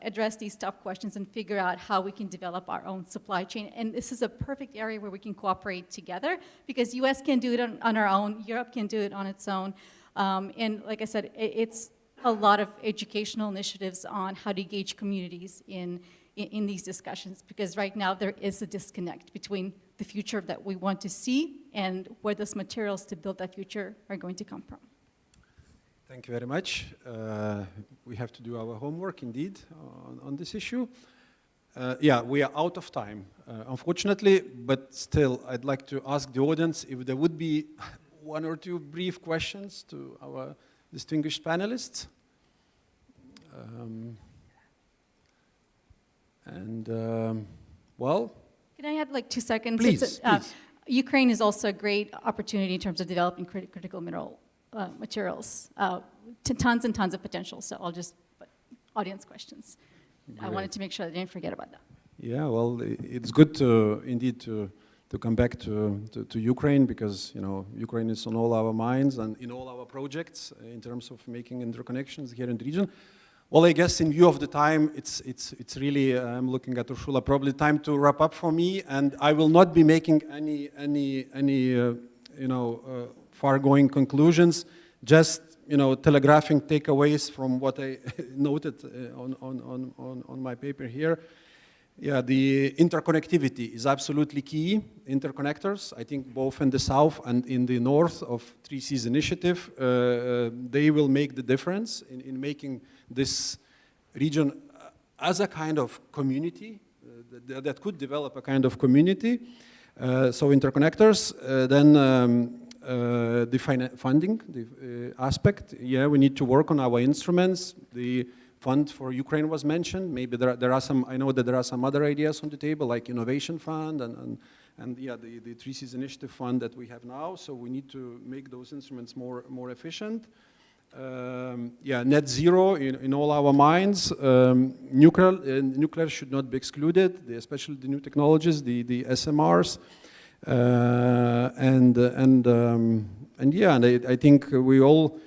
address these tough questions and figure out how we can develop our own supply chain. And this is a perfect area where we can cooperate together, because US can do it on our own, Europe can do it on its own. And like I said, it's a lot of educational initiatives on how to engage communities in these discussions, because right now there is a disconnect between the future that we want to see and where those materials to build that future are going to come from.
Thank you very much. We have to do our homework indeed on this issue. Yeah, we are out of time, unfortunately, but still I'd like to ask the audience if there would be one or two brief questions to our distinguished panelists. Well,
can I have like 2 seconds?
Please, please.
Ukraine is also a great opportunity in terms of developing critical mineral materials. Tons and tons of potential. So audience questions.
Great.
I wanted to make sure I didn't forget about that.
Yeah, well, it's good to indeed to come back to Ukraine, because Ukraine is on all our minds and in all our projects in terms of making interconnections here in the region. Well, I guess in view of the time, it's really, I'm looking at Ursula, probably time to wrap up for me, and I will not be making any far-going conclusions, just telegraphing takeaways from what I noted on my paper here. Yeah, the interconnectivity is absolutely key. Interconnectors, I think both in the south and in the north of 3C's initiative, they will make the difference in making this region as a kind of community that could develop a kind of community. So interconnectors, then the funding, the aspect. Yeah, we need to work on our instruments. The fund for Ukraine was mentioned. Maybe there are some, I know that there are some other ideas on the table, like Innovation Fund and yeah, the 3C's initiative fund that we have now. So we need to make those instruments more efficient. Yeah, net zero in all our minds. Nuclear should not be excluded, especially the new technologies, the SMRs. I think we all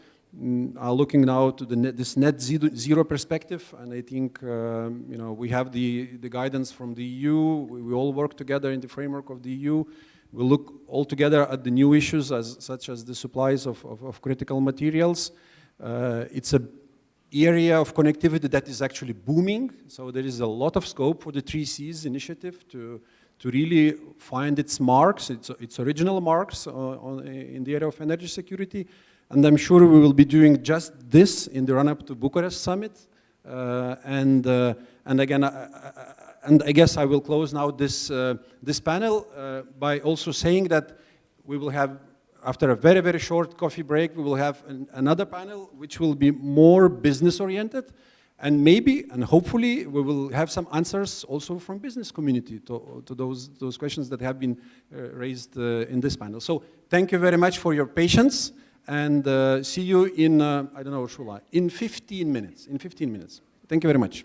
are looking now to this net zero perspective, and I think we have the guidance from the EU. We all work together in the framework of the EU. We look all together at the new issues, such as the supplies of critical materials. It's an area of connectivity that is actually booming, so there is a lot of scope for the 3Cs initiative to really find its marks, its original marks in the area of energy security. And I'm sure we will be doing just this in the run-up to Bucharest summit. And I guess I will close now this panel by also saying that we will have, after a very, very short coffee break, we will have another panel which will be more business-oriented. And maybe, and hopefully, we will have some answers also from business community to those questions that have been raised in this panel. So thank you very much for your patience, and see you in, I don't know, Shula, in 15 minutes. In 15 minutes. Thank you very much.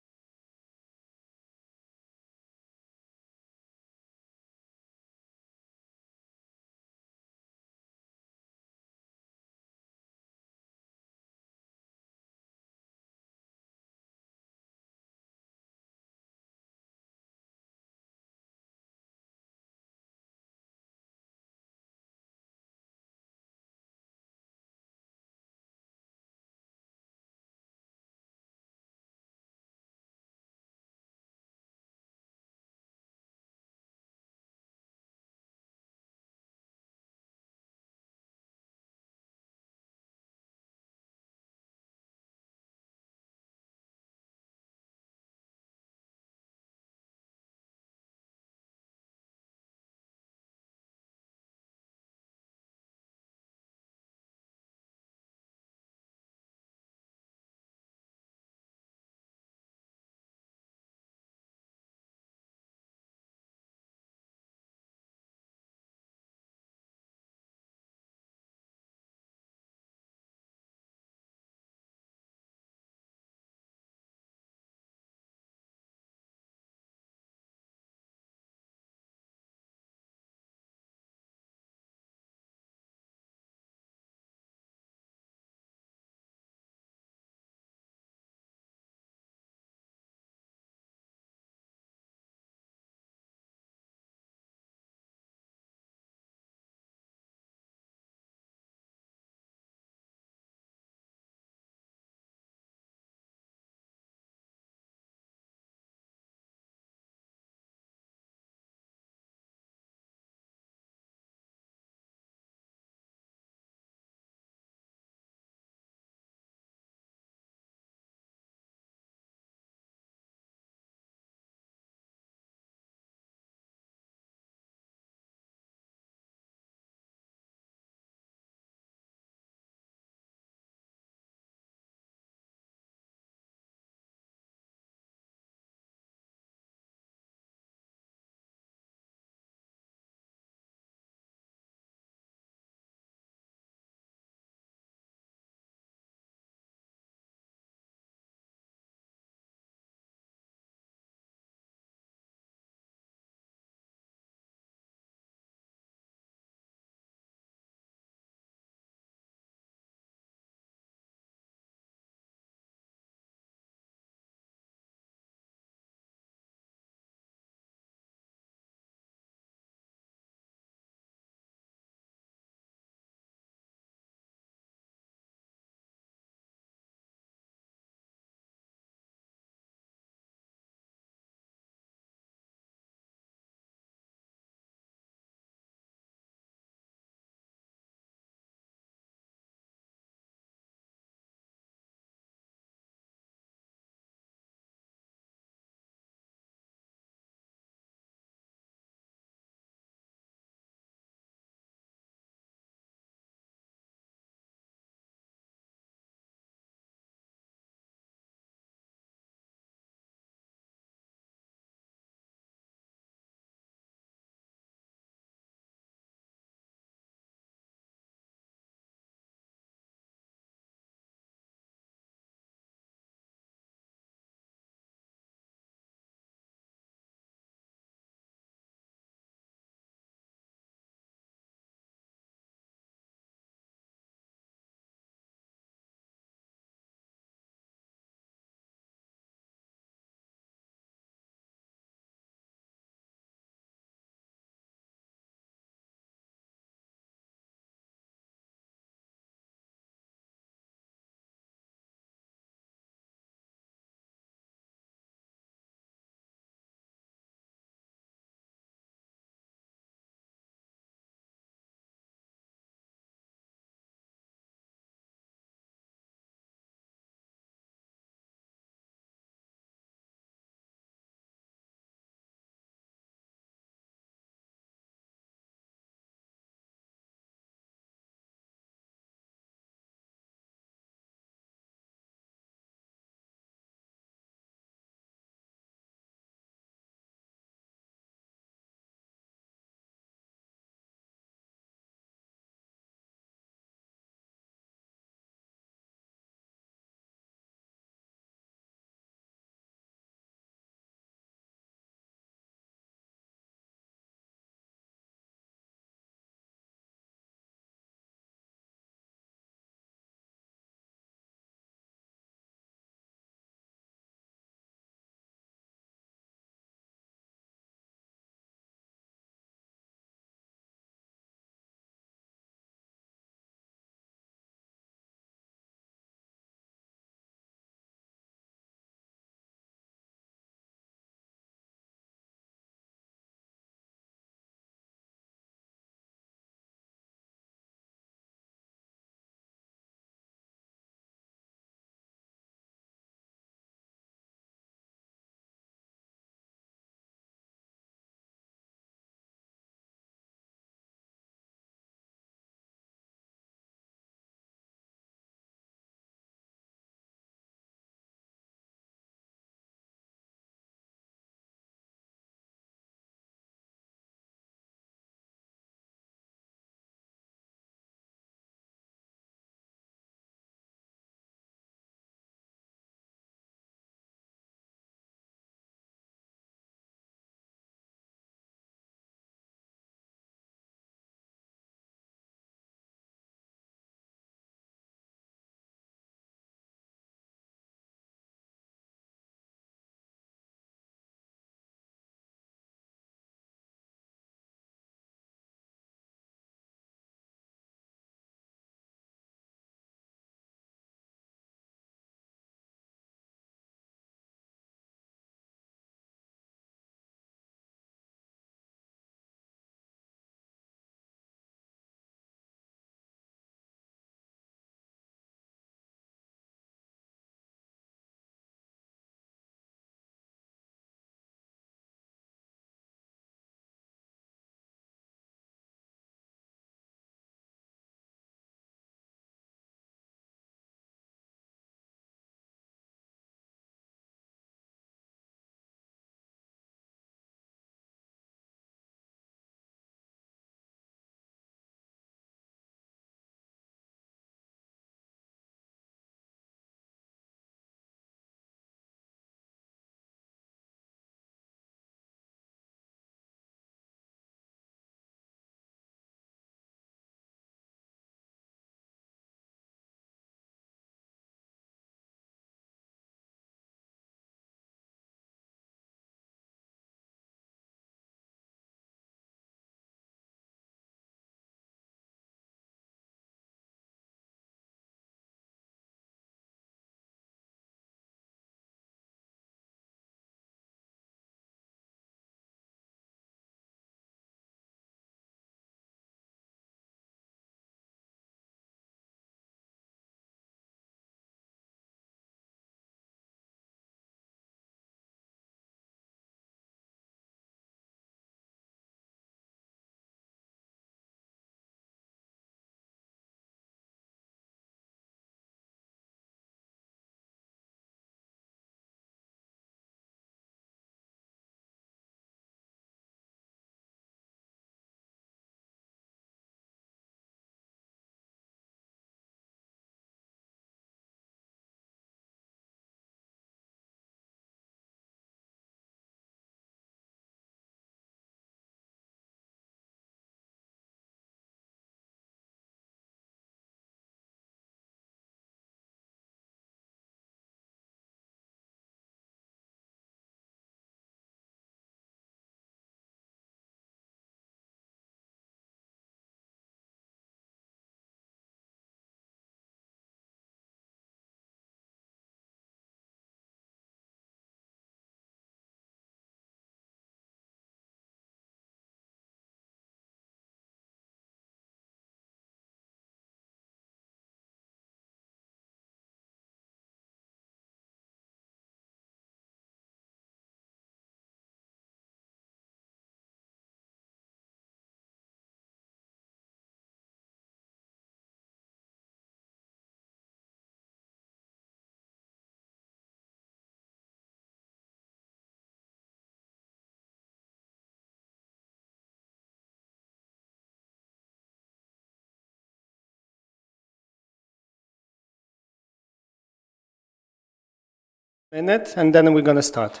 minute, and then we're going to start.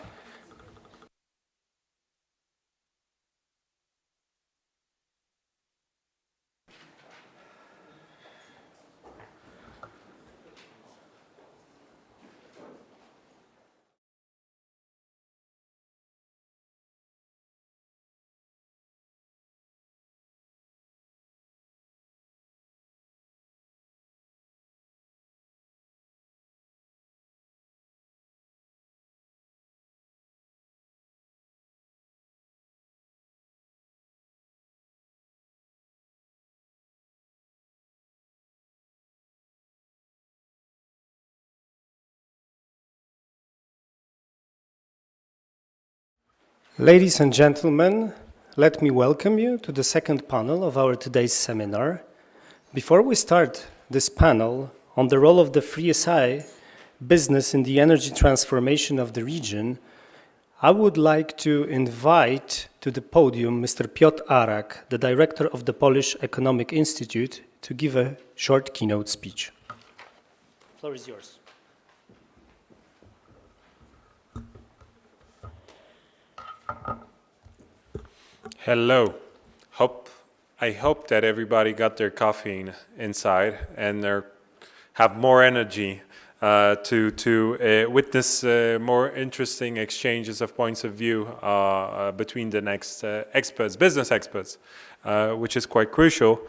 Ladies and gentlemen, let me welcome you to the second panel of our today's seminar. Before we start this panel on the role of the Free SI business in the energy transformation of the region, I would like to invite to the podium Mr. Piotr Arak, the director of the Polish Economic Institute, to give a short keynote speech. The floor is yours.
Hello. I hope that everybody got their caffeine inside and have more energy to witness more interesting exchanges of points of view between the next experts, business experts, which is quite crucial.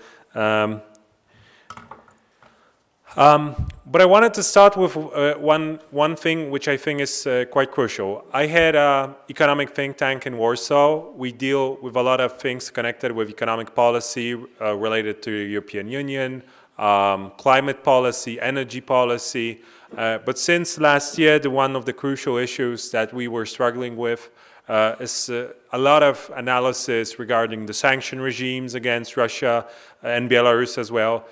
But I wanted to start with one thing which I think is quite crucial. I had an economic think tank in Warsaw. We deal with a lot of things connected with economic policy related to the European Union, climate policy, energy policy. But since last year, one of the crucial issues that we were struggling with is a lot of analysis regarding the sanction regimes against Russia and Belarus as well.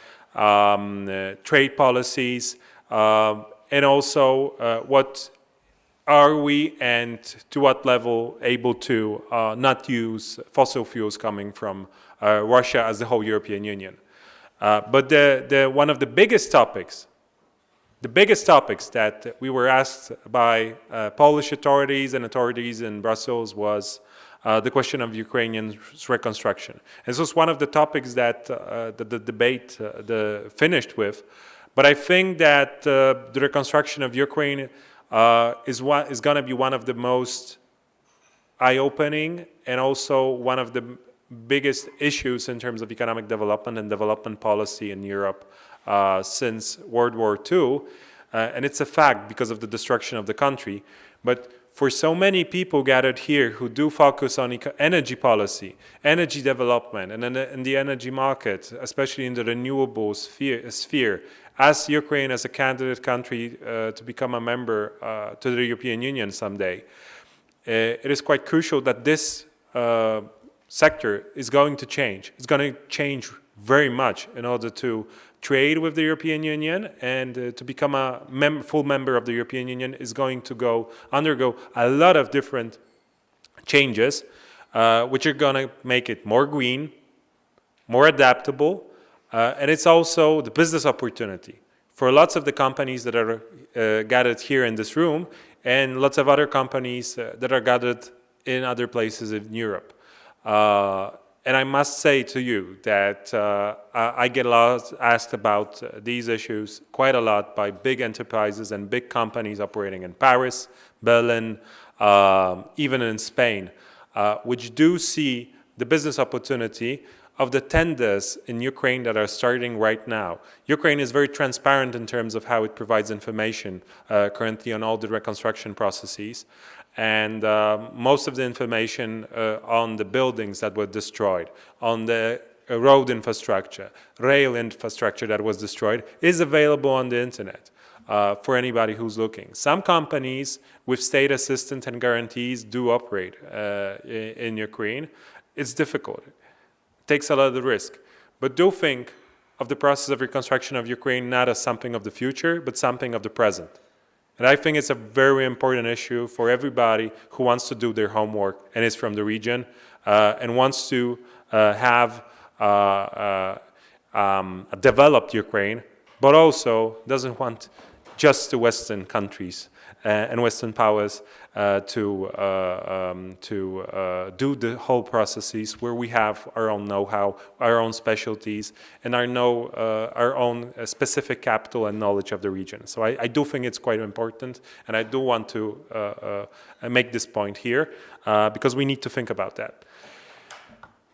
Trade policies, and also what are we and to what level able to not use fossil fuels coming from Russia as the whole European Union. But one of the biggest topics that we were asked by Polish authorities and authorities in Brussels was the question of Ukrainian reconstruction. This was one of the topics that the debate finished with. But I think that the reconstruction of Ukraine is going to be one of the most eye-opening and also one of the biggest issues in terms of economic development and development policy in Europe since World War II. And it's a fact because of the destruction of the country. But for so many people gathered here who do focus on energy policy, energy development, and in the energy market, especially in the renewable sphere, as Ukraine as a candidate country to become a member to the European Union someday, it is quite crucial that this sector is going to change. It's going to change very much in order to trade with the European Union, and to become a full member of the European Union is going to undergo a lot of different changes, which are going to make it more green, more adaptable, and it's also the business opportunity for lots of the companies that are gathered here in this room, and lots of other companies that are gathered in other places in Europe. And I must say to you that I get asked about these issues quite a lot by big enterprises and big companies operating in Paris, Berlin, even in Spain, which do see the business opportunity of the tenders in Ukraine that are starting right now. Ukraine is very transparent in terms of how it provides information currently on all the reconstruction processes. And most of the information on the buildings that were destroyed, on the road infrastructure, rail infrastructure that was destroyed, is available on the internet for anybody who's looking. Some companies with state assistance and guarantees do operate in Ukraine. It's difficult. It takes a lot of risk. But do think of the process of reconstruction of Ukraine not as something of the future, but something of the present. And I think it's a very important issue for everybody who wants to do their homework and is from the region and wants to have a developed Ukraine, but also doesn't want just the Western countries and Western powers to do the whole processes where we have our own know-how, our own specialties, and our own specific capital and knowledge of the region. So I do think it's quite important, and I do want to make this point here because we need to think about that.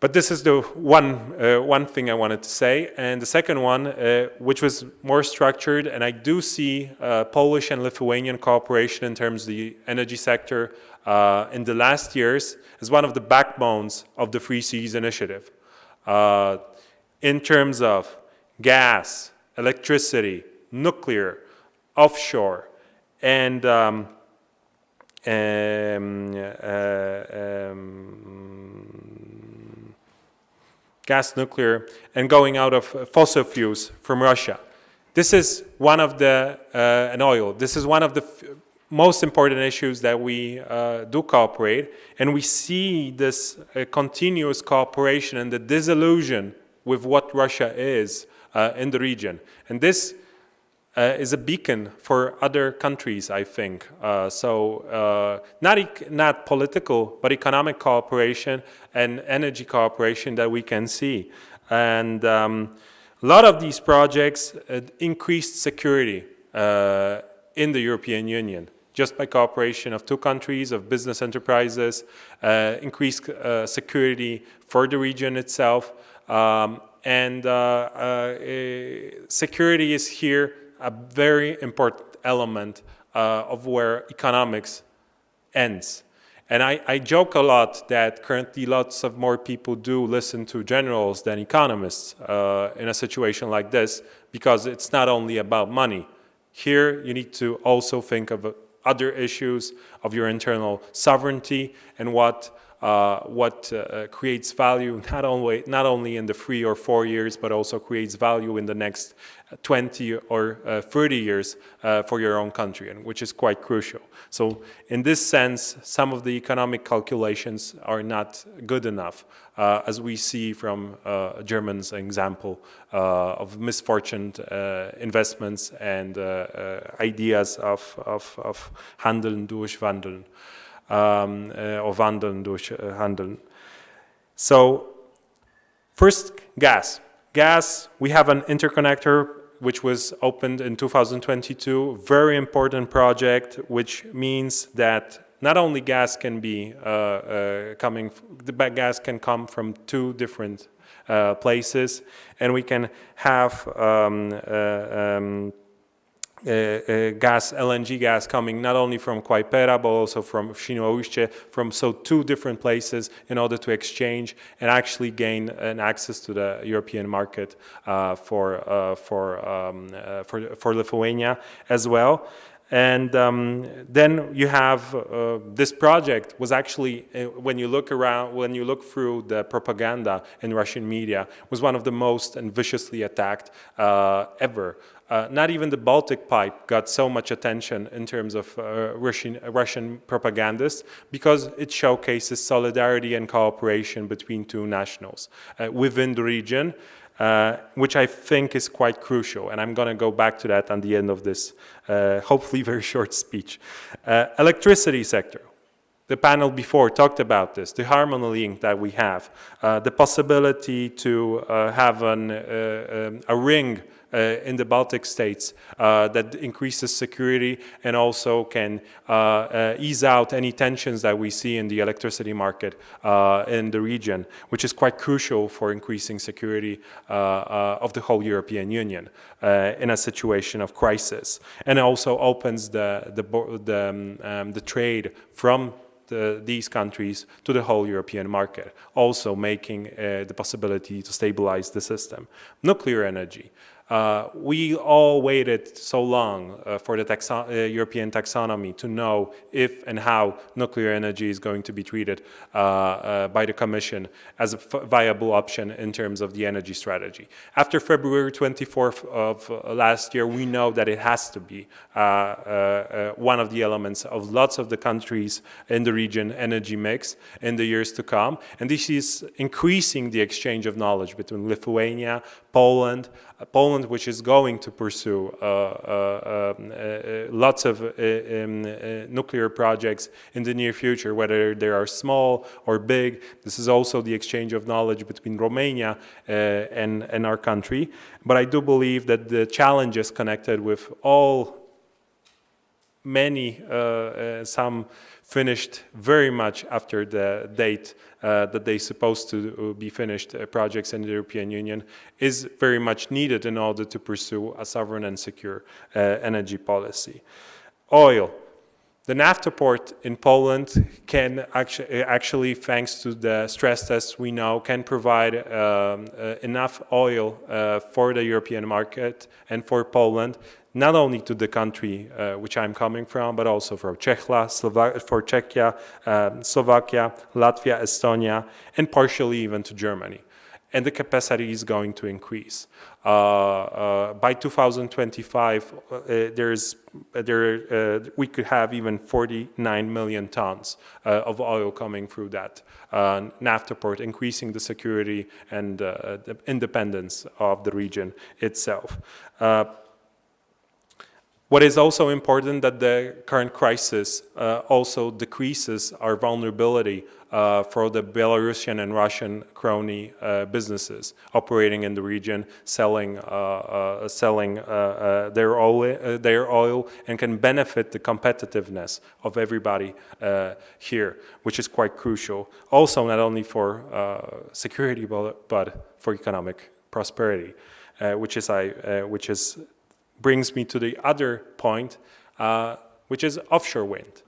But this is the one thing I wanted to say. And the second one, which was more structured, and I do see Polish and Lithuanian cooperation in terms of the energy sector in the last years as one of the backbones of the Free Seas Initiative. In terms of gas, electricity, nuclear, offshore, and gas, nuclear, and going out of fossil fuels from Russia. This is one of the, and oil, this is one of the most important issues that we do cooperate, and we see this continuous cooperation and the disillusion with what Russia is in the region. And this is a beacon for other countries, I think. Not political, but economic cooperation and energy cooperation that we can see. And a lot of these projects increased security in the European Union, just by cooperation of two countries, of business enterprises, increased security for the region itself. Security is here a very important element of where economics ends. And I joke a lot that currently lots of more people do listen to generals than economists in a situation like this, because it's not only about money. Here you need to also think of other issues of your internal sovereignty and what creates value not only in the 3 or 4 years, but also creates value in the next 20 or 30 years for your own country, and which is quite crucial. So in this sense, some of the economic calculations are not good enough, as we see from Germany's example of misfortunate investments and ideas of Handeln durch Wandeln. Or Wandeln durch Handeln. So, first, gas. Gas, we have an interconnector which was opened in 2022, very important project, which means that not only gas can be gas can come from two different places, and we can have LNG gas coming not only from Klaipėda, but also from Świnoujście, from two different places in order to exchange and actually gain an access to the European market for Lithuania as well. And then you have this project was actually, when you look through the propaganda in Russian media, was one of the most and viciously attacked ever. Not even the Baltic Pipe got so much attention in terms of Russian propagandists, because it showcases solidarity and cooperation between two nationals within the region, which I think is quite crucial. And I'm going to go back to that at the end of this, hopefully very short speech. Electricity sector. The panel before talked about this, the harmony link that we have, the possibility to have a ring in the Baltic states that increases security and also can ease out any tensions that we see in the electricity market in the region, which is quite crucial for increasing security of the whole European Union in a situation of crisis, and also opens the trade from these countries to the whole European market, also making the possibility to stabilize the system. Nuclear energy. We all waited so long for the European taxonomy to know if and how nuclear energy is going to be treated by the Commission as a viable option in terms of the energy strategy. After February 24th of last year, we know that it has to be one of the elements of lots of the countries in the region energy mix in the years to come. And this is increasing the exchange of knowledge between Lithuania, Poland. Poland Poland, which is going to pursue lots of nuclear projects in the near future, whether they are small or big. This is also the exchange of knowledge between Romania and our country. But I do believe that the challenges connected with some finished very much after the date that they're supposed to be finished projects in the European Union is very much needed in order to pursue a sovereign and secure energy policy. Oil. The NAFTA port in Poland can actually, thanks to the stress tests we know, can provide enough oil for the European market and for Poland, not only to the country which I'm coming from, but also for Czechia, Slovakia, Latvia, Estonia, and partially even to Germany. And the capacity is going to increase. By 2025, we could have even 49 million tons of oil coming through that NAFTA port, increasing the security and the independence of the region itself. What is also important that the current crisis also decreases our vulnerability for the Belarusian and Russian crony businesses operating in the region, selling their oil, and can benefit the competitiveness of everybody here, which is quite crucial. Also, not only for security, but for economic prosperity, which brings me to the other point, which is offshore wind.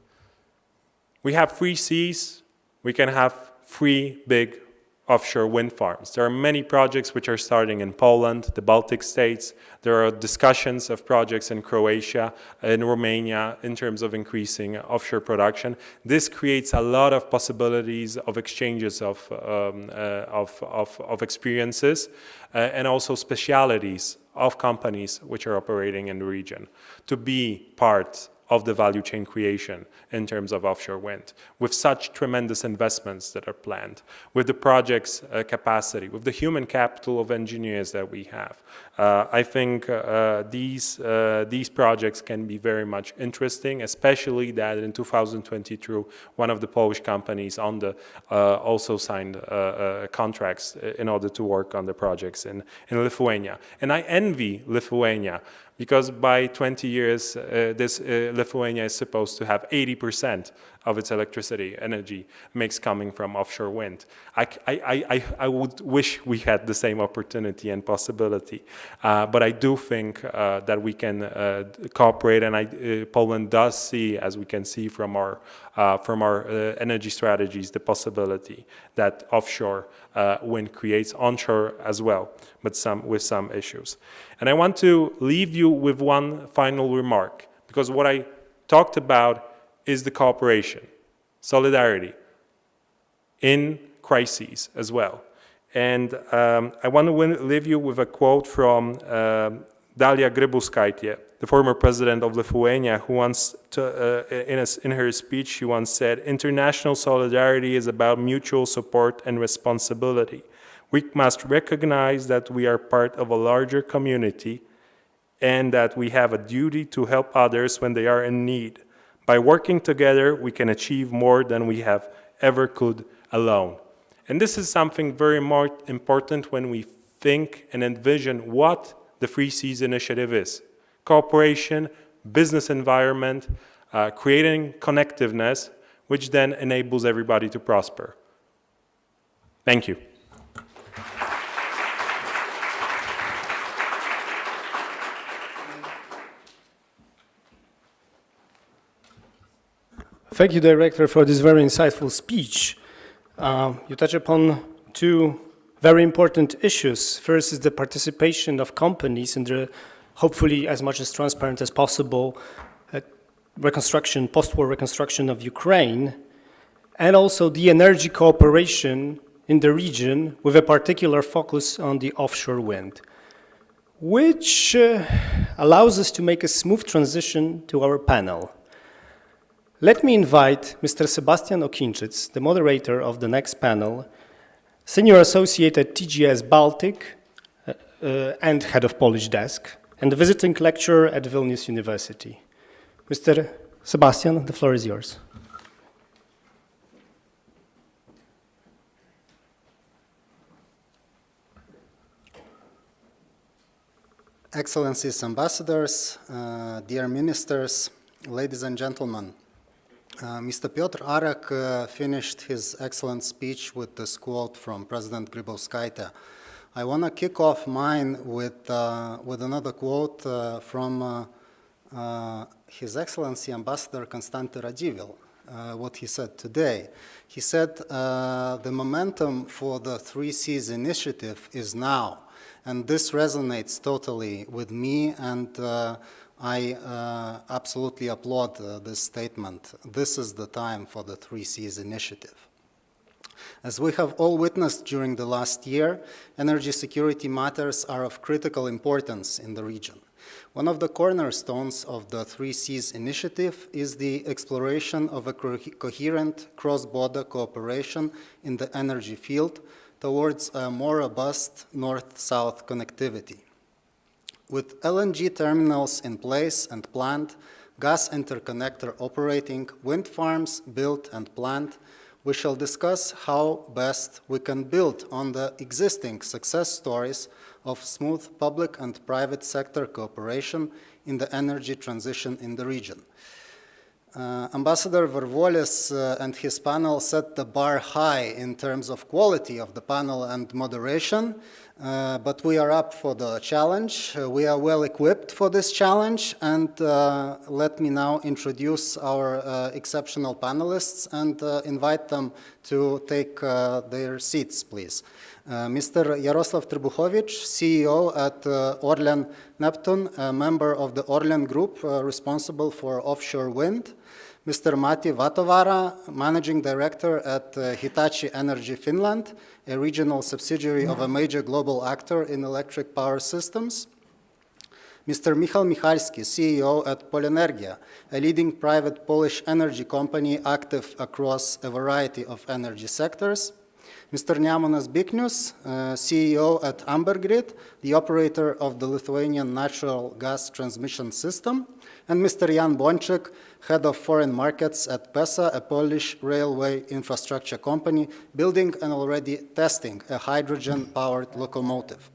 We have 3 seas. We can have 3 big offshore wind farms. There are many projects which are starting in Poland, the Baltic states. There are discussions of projects in Croatia and Romania in terms of increasing offshore production. This creates a lot of possibilities of exchanges of experiences and also specialities of companies which are operating in the region to be part of the value chain creation in terms of offshore wind, with such tremendous investments that are planned, with the project's capacity, with the human capital of engineers that we have. I think these projects can be very much interesting, especially that in 2022, one of the Polish companies also signed contracts in order to work on the projects in Lithuania. And I envy Lithuania, because by 20 years, Lithuania is supposed to have 80% of its electricity energy mix coming from offshore wind. I would wish we had the same opportunity and possibility, but I do think that we can cooperate, and Poland does see, as we can see from our energy strategies, the possibility that offshore wind creates onshore as well, but with some issues. And I want to leave you with one final remark, because what I talked about is the cooperation, solidarity in crises as well. And I want to leave you with a quote from Dalia Grybauskaitė, the former president of Lithuania, who once, in her speech, she once said, "International solidarity is about mutual support and responsibility. We must recognize that we are part of a larger community and that we have a duty to help others when they are in need. By working together, we can achieve more than we have ever could alone." And this is something very more important when we think and envision what the Free Seas Initiative is. Cooperation, business environment, creating connectiveness, which then enables everybody to prosper. Thank you.
Thank you, Director, for this very insightful speech. You touch upon 2 very important issues. First is the participation of companies in the, hopefully as much as transparent as possible, reconstruction, post-war reconstruction of Ukraine, and also the energy cooperation in the region with a particular focus on the offshore wind, which allows us to make a smooth transition to our panel. Let me invite Mr. Sebastian Okinczyc, the moderator of the next panel, Senior Associate at TGS Baltic, and head of Polish desk, and a visiting lecturer at Vilnius University. Mr. Sebastian, the floor is yours.
Excellencies, ambassadors, dear ministers, ladies and gentlemen. Mr. Piotr Arek finished his excellent speech with this quote from President Grybauskaitė. I want to kick off mine with another quote from His Excellency Ambassador Konstantin Radziwiłł, what he said today. He said the momentum for the 3Cs initiative is now. And this resonates totally with me, and I absolutely applaud this statement. This is the time for the 3Cs initiative. As we have all witnessed during the last year, energy security matters are of critical importance in the region. One of the cornerstones of the 3Cs initiative is the exploration of a coherent cross-border cooperation in the energy field towards a more robust north-south connectivity. With LNG terminals in place and planned, gas interconnector operating, wind farms built and planned, we shall discuss how best we can build on the existing success stories of smooth public and private sector cooperation in the energy transition in the region. Ambassador Varvolis and his panel set the bar high in terms of quality of the panel and moderation, but we are up for the challenge. We are well equipped for this challenge, and let me now introduce our exceptional panelists and invite them to take their seats, please. Mr. Jarosław Trbuchowicz, CEO at Orlen Neptune, a member of the Orlen Group responsible for offshore wind. Mr. Matti Vatovara, Managing Director at Hitachi Energy Finland, a regional subsidiary of a major global actor in electric power systems. Mr. Michał Michalski, CEO at Polenergia, a leading private Polish energy company active across a variety of energy sectors. Mr. Nemunas Biknius, CEO at Ambergrid, the operator of the Lithuanian natural gas transmission system. And Mr. Jan Bonczyk, Head of Foreign Markets at PESA, a Polish railway infrastructure company, building and already testing a hydrogen-powered locomotive.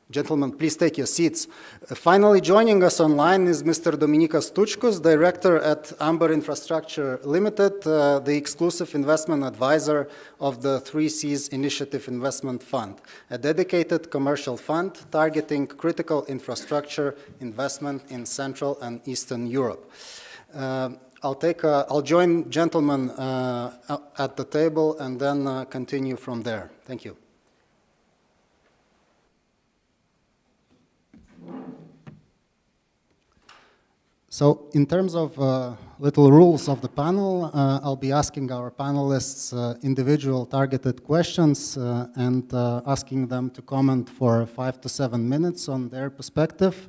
Gentlemen, please take your seats. Finally joining us online is Mr. Dominykas Tučkus, Director at Amber Infrastructure Limited, the exclusive investment advisor of the 3Cs Initiative Investment Fund, a dedicated commercial fund targeting critical infrastructure investment in Central and Eastern Europe. I'll join gentlemen at the table and then continue from there. Thank you. So in terms of little rules of the panel, I'll be asking our panelists individual targeted questions and asking them to comment for 5 to 7 minutes on their perspective.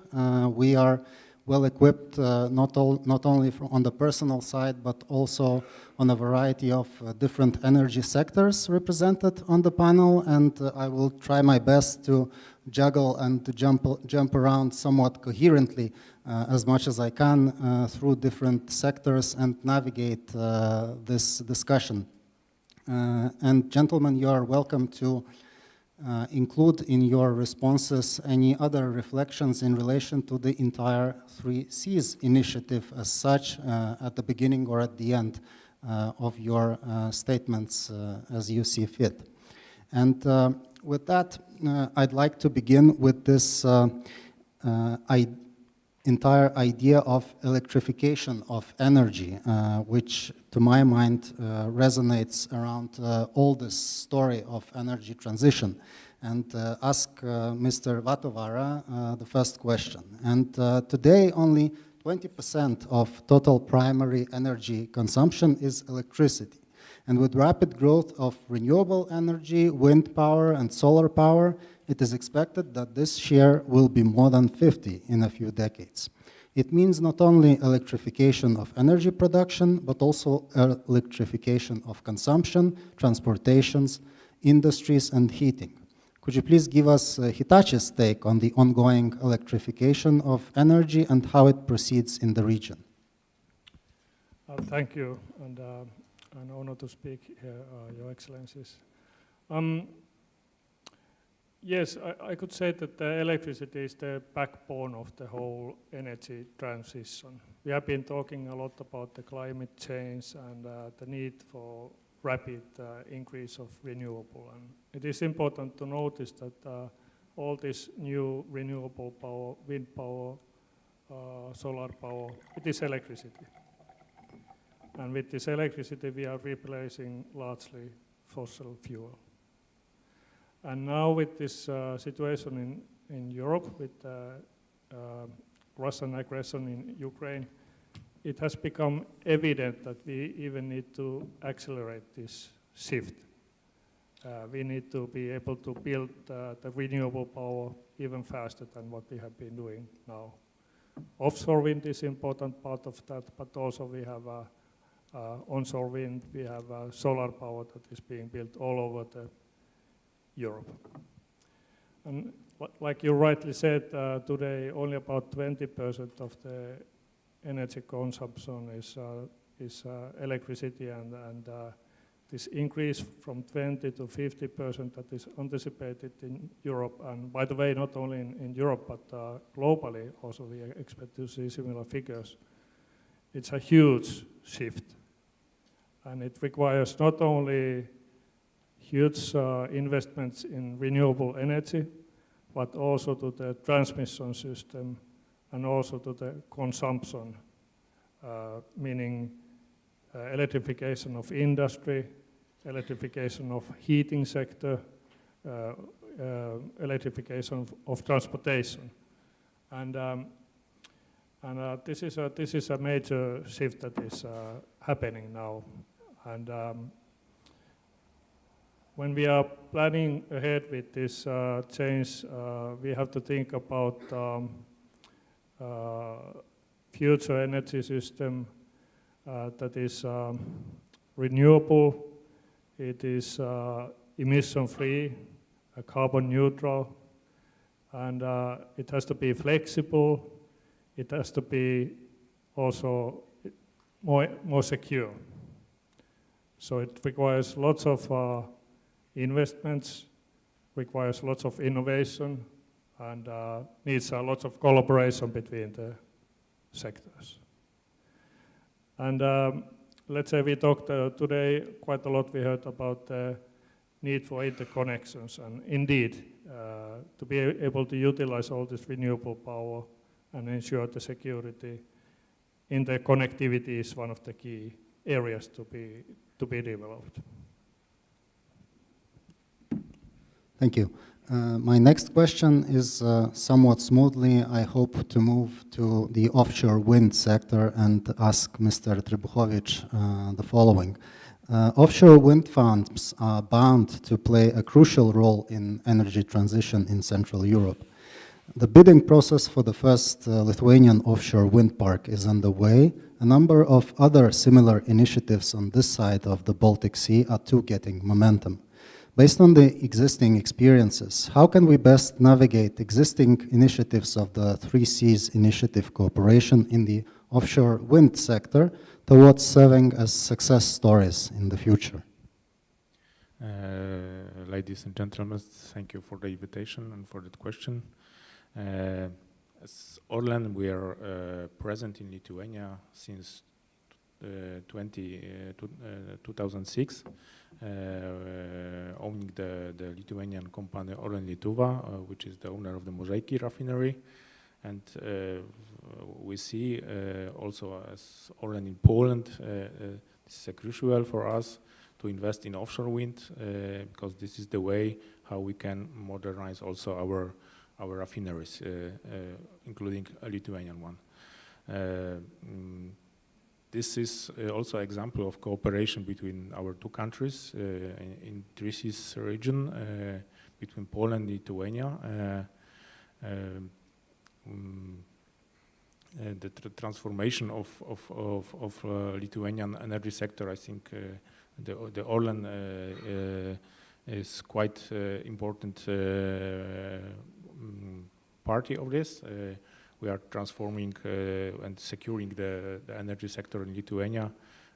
We are well equipped not only on the personal side, but also on a variety of different energy sectors represented on the panel, and I will try my best to juggle and to jump around somewhat coherently as much as I can through different sectors and navigate this discussion. And gentlemen, you are welcome to include in your responses any other reflections in relation to the entire 3Cs initiative as such at the beginning or at the end of your statements as you see fit. And with that, I'd like to begin with this entire idea of electrification of energy, which to my mind resonates around all this story of energy transition, and ask Mr. Vatovara the first question. And today only 20% of total primary energy consumption is electricity. And with rapid growth of renewable energy, wind power and solar power, it is expected that this share will be more than 50 in a few decades. It means not only electrification of energy production, but also electrification of consumption, transportations, industries, and heating. Could you please give us Hitachi's take on the ongoing electrification of energy and how it proceeds in the region?
Thank you, and an honor to speak here, Your Excellencies. Yes, I could say that the electricity is the backbone of the whole energy transition. We have been talking a lot about the climate change and the need for rapid increase of renewable. And it is important to notice that all this new renewable power, wind power, solar power, it is electricity. And with this electricity, we are replacing largely fossil fuel. And now with this situation in Europe, with Russian aggression in Ukraine, it has become evident that we even need to accelerate this shift. We need to be able to build the renewable power even faster than what we have been doing now. Offshore wind is an important part of that, but also we have onshore wind, we have solar power that is being built all over Europe. And like you rightly said, today only about 20% of the energy consumption is electricity, and this increase from 20 to 50% that is anticipated in Europe, and by the way, not only in Europe, but globally also we expect to see similar figures. It's a huge shift, and it requires not only huge investments in renewable energy, but also to the transmission system and also to the consumption, meaning electrification of industry, electrification of heating sector, electrification of transportation. And this is a major shift that is happening now. And when we are planning ahead with this change, we have to think about future energy system that is renewable, it is emission-free, carbon neutral, and it has to be flexible, it has to be also more secure. So it requires lots of investments, requires lots of innovation, and needs lots of collaboration between the sectors. And let's say we talked today quite a lot, we heard about the need for interconnections, and indeed, to be able to utilize all this renewable power and ensure the security, interconnectivity is one of the key areas to be developed.
Thank you. My next question is somewhat smoothly, I hope to move to the offshore wind sector and ask Mr. Trebohovich the following. Offshore wind farms are bound to play a crucial role in energy transition in Central Europe. The bidding process for the first Lithuanian offshore wind park is underway. A number of other similar initiatives on this side of the Baltic Sea are too getting momentum. Based on the existing experiences, how can we best navigate existing initiatives of the Three Seas Initiative cooperation in the offshore wind sector towards serving as success stories in the future?
Ladies and gentlemen, thank you for the invitation and for that question. As Orlen, we are present in Lithuania since 2006, owning the Lithuanian company Orlen Lietuva, which is the owner of the Mažeikiai refinery. And we see also as Orlen in Poland, this is crucial for us to invest in offshore wind because this is the way how we can modernize also our refineries, including a Lithuanian one. This is also an example of cooperation between our two countries in Three Seas region, between Poland and Lithuania. The transformation of Lithuanian energy sector, I think the Orlen is quite important party of this. We are transforming and securing the energy sector in Lithuania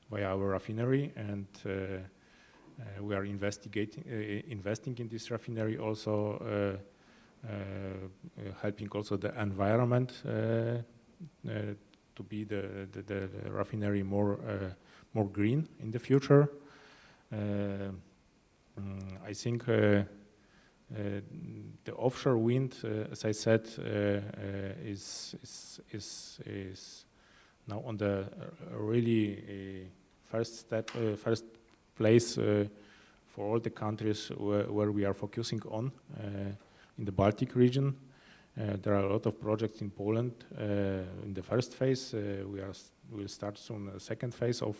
via our refinery, and we are investing in this refinery, also helping also the environment to be the refinery more green in the future. I think the offshore wind, as I said, is now on the really first place for all the countries where we are focusing on in the Baltic region. There are a lot of projects in Poland in the first phase. We'll start soon the second phase of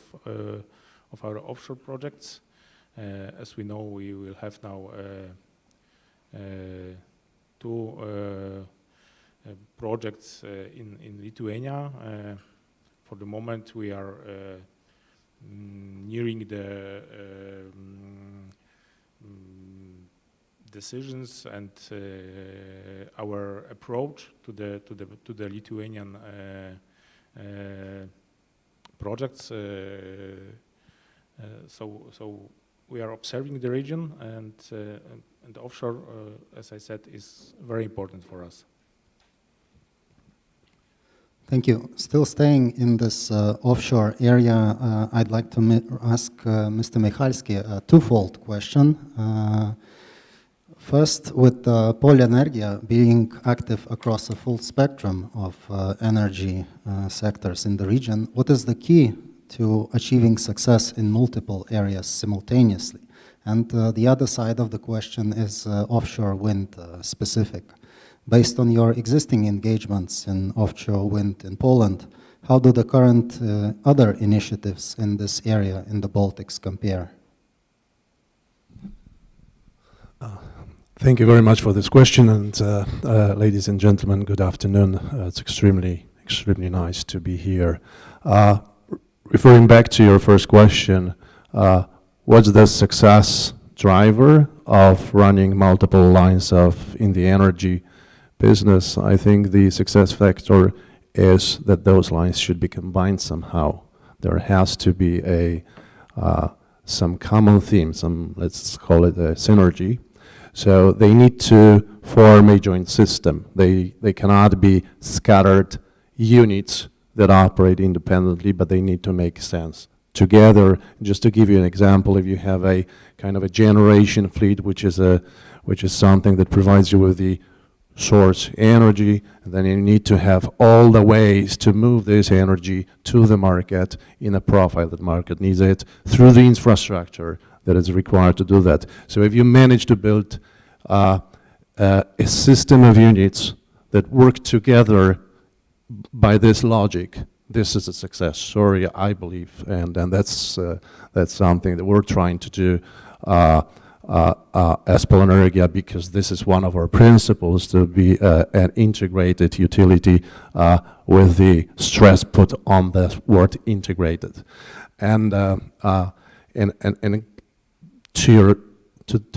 our offshore projects. As we know, we will have now two projects in Lithuania. For the moment, we are nearing the decisions, and our approach to the Lithuanian projects. So we are observing the region, and offshore, as I said, is very important for us.
Thank you. Still staying in this offshore area, I'd like to ask Mr. Michalski a twofold question. First, with Polenergia being active across a full spectrum of energy sectors in the region, what is the key to achieving success in multiple areas simultaneously? And the other side of the question is offshore wind specific. Based on your existing engagements in offshore wind in Poland, how do the current other initiatives in this area in the Baltics compare?
Thank you very much for this question, and ladies and gentlemen, good afternoon. It's extremely nice to be here. Referring back to your first question, what's the success driver of running multiple lines in the energy business? I think the success factor is that those lines should be combined somehow. There has to be some common theme, let's call it a synergy. So they need to form a joint system. They cannot be scattered units that operate independently, but they need to make sense together. Just to give you an example, if you have a kind of a generation fleet, which is something that provides you with the source energy, then you need to have all the ways to move this energy to the market in a profile that market needs it through the infrastructure that is required to do that. So if you manage to build a system of units that work together by this logic, this is a success story, I believe, and that's something that we're trying to do as Polenergia, because this is one of our principles, to be an integrated utility with the stress put on the word integrated. And to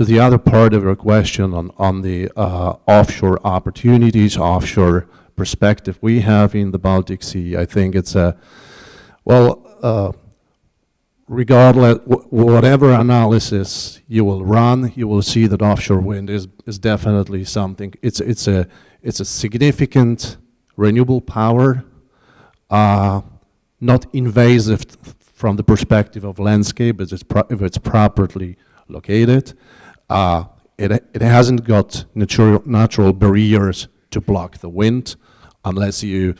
the other part of your question on the offshore opportunities, offshore perspective we have in the Baltic Sea, I think it's regardless, whatever analysis you will run, you will see that offshore wind is definitely something. It's a significant renewable power, not invasive from the perspective of landscape, if it's properly located. It hasn't got natural barriers to block the wind, unless you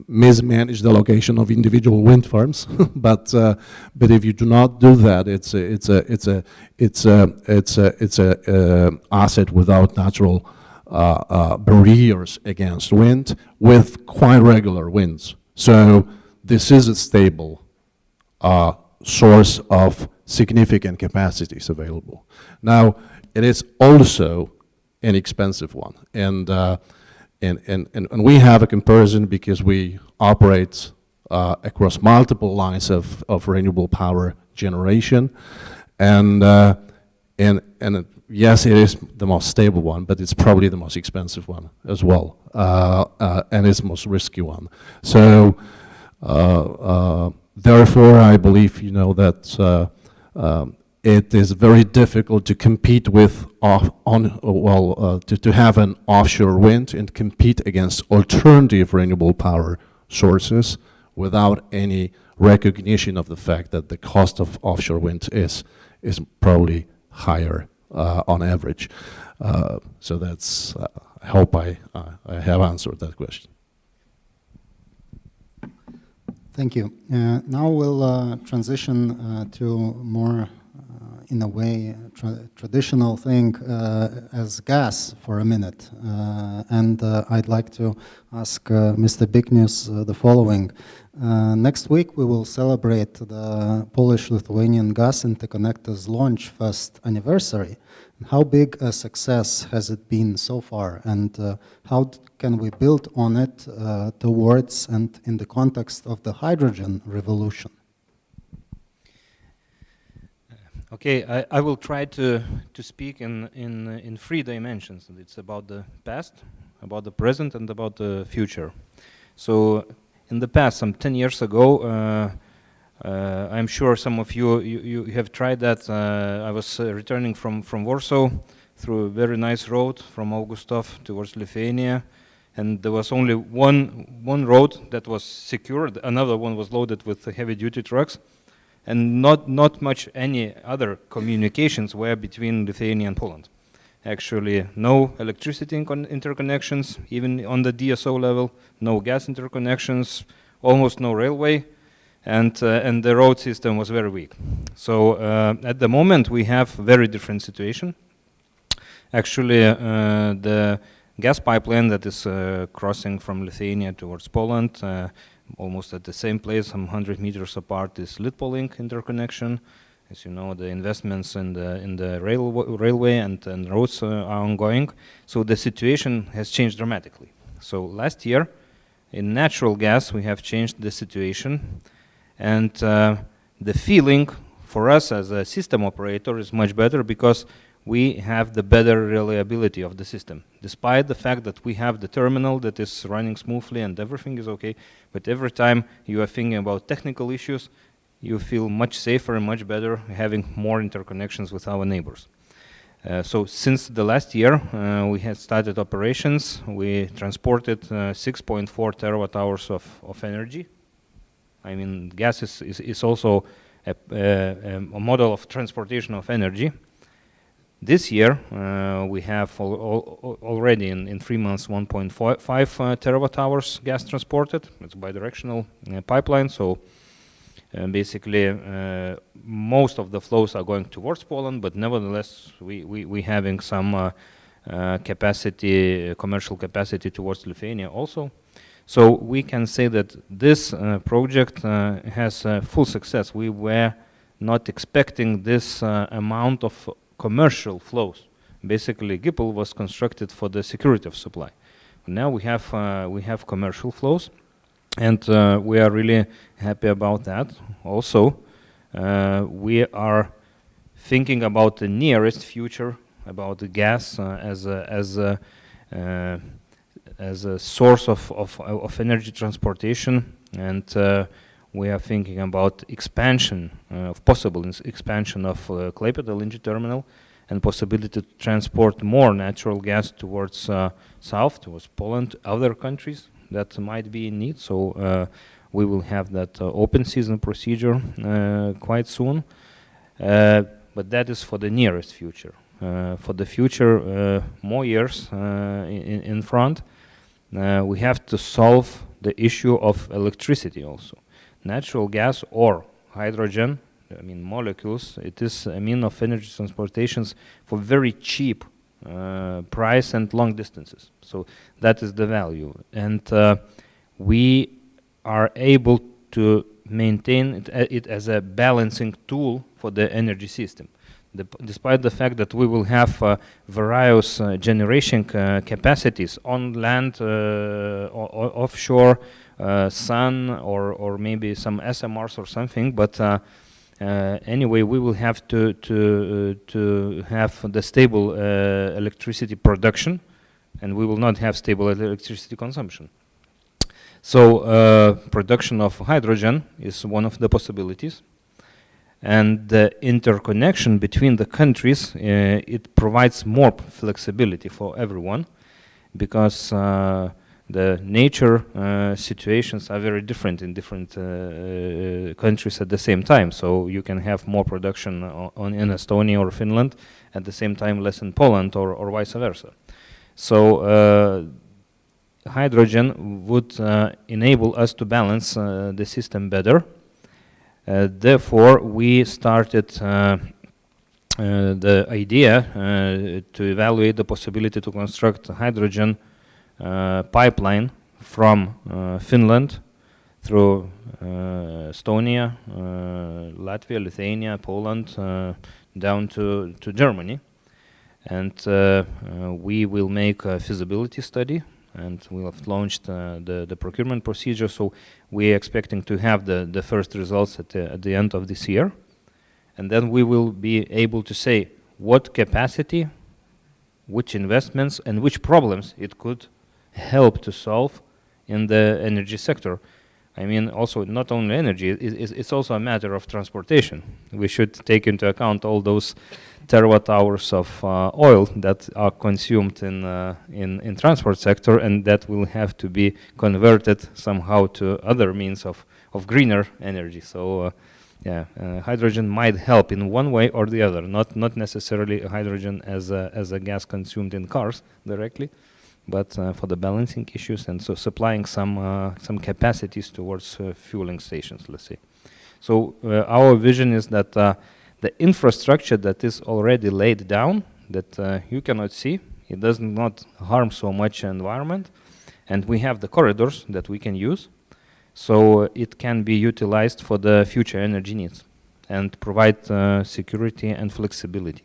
mismanage the location of individual wind farms. but if you do not do that, it's a asset without natural barriers against wind, with quite regular winds. So this is a stable source of significant capacities available. Now, it is also an expensive one, and we have a comparison because we operate across multiple lines of renewable power generation, and and yes, it is the most stable one, but it's probably the most expensive one as well, and it's the most risky one. So therefore, I believe that it is very difficult to compete with to have an offshore wind and compete against alternative renewable power sources without any recognition of the fact that the cost of offshore wind is probably higher on average. So that's, I hope I have answered that question.
Thank you. Now we'll transition to more, in a way, traditional thing as gas for a minute. And I'd like to ask Mr. Vilnius the following. Next week we will celebrate the Polish-Lithuanian gas interconnector's launch first anniversary. How big a success has it been so far, and how can we build on it towards and in the context of the hydrogen revolution?
Okay, I will try to speak in three dimensions. It's about the past, about the present, and about the future. So in the past, some 10 years ago, I'm sure some of you have tried that. I was returning from Warsaw through a very nice road from Augustów towards Lithuania, and there was only one road that was secured. Another one was loaded with heavy-duty trucks, and not much any other communications were between Lithuania and Poland. Actually, no electricity interconnections, even on the DSO level, no gas interconnections, almost no railway, and the road system was very weak. So at the moment we have very different situation. Actually, the gas pipeline that is crossing from Lithuania towards Poland, almost at the same place, some 100 meters apart, is Litpoliink interconnection. As you know, the investments in the railway and roads are ongoing. So the situation has changed dramatically. So last year, in natural gas, we have changed the situation. And the feeling for us as a system operator is much better because we have the better reliability of the system. Despite the fact that we have the terminal that is running smoothly and everything is okay, but every time you are thinking about technical issues, you feel much safer and much better having more interconnections with our neighbors. So since the last year, we had started operations. We transported 6.4 terawatt hours of energy. I mean, gas is also a model of transportation of energy. This year, we have already in 3 months 1.5 terawatt hours gas transported. It's bidirectional pipeline, so basically most of the flows are going towards Poland, but nevertheless we having some capacity, commercial capacity towards Lithuania also. So we can say that this project has full success. We were not expecting this amount of commercial flows. Basically, GIPL was constructed for the security of supply. Now we have commercial flows, and we are really happy about that. Also, we are thinking about the nearest future, about the gas as a source of energy transportation, and we are thinking about expansion, possible expansion of Klaipėda LNG terminal, and possibility to transport more natural gas towards south, towards Poland, other countries that might be in need. So we will have that open season procedure quite soon. But that is for the nearest future. For the future, more years in front, we have to solve the issue of electricity also. Natural gas or hydrogen, I mean molecules, it is a mean of energy transportations for very cheap price and long distances. So that is the value. And we are able to maintain it as a balancing tool for the energy system. Despite the fact that we will have various generation capacities on land, offshore, sun, or maybe some SMRs or something, but anyway, we will have to have the stable electricity production, and we will not have stable electricity consumption. So production of hydrogen is one of the possibilities, and the interconnection between the countries, it provides more flexibility for everyone, because the nature situations are very different in different countries at the same time. So you can have more production in Estonia or Finland, at the same time less in Poland, or vice versa. So hydrogen would enable us to balance the system better. Therefore, we started the idea to evaluate the possibility to construct a hydrogen pipeline from Finland through Estonia, Latvia, Lithuania, Poland, down to Germany. And we will make a feasibility study, and we have launched the procurement procedure. So we're expecting to have the first results at the end of this year. And then we will be able to say what capacity, which investments, and which problems it could help to solve in the energy sector. I mean, also not only energy, it's also a matter of transportation. We should take into account all those terawatt hours of oil that are consumed in transport sector, and that will have to be converted somehow to other means of greener energy. So hydrogen might help in one way or the other, not necessarily hydrogen as a gas consumed in cars directly, but for the balancing issues, and so supplying some capacities towards fueling stations, let's say. So our vision is that the infrastructure that is already laid down, that you cannot see, it does not harm so much environment, and we have the corridors that we can use, so it can be utilized for the future energy needs and provide security and flexibility.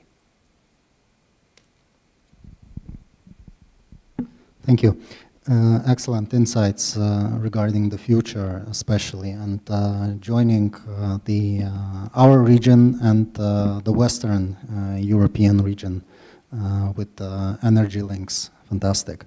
Thank you. Excellent insights regarding the future, especially, and joining our region and the Western European region with energy links. Fantastic.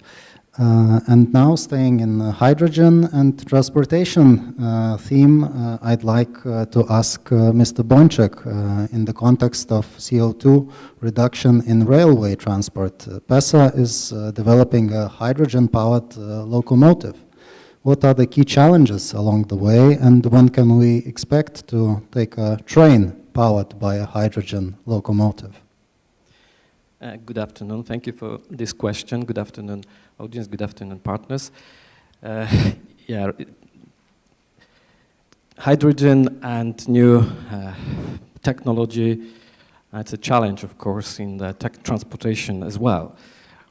And now, staying in the hydrogen and transportation theme, I'd like to ask Mr. Bończak, in the context of CO2 reduction in railway transport. PESA is developing a hydrogen-powered locomotive. What are the key challenges along the way, and when can we expect to take a train powered by a hydrogen locomotive?
Good afternoon. Thank you for this question. Good afternoon, audience. Good afternoon, partners. Hydrogen and new technology, it's a challenge, of course, in the transportation as well.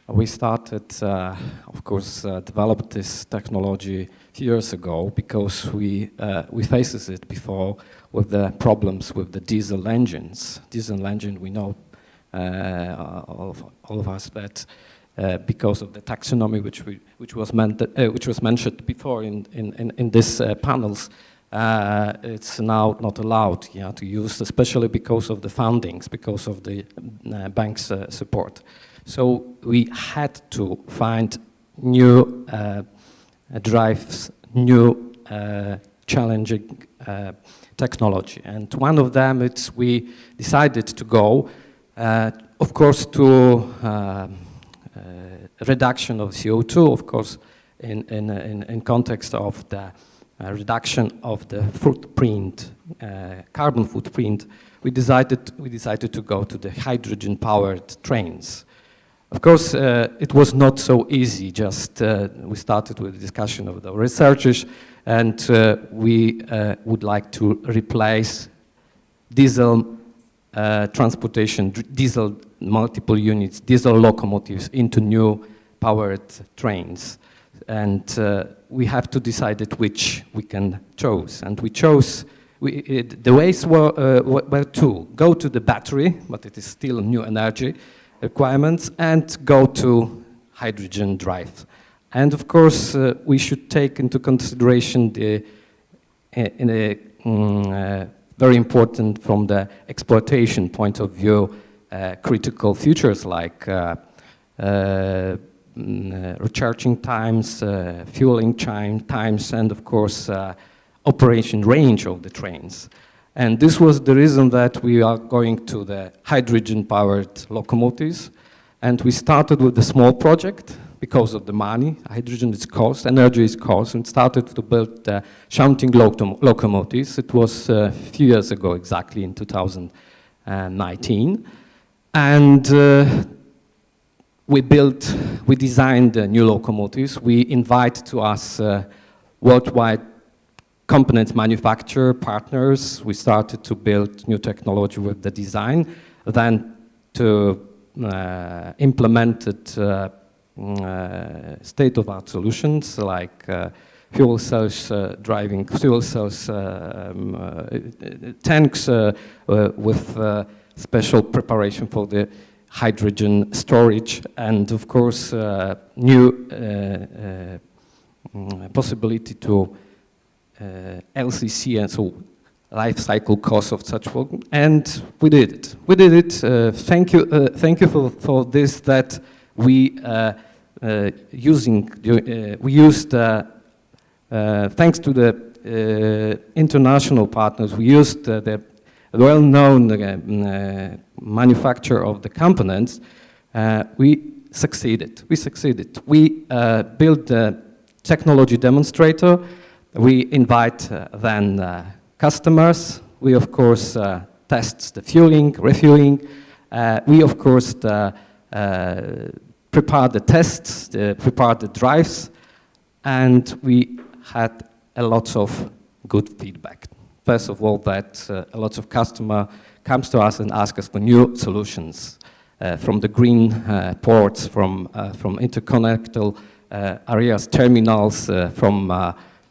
We started, of course, developed this technology a few years ago because we faced it before with the problems with the diesel engines. Diesel engine, we know, all of us, that because of the taxonomy which was mentioned before in this panels, it's now not allowed to use, especially because of the fundings, because of the bank's support. So we had to find new drives, new challenging technology, and one of them we decided to go. Of course, to reduction of CO2, of course, in context of the reduction of the footprint, carbon footprint, we decided to go to the hydrogen-powered trains. Of course, it was not so easy. Just we started with a discussion of the researchers, and we would like to replace diesel transportation, diesel multiple units, diesel locomotives into new powered trains. And we have to decide which we can choose. And we chose, the ways were two. Go to the battery, but it is still new energy requirements, and go to hydrogen drive. And of course, we should take into consideration the very important from the exploitation point of view, critical features like recharging times, fueling times, and of course, operation range of the trains. And this was the reason that we are going to the hydrogen-powered locomotives. And we started with a small project because of the money. Hydrogen is cost, energy is cost, and started to build shunting locomotives. It was a few years ago, exactly in 2019. And we designed new locomotives. We invite to us worldwide component manufacturer partners. We started to build new technology with the design, then to implemented state-of-art solutions like fuel cells, driving fuel cells, tanks with special preparation for the hydrogen storage, and of course new possibility to LCC, and so life cycle cost of such work, and we did it. We did it. Thank you for this. That we used thanks to the international partners. We used the well-known manufacturer of the components. We succeeded. We built a technology demonstrator. We invite then customers. We of course test the fueling, refueling. We of course prepare the tests, prepare the drives, and we had a lot of good feedback. First of all, that a lot of customer comes to us and ask us for new solutions from the green ports, from interconnected areas, terminals, from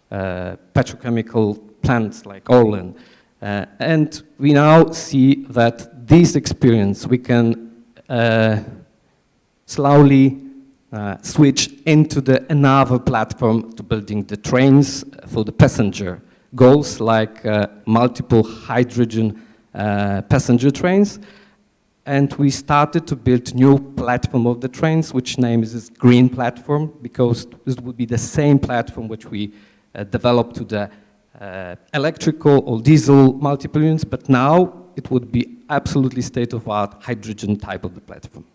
petrochemical plants like Orlen. And we now see that this experience we can slowly switch into another platform to building the trains for the passenger goals, like multiple hydrogen passenger trains. And we started to build new platform of the trains, which name is this green platform, because this would be the same platform which we developed to the electrical or diesel multiple units, but now it would be absolutely state-of-art hydrogen type of the platform.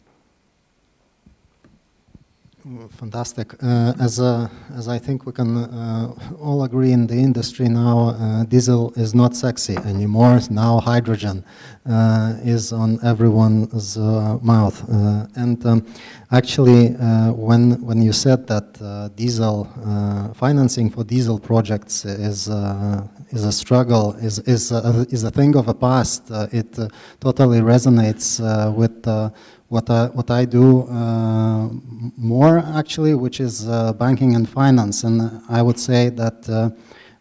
Fantastic. As I think we can all agree in the industry now, diesel is not sexy anymore. Now hydrogen is on everyone's mouth. And actually, when you said that diesel financing for diesel projects is a struggle, is a thing of the past, it totally resonates with what I do more actually, which is banking and finance. And I would say that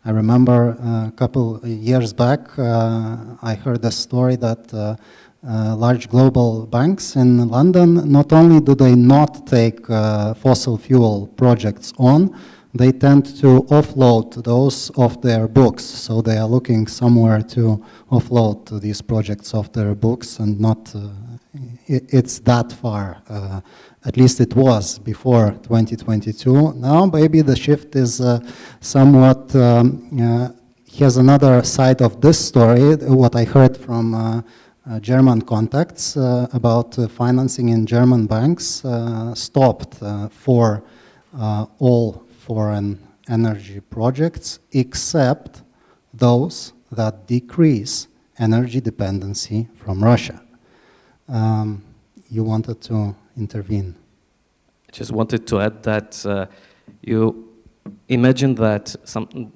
I remember a couple years back, I heard a story that large global banks in London, not only do they not take fossil fuel projects on, they tend to offload those off their books. So they are looking somewhere to offload these projects off their books, and not it's that far. At least it was before 2022. Now maybe the shift is somewhat, has another side of this story, what I heard from German contacts about financing in German banks stopped for all foreign energy projects except those that decrease energy dependency from Russia. You wanted to intervene.
I just wanted to add that you imagine that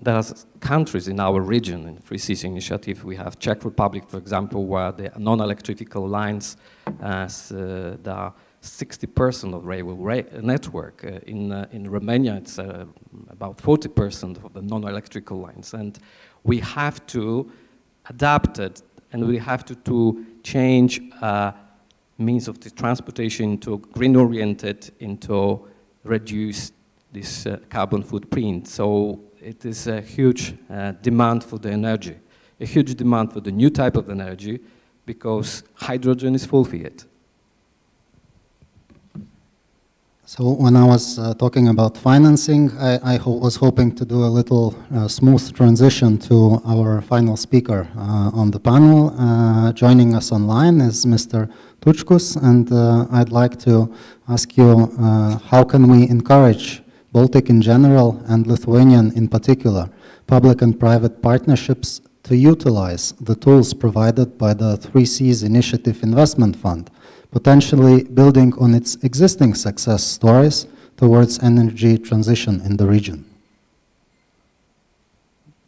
there are countries in our region, in Free Seas Initiative, we have Czech Republic, for example, where the non-electrical lines, there are 60% of railway network. In Romania, it's about 40% of the non-electrical lines. And we have to adapt it, and we have to change means of the transportation into green-oriented, into reduce this carbon footprint. So it is a huge demand for the energy a huge demand for the new type of energy because hydrogen is fulfilled.
So when I was talking about financing, I was hoping to do a little smooth transition to our final speaker on the panel. Joining us online is Mr. Tučkus, and I'd like to ask you how can we encourage Baltic in general and Lithuanian in particular, public and private partnerships to utilize the tools provided by the 3Cs Initiative Investment Fund, potentially building on its existing success stories towards energy transition in the region?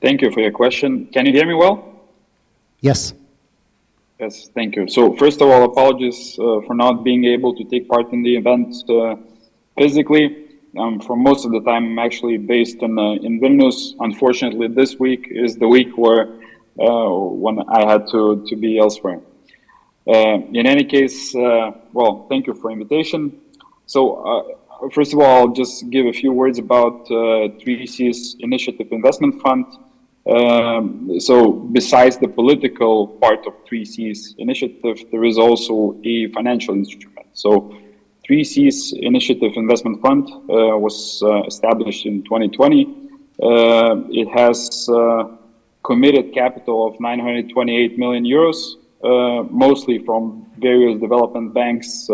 Thank you for your question. Can you hear me well?
Yes.
Yes, thank you. So first of all, apologies for not being able to take part in the event physically. For most of the time, I'm actually based in Vilnius. Unfortunately, this week is the week where when I had to be elsewhere. In any case, well, thank you for invitation. So first of all, I'll just give a few words about 3C's Initiative Investment Fund. So besides the political part of 3C's initiative, there is also a financial instrument. So 3C's Initiative Investment Fund was established in 2020. It has committed capital of 928 million euros, mostly from various development banks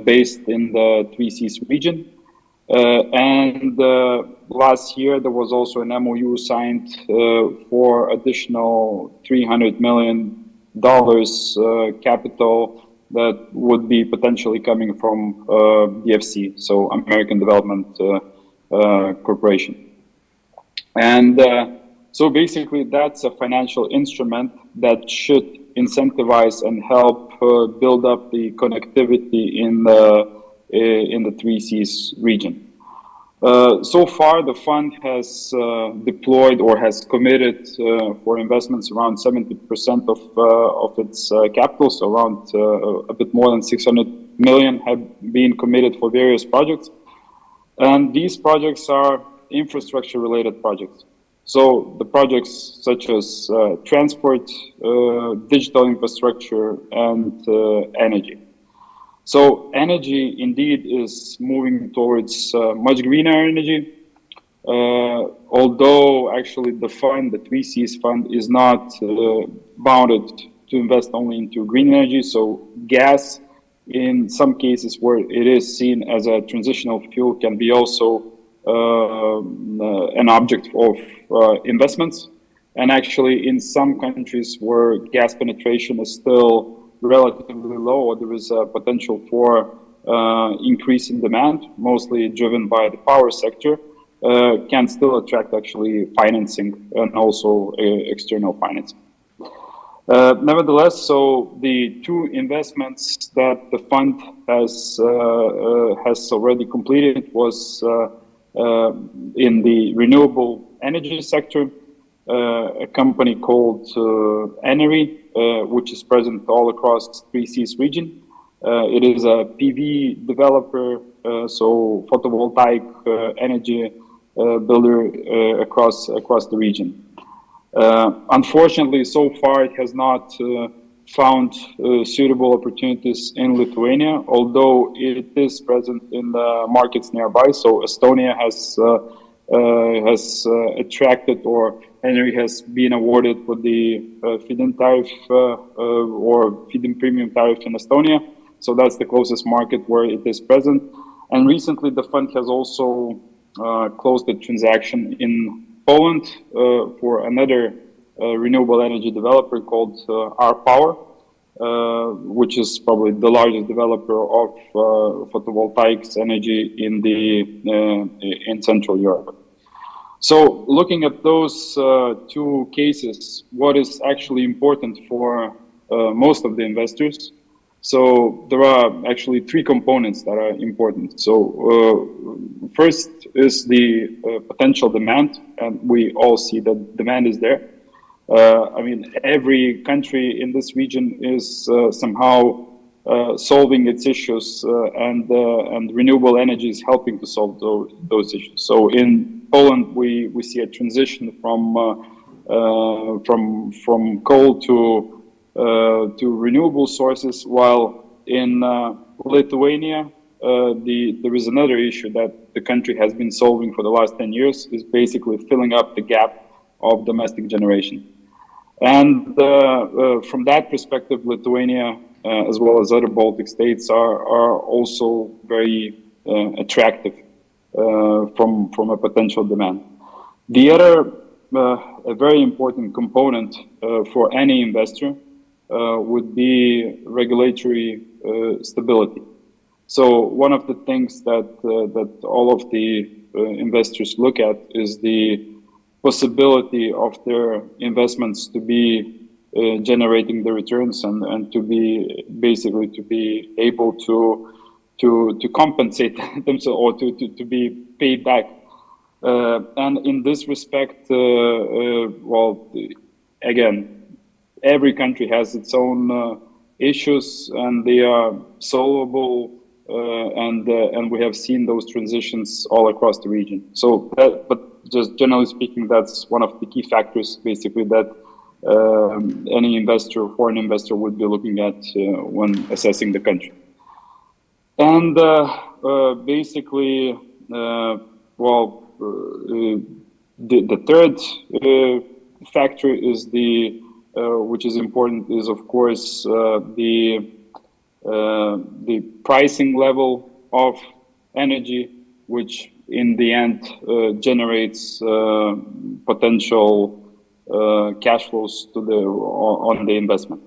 based in the 3C's region. And last year, there was also an MOU signed for additional $300 million capital that would be potentially coming from DFC, so American Development Corporation. And so basically, that's a financial instrument that should incentivize and help build up the connectivity in the 3C's region. So far, the fund has deployed or has committed for investments around 70% of its capital, so around a bit more than 600 million have been committed for various projects. And these projects are infrastructure-related projects. So the projects such as transport, digital infrastructure, and energy. So energy indeed is moving towards much greener energy, although actually the fund, the 3Cs fund, is not bounded to invest only into green energy. So gas, in some cases where it is seen as a transitional fuel, can be also an object of investments. And actually in some countries where gas penetration is still relatively low, there is a potential for increase in demand, mostly driven by the power sector, can still attract actually financing and also external financing. Nevertheless, so the two investments that the fund has already completed was in the renewable energy sector, a company called Chancellery, which is present all across 3C's region. It is a PV developer, so photovoltaic energy builder across the region. Unfortunately, so far it has not found suitable opportunities in Lithuania, although it is present in the markets nearby. So Estonia has attracted, or Chancellery has been awarded with the feed-in tariff or feed-in premium tariff in Estonia. So that's the closest market where it is present. And recently the fund has also closed a transaction in Poland for another renewable energy developer called R Power, which is probably the largest developer of photovoltaics energy in Central Europe. So looking at those two cases, what is actually important for most of the investors? So there are actually three components that are important. So first is the potential demand, and we all see that demand is there. I mean, every country in this region is somehow solving its issues, and renewable energy is helping to solve those issues. So in Poland, we see a transition from from coal to renewable sources, while in Lithuania, there is another issue that the country has been solving for the last 10 years, is basically filling up the gap of domestic generation. And from that perspective, Lithuania, as well as other Baltic states, are also very attractive from a potential demand. The other a very important component for any investor would be regulatory stability. So one of the things that all of the investors look at is the possibility of their investments to be generating the returns and to be basically to be able to compensate themselves or to be paid back. And in this respect, well, again, every country has its own issues, and they are solvable, and we have seen those transitions all across the region. So, but just generally speaking, that's one of the key factors, basically, that any investor, foreign investor, would be looking at when assessing the country. And basically, well, the third factor is which is important, is of course the pricing level of energy, which in the end generates potential cash flows to on the investment.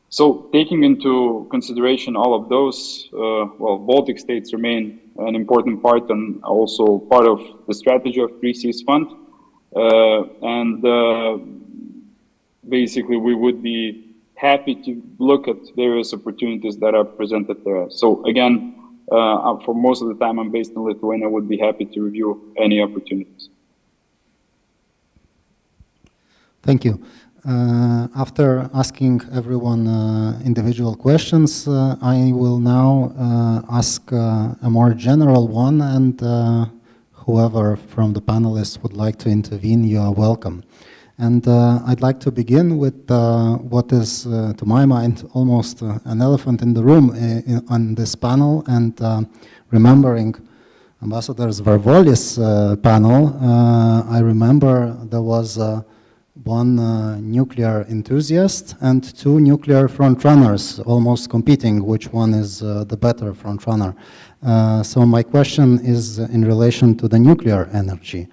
So taking into consideration all of those, well, Baltic states remain an important part and also part of the strategy of 3Cs Fund. And basically we would be happy to look at various opportunities that are presented there. So again, for most of the time I'm based in Lithuania, I would be happy to review any opportunities.
Thank you. After asking everyone individual questions, I will now ask a more general one, and whoever from the panelists would like to intervene, you are welcome. And I'd like to begin with what is, to my mind, almost an elephant in the room on this panel, and remembering Ambassador Varvolis' panel, I remember there was one nuclear enthusiast and two nuclear frontrunners almost competing which one is the better frontrunner. So my question is in relation to the nuclear energy.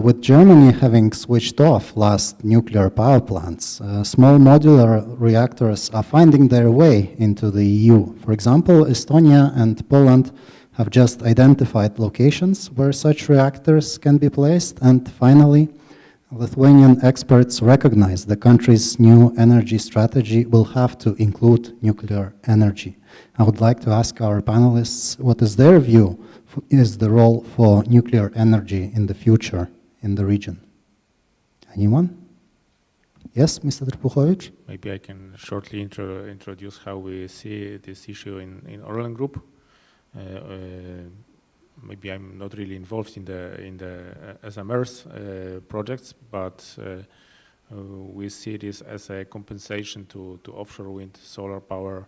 With Germany having switched off last nuclear power plants, small modular reactors are finding their way into the EU. For example, Estonia and Poland have just identified locations where such reactors can be placed, and finally, Lithuanian experts recognize the country's new energy strategy will have to include nuclear energy. I would like to ask our panelists what is their view is the role for nuclear energy in the future in the region. Anyone? Yes, Mr. Trpuchovic?
Maybe I can shortly introduce how we see this issue in Orlen Group. Maybe I'm not really involved in the SMRs projects, but we see this as a compensation to offshore wind, solar power.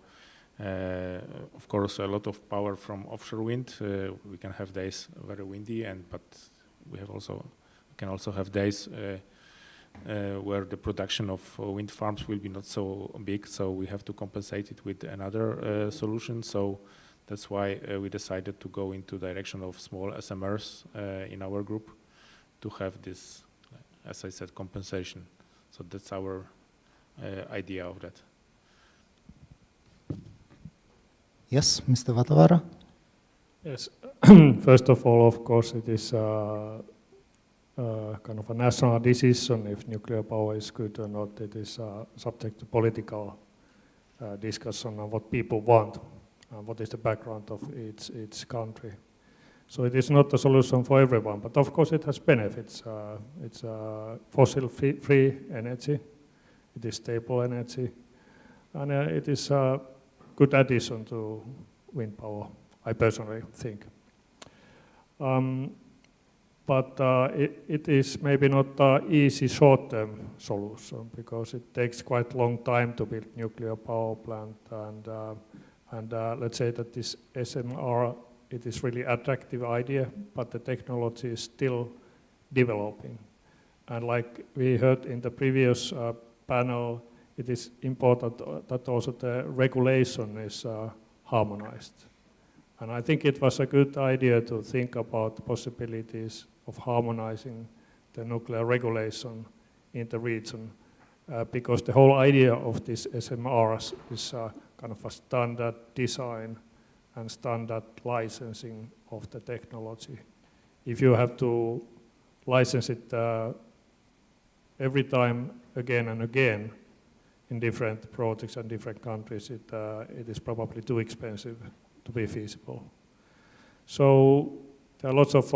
Of course, a lot of power from offshore wind. We can have days very windy, but we can also have days where the production of wind farms will be not so big. So we have to compensate it with another solution. So that's why we decided to go into direction of small SMRs in our group to have this, as I said, compensation. So that's our idea of that.
Yes, Mr. Vatavara?
Yes. First of all, of course, it is kind of a national decision if nuclear power is good or not. It is subject to political discussion on what people want, what is the background of each country. So it is not a solution for everyone, but of course it has benefits. It's fossil-free energy, it is stable energy, and it is a good addition to wind power, I personally think. but it is maybe not an easy short-term solution because it takes quite a long time to build nuclear power plant, and let's say that this SMR, it is really attractive idea, but the technology is still developing. And like we heard in the previous panel, it is important that also the regulation is harmonized. And I think it was a good idea to think about the possibilities of harmonizing the nuclear regulation in the region, because the whole idea of this SMRs is kind of a standard design and standard licensing of the technology. If you have to license it every time again and again in different projects and different countries, it is probably too expensive to be feasible. So there are lots of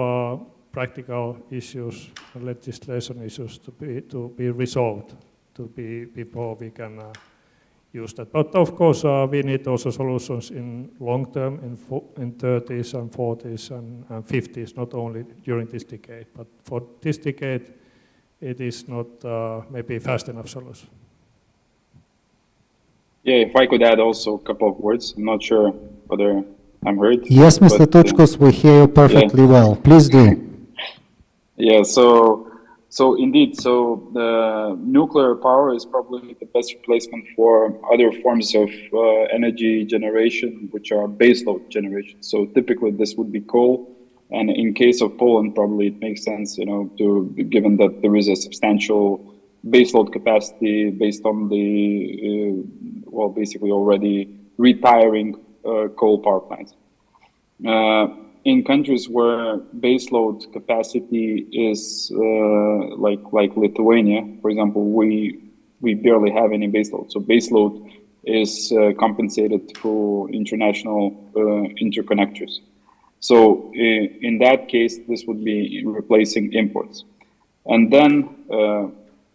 practical issues and legislation issues to be resolved before we can use that. But of course, we need also solutions in long term, in 30s and 40s and 50s, not only during this decade. But for this decade, it is not maybe fast enough solution.
Yeah, if I could add also a couple of words. I'm not sure whether I'm heard.
Yes, Mr. Tučkus, we hear you perfectly well. Please do.
Yeah, so indeed, so the nuclear power is probably the best replacement for other forms of energy generation, which are baseload generation. So typically this would be coal. And in case of Poland, probably it makes sense, given that there is a substantial baseload capacity based on the, basically already retiring coal power plants. In countries where baseload capacity is like Lithuania, for example, we barely have any baseload. So baseload is compensated through international interconnectors. So in that case, this would be replacing imports. And then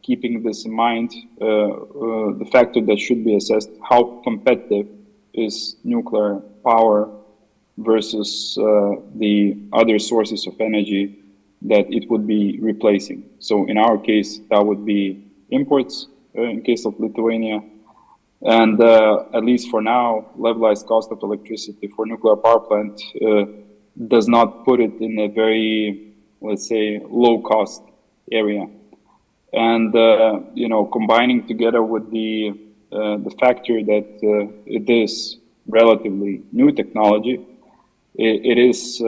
keeping this in mind, the factor that should be assessed, how competitive is nuclear power versus the other sources of energy that it would be replacing. So in our case, that would be imports in case of Lithuania. And at least for now, levelized cost of electricity for nuclear power plant does not put it in a very, let's say, low cost area. And, combining together with the factor that it is relatively new technology, it is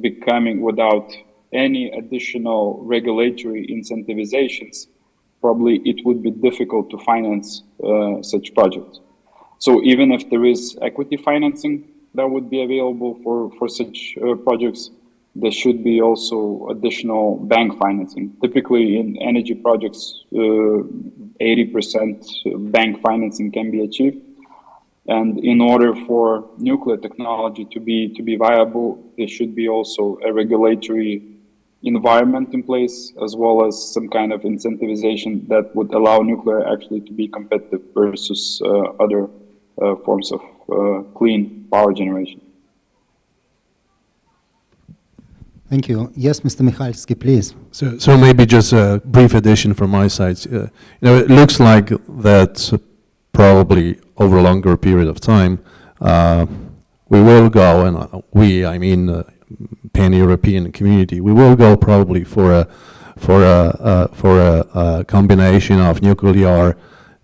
becoming, without any additional regulatory incentivizations, probably it would be difficult to finance such projects. So even if there is equity financing that would be available for such projects, there should be also additional bank financing. Typically in energy projects, 80% bank financing can be achieved. And in order for nuclear technology to be viable, there should be also a regulatory environment in place, as well as some kind of incentivization that would allow nuclear actually to be competitive versus other forms of clean power generation.
Thank you. Yes, Mr. Michalski, please.
So maybe just a brief addition from my side. It looks like that probably over a longer period of time, we will go, and I mean pan-European community, we will go probably for a combination of nuclear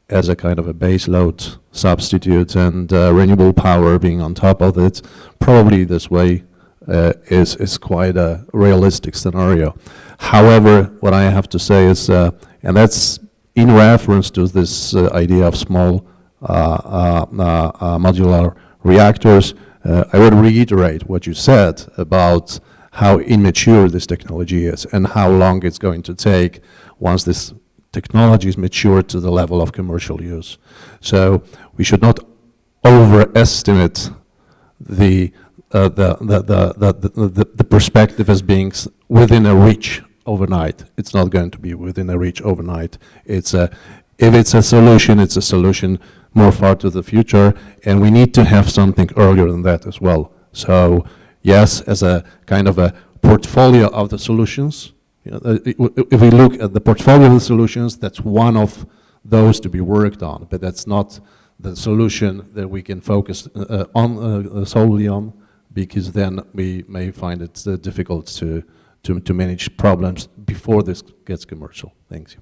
as a kind of a base load substitute and renewable power being on top of it. Probably this way is quite a realistic scenario. However, what I have to say is, and that's in reference to this idea of small modular reactors, I would reiterate what you said about how immature this technology is and how long it's going to take once this technology is matured to the level of commercial use. So we should not overestimate the perspective as being within a reach overnight. It's not going to be within a reach overnight. If it's a solution, it's a solution more far to the future, and we need to have something earlier than that as well. So yes, as a kind of a portfolio of the solutions. If we look at the portfolio of the solutions, that's one of those to be worked on, but that's not the solution that we can focus solely on, because then we may find it difficult to manage problems before this gets commercial. Thank you.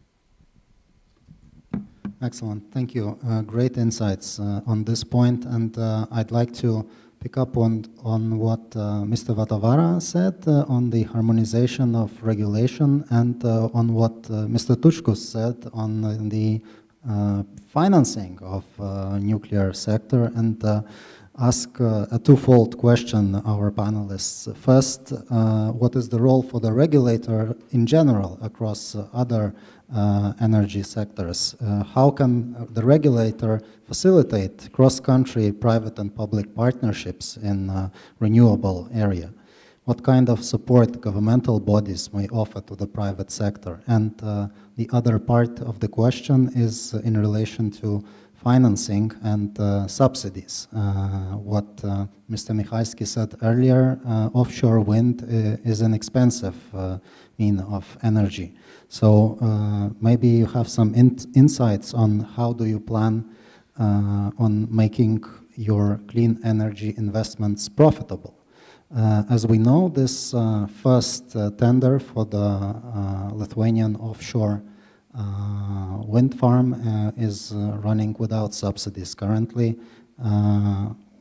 Excellent, thank you. Great insights on this point, and I'd like to pick up on what Mr. Vatavara said on the harmonization of regulation, and on what Mr. Tuchkus said on the financing of nuclear sector, and ask a twofold question our panelists. First, what is the role for the regulator in general across other energy sectors? How can the regulator facilitate cross-country private and public partnerships in renewable area? What kind of support governmental bodies may offer to the private sector? And the other part of the question is in relation to financing and subsidies. What Mr. Michalski said earlier, offshore wind is an expensive mean of energy. So maybe you have some insights on how do you plan on making your clean energy investments profitable. As we know, this first tender for the Lithuanian offshore wind farm is running without subsidies currently.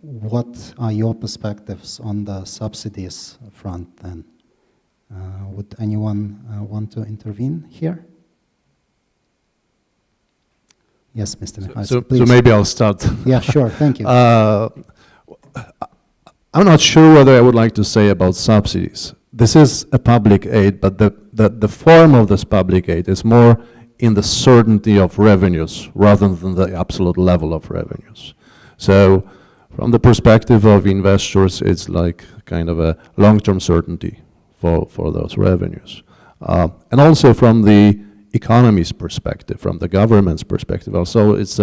What are your perspectives on the subsidies front then? Would anyone want to intervene here? Yes, Mr. Michalski, please.
So maybe I'll start.
Yeah, sure, thank you.
I'm not sure whether I would like to say about subsidies. This is a public aid, but the form of this public aid is more in the certainty of revenues rather than the absolute level of revenues. So from the perspective of investors, it's like kind of a long-term certainty for those revenues. And also from the economy's perspective, from the government's perspective, also it's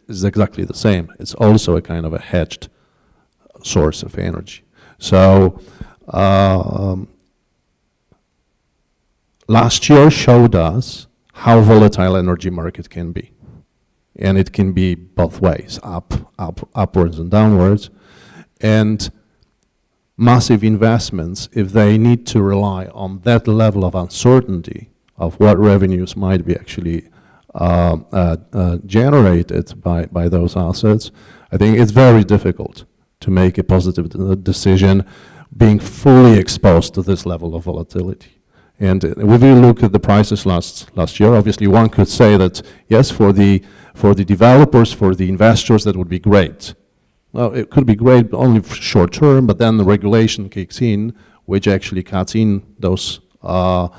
exactly the same. It's also a kind of a hedged source of energy. So last year showed us how volatile energy market can be. And it can be both ways, upwards and downwards. And massive investments, if they need to rely on that level of uncertainty of what revenues might be actually generated by those assets, I think it's very difficult to make a positive decision being fully exposed to this level of volatility. And if we look at the prices last year, obviously one could say that, yes, for the developers, for the investors, that would be great. Well, it could be great only short term, but then the regulation kicks in, which actually cuts in those, or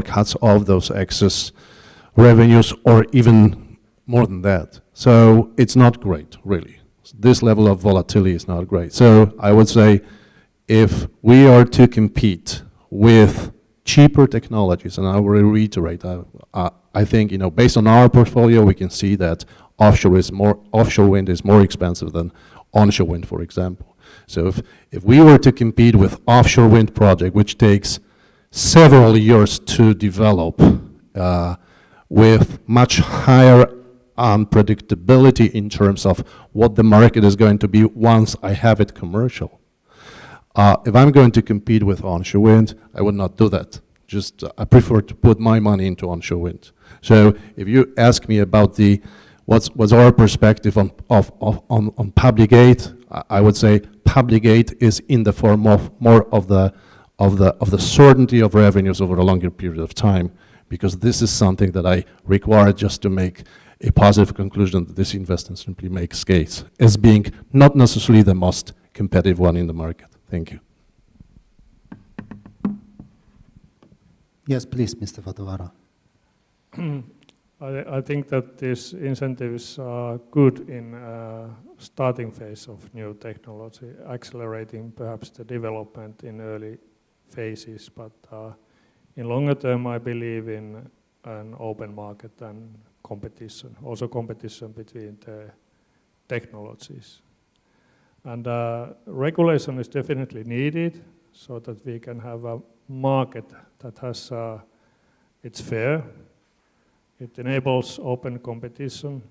cuts off those excess revenues, or even more than that. So it's not great, really. This level of volatility is not great. So I would say if we are to compete with cheaper technologies, and I will reiterate, I think, based on our portfolio, we can see that offshore wind is more expensive than onshore wind, for example. So if we were to compete with offshore wind project, which takes several years to develop, with much higher unpredictability in terms of what the market is going to be once I have it commercial. If I'm going to compete with onshore wind, I would not do that. Just I prefer to put my money into onshore wind. So if you ask me about what's our perspective on public aid, I would say public aid is in the form of more of the certainty of revenues over a longer period of time, because this is something that I require just to make a positive conclusion that this investment simply makes case as being not necessarily the most competitive one in the market. Thank you.
Yes, please, Mr. Vatavara.
I think that these incentives are good in starting phase of new technology, accelerating perhaps the development in early phases, but in longer term I believe in an open market and competition, also competition between the technologies. And regulation is definitely needed, so that we can have a market that has it's fair, it enables open competition,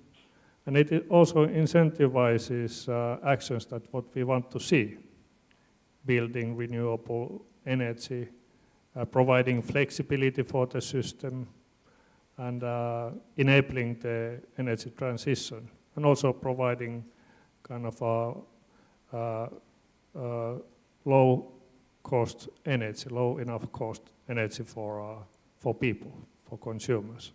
and it also incentivizes actions that what we want to see, building renewable energy, providing flexibility for the system, and enabling the energy transition, and also providing kind of a low enough cost energy for people, for consumers.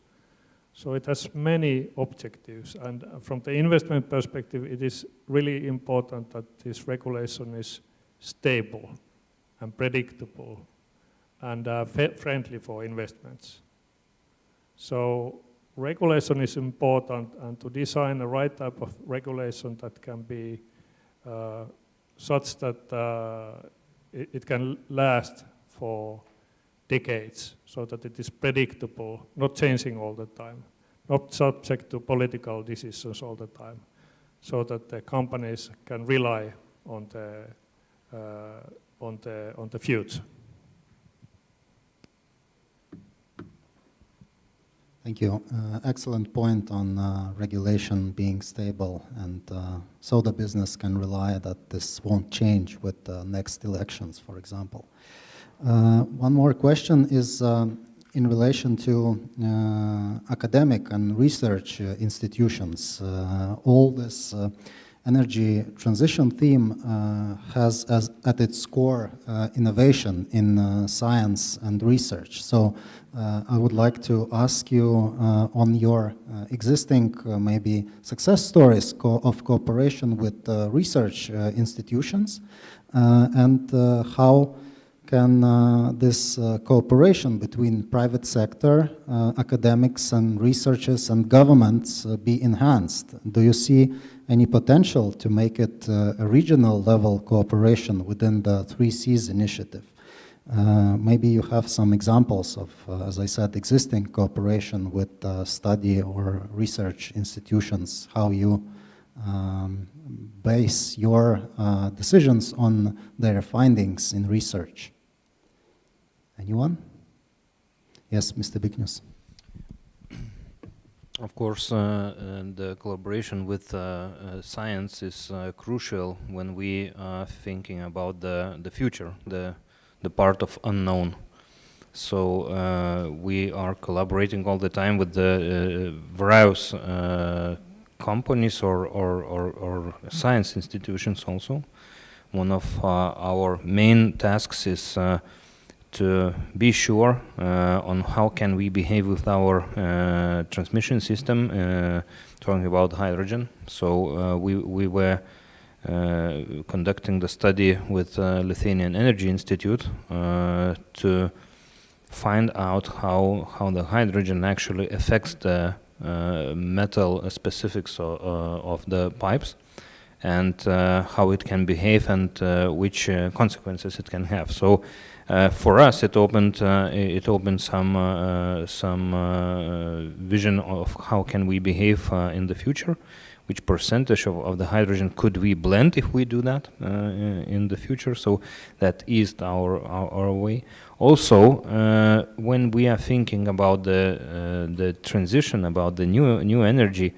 So it has many objectives, and from the investment perspective, it is really important that this regulation is stable and predictable and friendly for investments. So regulation is important, and to design the right type of regulation that can be such that it can last for decades, so that it is predictable, not changing all the time, not subject to political decisions all the time, so that the companies can rely on the future.
Thank you. Excellent point on regulation being stable, and so the business can rely that this won't change with the next elections, for example. One more question is in relation to academic and research institutions. All this energy transition theme has as at its core innovation in science and research. So I would like to ask you on your existing maybe success stories of cooperation with research institutions, and how can this cooperation between private sector, academics and researchers and governments be enhanced? Do you see any potential to make it a regional level cooperation within the 3Cs initiative? Maybe you have some examples of, as I said, existing cooperation with study or research institutions, how you base your decisions on their findings in research. Anyone? Yes, Mr. Vilnius.
Of course, the collaboration with science is crucial when we are thinking about the future, the part of unknown. So we are collaborating all the time with the various companies or science institutions also. One of our main tasks is to be sure on how can we behave with our transmission system, talking about hydrogen. So we were conducting the study with Lithuanian Energy Institute to find out how the hydrogen actually affects the metal specifics of the pipes, and how it can behave, and which consequences it can have. So for us, it opened some vision of how can we behave in the future, which percentage of the hydrogen could we blend if we do that in the future. So that eased our way. Also, when we are thinking about the transition, about the new energy,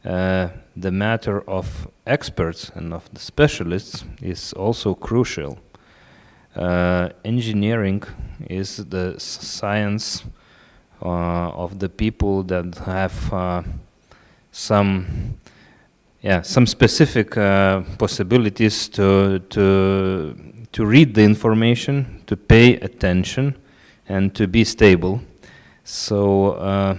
the matter of experts and of the specialists is also crucial. Engineering is the science of the people that have some specific possibilities to read the information, to pay attention, and to be stable. So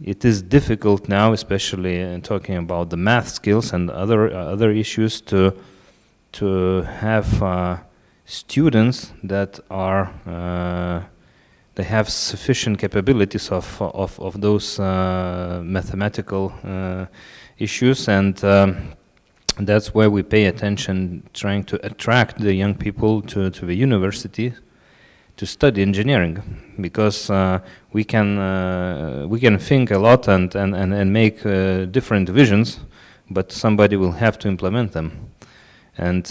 it is difficult now, especially talking about the math skills and other issues, to have students that are they have sufficient capabilities of those mathematical issues, and that's where we pay attention, trying to attract the young people to the university to study engineering, because we can think a lot and make different visions, but somebody will have to implement them. And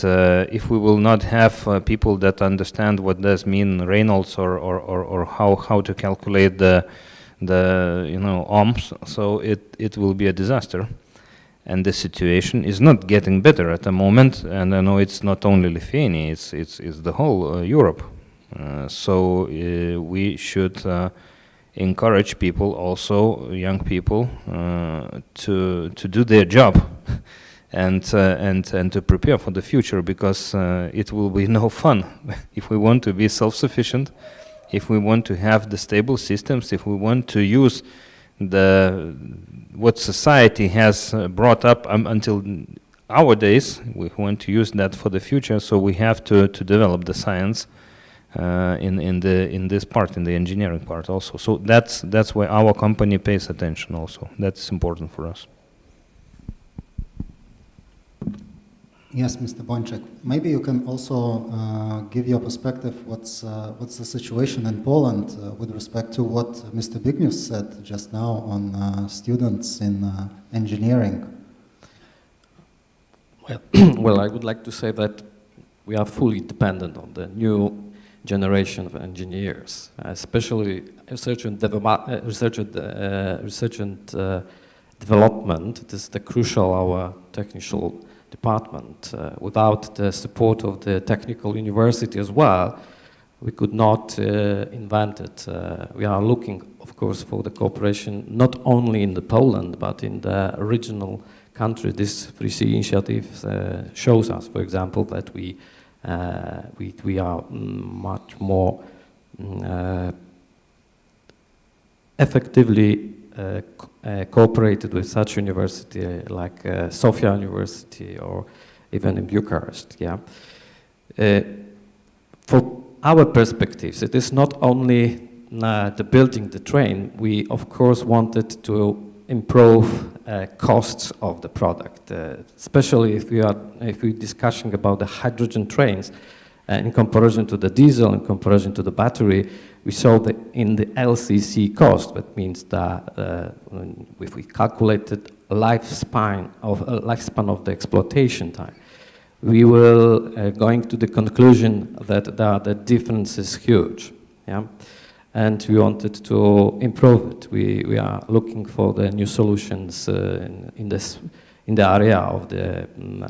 if we will not have people that understand what does mean Reynolds or how to calculate the ohms, so it will be a disaster. And the situation is not getting better at the moment. And I know it's not only Lithuania; it's the whole Europe. So we should encourage people, also young people, to do their job. And to prepare for the future, because it will be no fun if we want to be self-sufficient, if we want to have the stable systems, if we want to use what society has brought up until our days. We want to use that for the future, so we have to develop the science in this part, in the engineering part also. So that's why our company pays attention also. That's important for us.
Yes, Mr. Bończak. Maybe you can also give your perspective. What's the situation in Poland with respect to what Mr. Vilnius said just now on students in engineering?
Well, I would like to say that we are fully dependent on the new generation of engineers, especially research and development. It is the crucial our technical department. Without the support of the technical university as well, we could not invent it. We are looking, of course, for the cooperation not only in the Poland but in the regional country. This 3C initiative shows us, for example, that we are much more effectively cooperated with such university like Sofia University or even in Bucharest. Yeah. For our perspectives, it is not only the building the train. We of course wanted to improve costs of the product, especially if we're discussing about the hydrogen trains. In comparison to the diesel, in comparison to the battery, we saw that in the LCC cost, that means that if we calculated lifespan of the exploitation time, we will going to the conclusion that the difference is huge. Yeah? And we wanted to improve it. We are looking for the new solutions in the area of the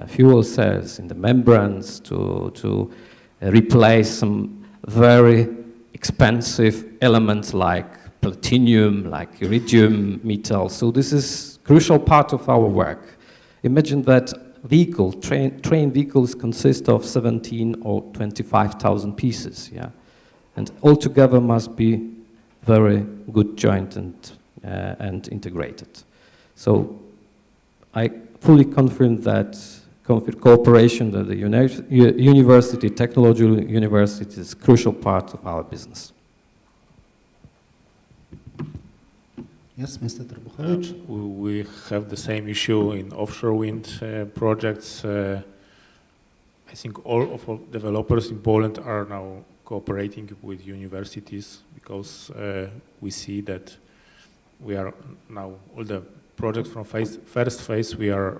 fuel cells, in the membranes, to replace some very expensive elements like platinum, like iridium, metal. So this is a crucial part of our work. Imagine that train vehicles consist of 17 or 25,000 pieces, yeah, and altogether must be very good joint and integrated. So I fully confirm that cooperation with the university, technology university is a crucial part of our business.
Yes, Mr. Trbuchowicz.
We have the same issue in offshore wind projects. I think all of our developers in Poland are now cooperating with universities because we see that we are now all the projects from first phase, we are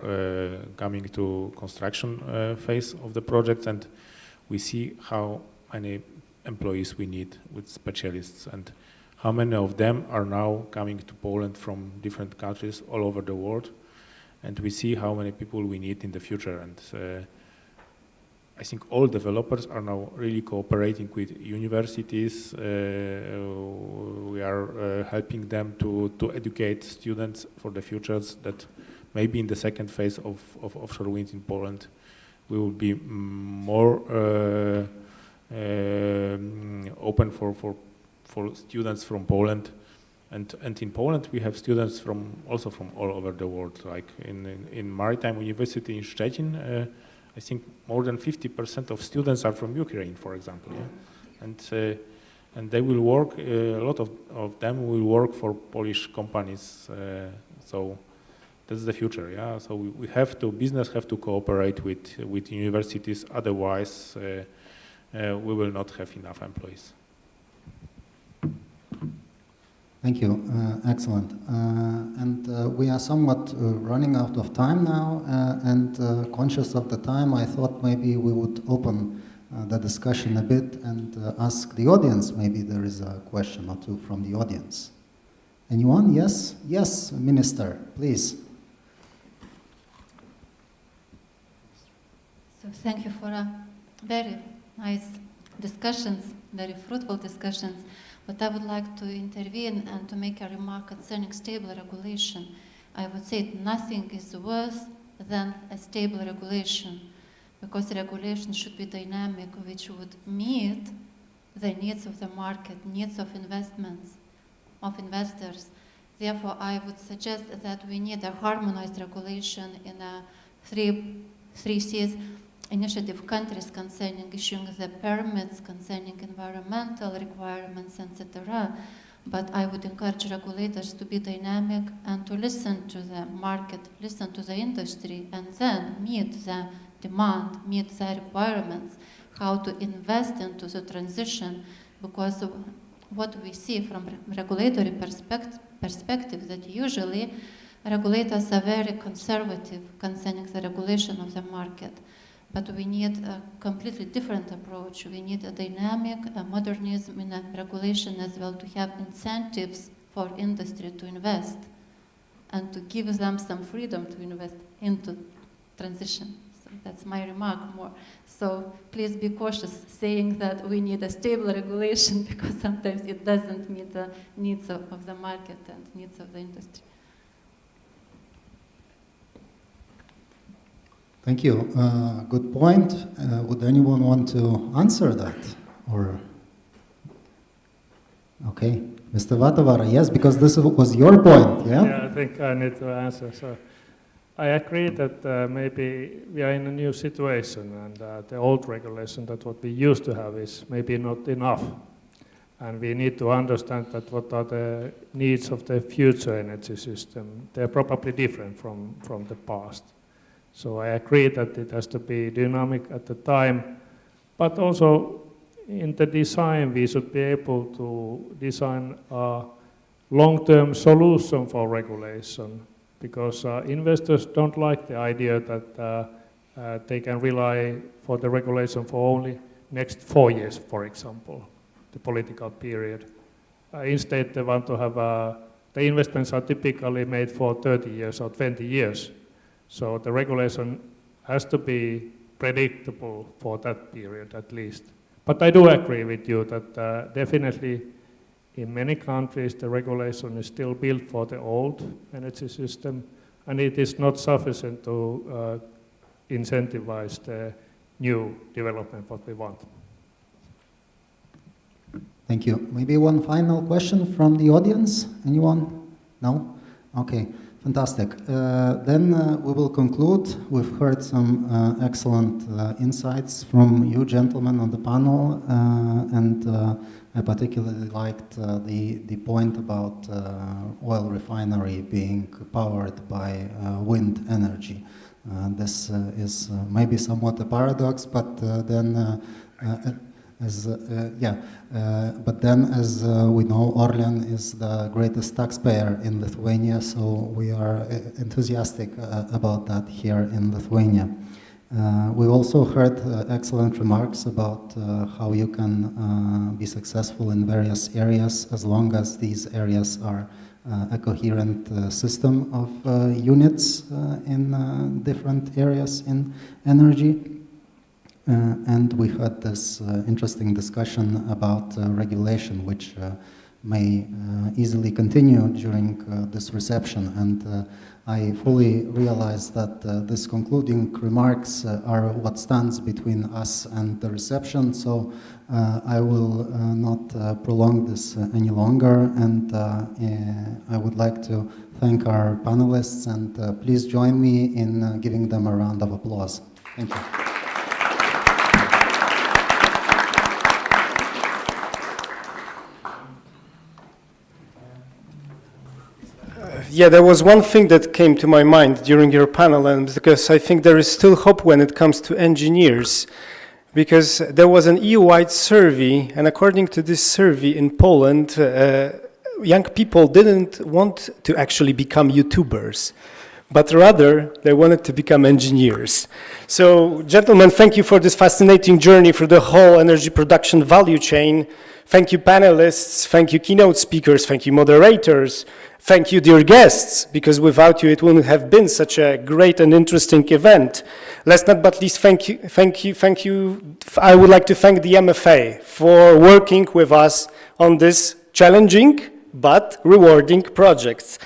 coming to construction phase of the project, and we see how many employees we need with specialists and how many of them are now coming to Poland from different countries all over the world, and we see how many people we need in the future. And I think all developers are now really cooperating with universities. We are helping them to educate students for the futures, that maybe in the second phase of offshore wind in Poland we will be more open for students from Poland. And in Poland we have students also from all over the world, like in Maritime University in Szczecin. I think more than 50% of students are from Ukraine, for example, yeah? And they will work. A lot of them will work for Polish companies. So that's the future, yeah. So business have to cooperate with universities. Otherwise, we will not have enough employees.
Thank you. Excellent. And we are somewhat running out of time now, and conscious of the time, I thought maybe we would open the discussion a bit and ask the audience. Maybe there is a question or two from the audience. Anyone? Yes? Yes, Minister, please.
So thank you for a very nice discussions, very fruitful discussions. But I would like to intervene and to make a remark concerning stable regulation. I would say nothing is worse than a stable regulation, because regulation should be dynamic, which would meet the needs of the market, needs of investments, of investors. Therefore, I would suggest that we need a harmonized regulation in a three C's initiative countries concerning issuing the permits, concerning environmental requirements, etc. But I would encourage regulators to be dynamic and to listen to the market, listen to the industry, and then meet the demand, meet the requirements, how to invest into the transition, because what we see from regulatory perspective that usually regulators are very conservative concerning the regulation of the market. But we need a completely different approach. We need a dynamic, a modernism in a regulation as well, to have incentives for industry to invest and to give them some freedom to invest into transition. So that's my remark more. So please be cautious saying that we need a stable regulation, because sometimes it doesn't meet the needs of the market and needs of the industry.
Thank you. Good point. Would anyone want to answer that? Or okay, Mr. Vatavara, yes, because this was your point, yeah?
Yeah, I think I need to answer. So I agree that maybe we are in a new situation, and the old regulation that what we used to have is maybe not enough. And we need to understand that what are the needs of the future energy system. They're probably different from the past. So I agree that it has to be dynamic at the time, but also in the design we should be able to design a long-term solution for regulation, because investors don't like the idea that they can rely for the regulation for only next 4 years, for example, the political period. Instead, they want to have the investments are typically made for 30 years or 20 years. So the regulation has to be predictable for that period at least. But I do agree with you that definitely in many countries the regulation is still built for the old energy system, and it is not sufficient to incentivize the new development what we want.
Thank you. Maybe one final question from the audience? Anyone? No? Okay. Fantastic. Then we will conclude. We've heard some excellent insights from you gentlemen on the panel, and I particularly liked the point about oil refinery being powered by wind energy. This is maybe somewhat a paradox, but then but then, as we know, Orlen is the greatest taxpayer in Lithuania, so we are enthusiastic about that here in Lithuania. We also heard excellent remarks about how you can be successful in various areas as long as these areas are a coherent system of units in different areas in energy. And we had this interesting discussion about regulation, which may easily continue during this reception. And I fully realize that these concluding remarks are what stands between us and the reception. So I will not prolong this any longer. And I would like to thank our panelists, and please join me in giving them a round of applause. Thank you.
Yeah, there was one thing that came to my mind during your panel, and because I think there is still hope when it comes to engineers, because there was an EU-wide survey, and according to this survey in Poland, young people didn't want to actually become YouTubers, but rather they wanted to become engineers. So, gentlemen, thank you for this fascinating journey through the whole energy production value chain. Thank you, panelists. Thank you, keynote speakers. Thank you, moderators. Thank you, dear guests, because without you, it wouldn't have been such a great and interesting event. Last but not least, thank you. I would like to thank the MFA for working with us on this challenging but rewarding project.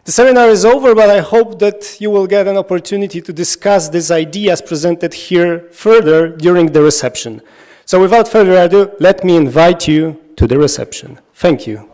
The seminar is over, but I hope that you will get an opportunity to discuss these ideas presented here further during the reception. So without further ado, let me invite you to the reception. Thank you.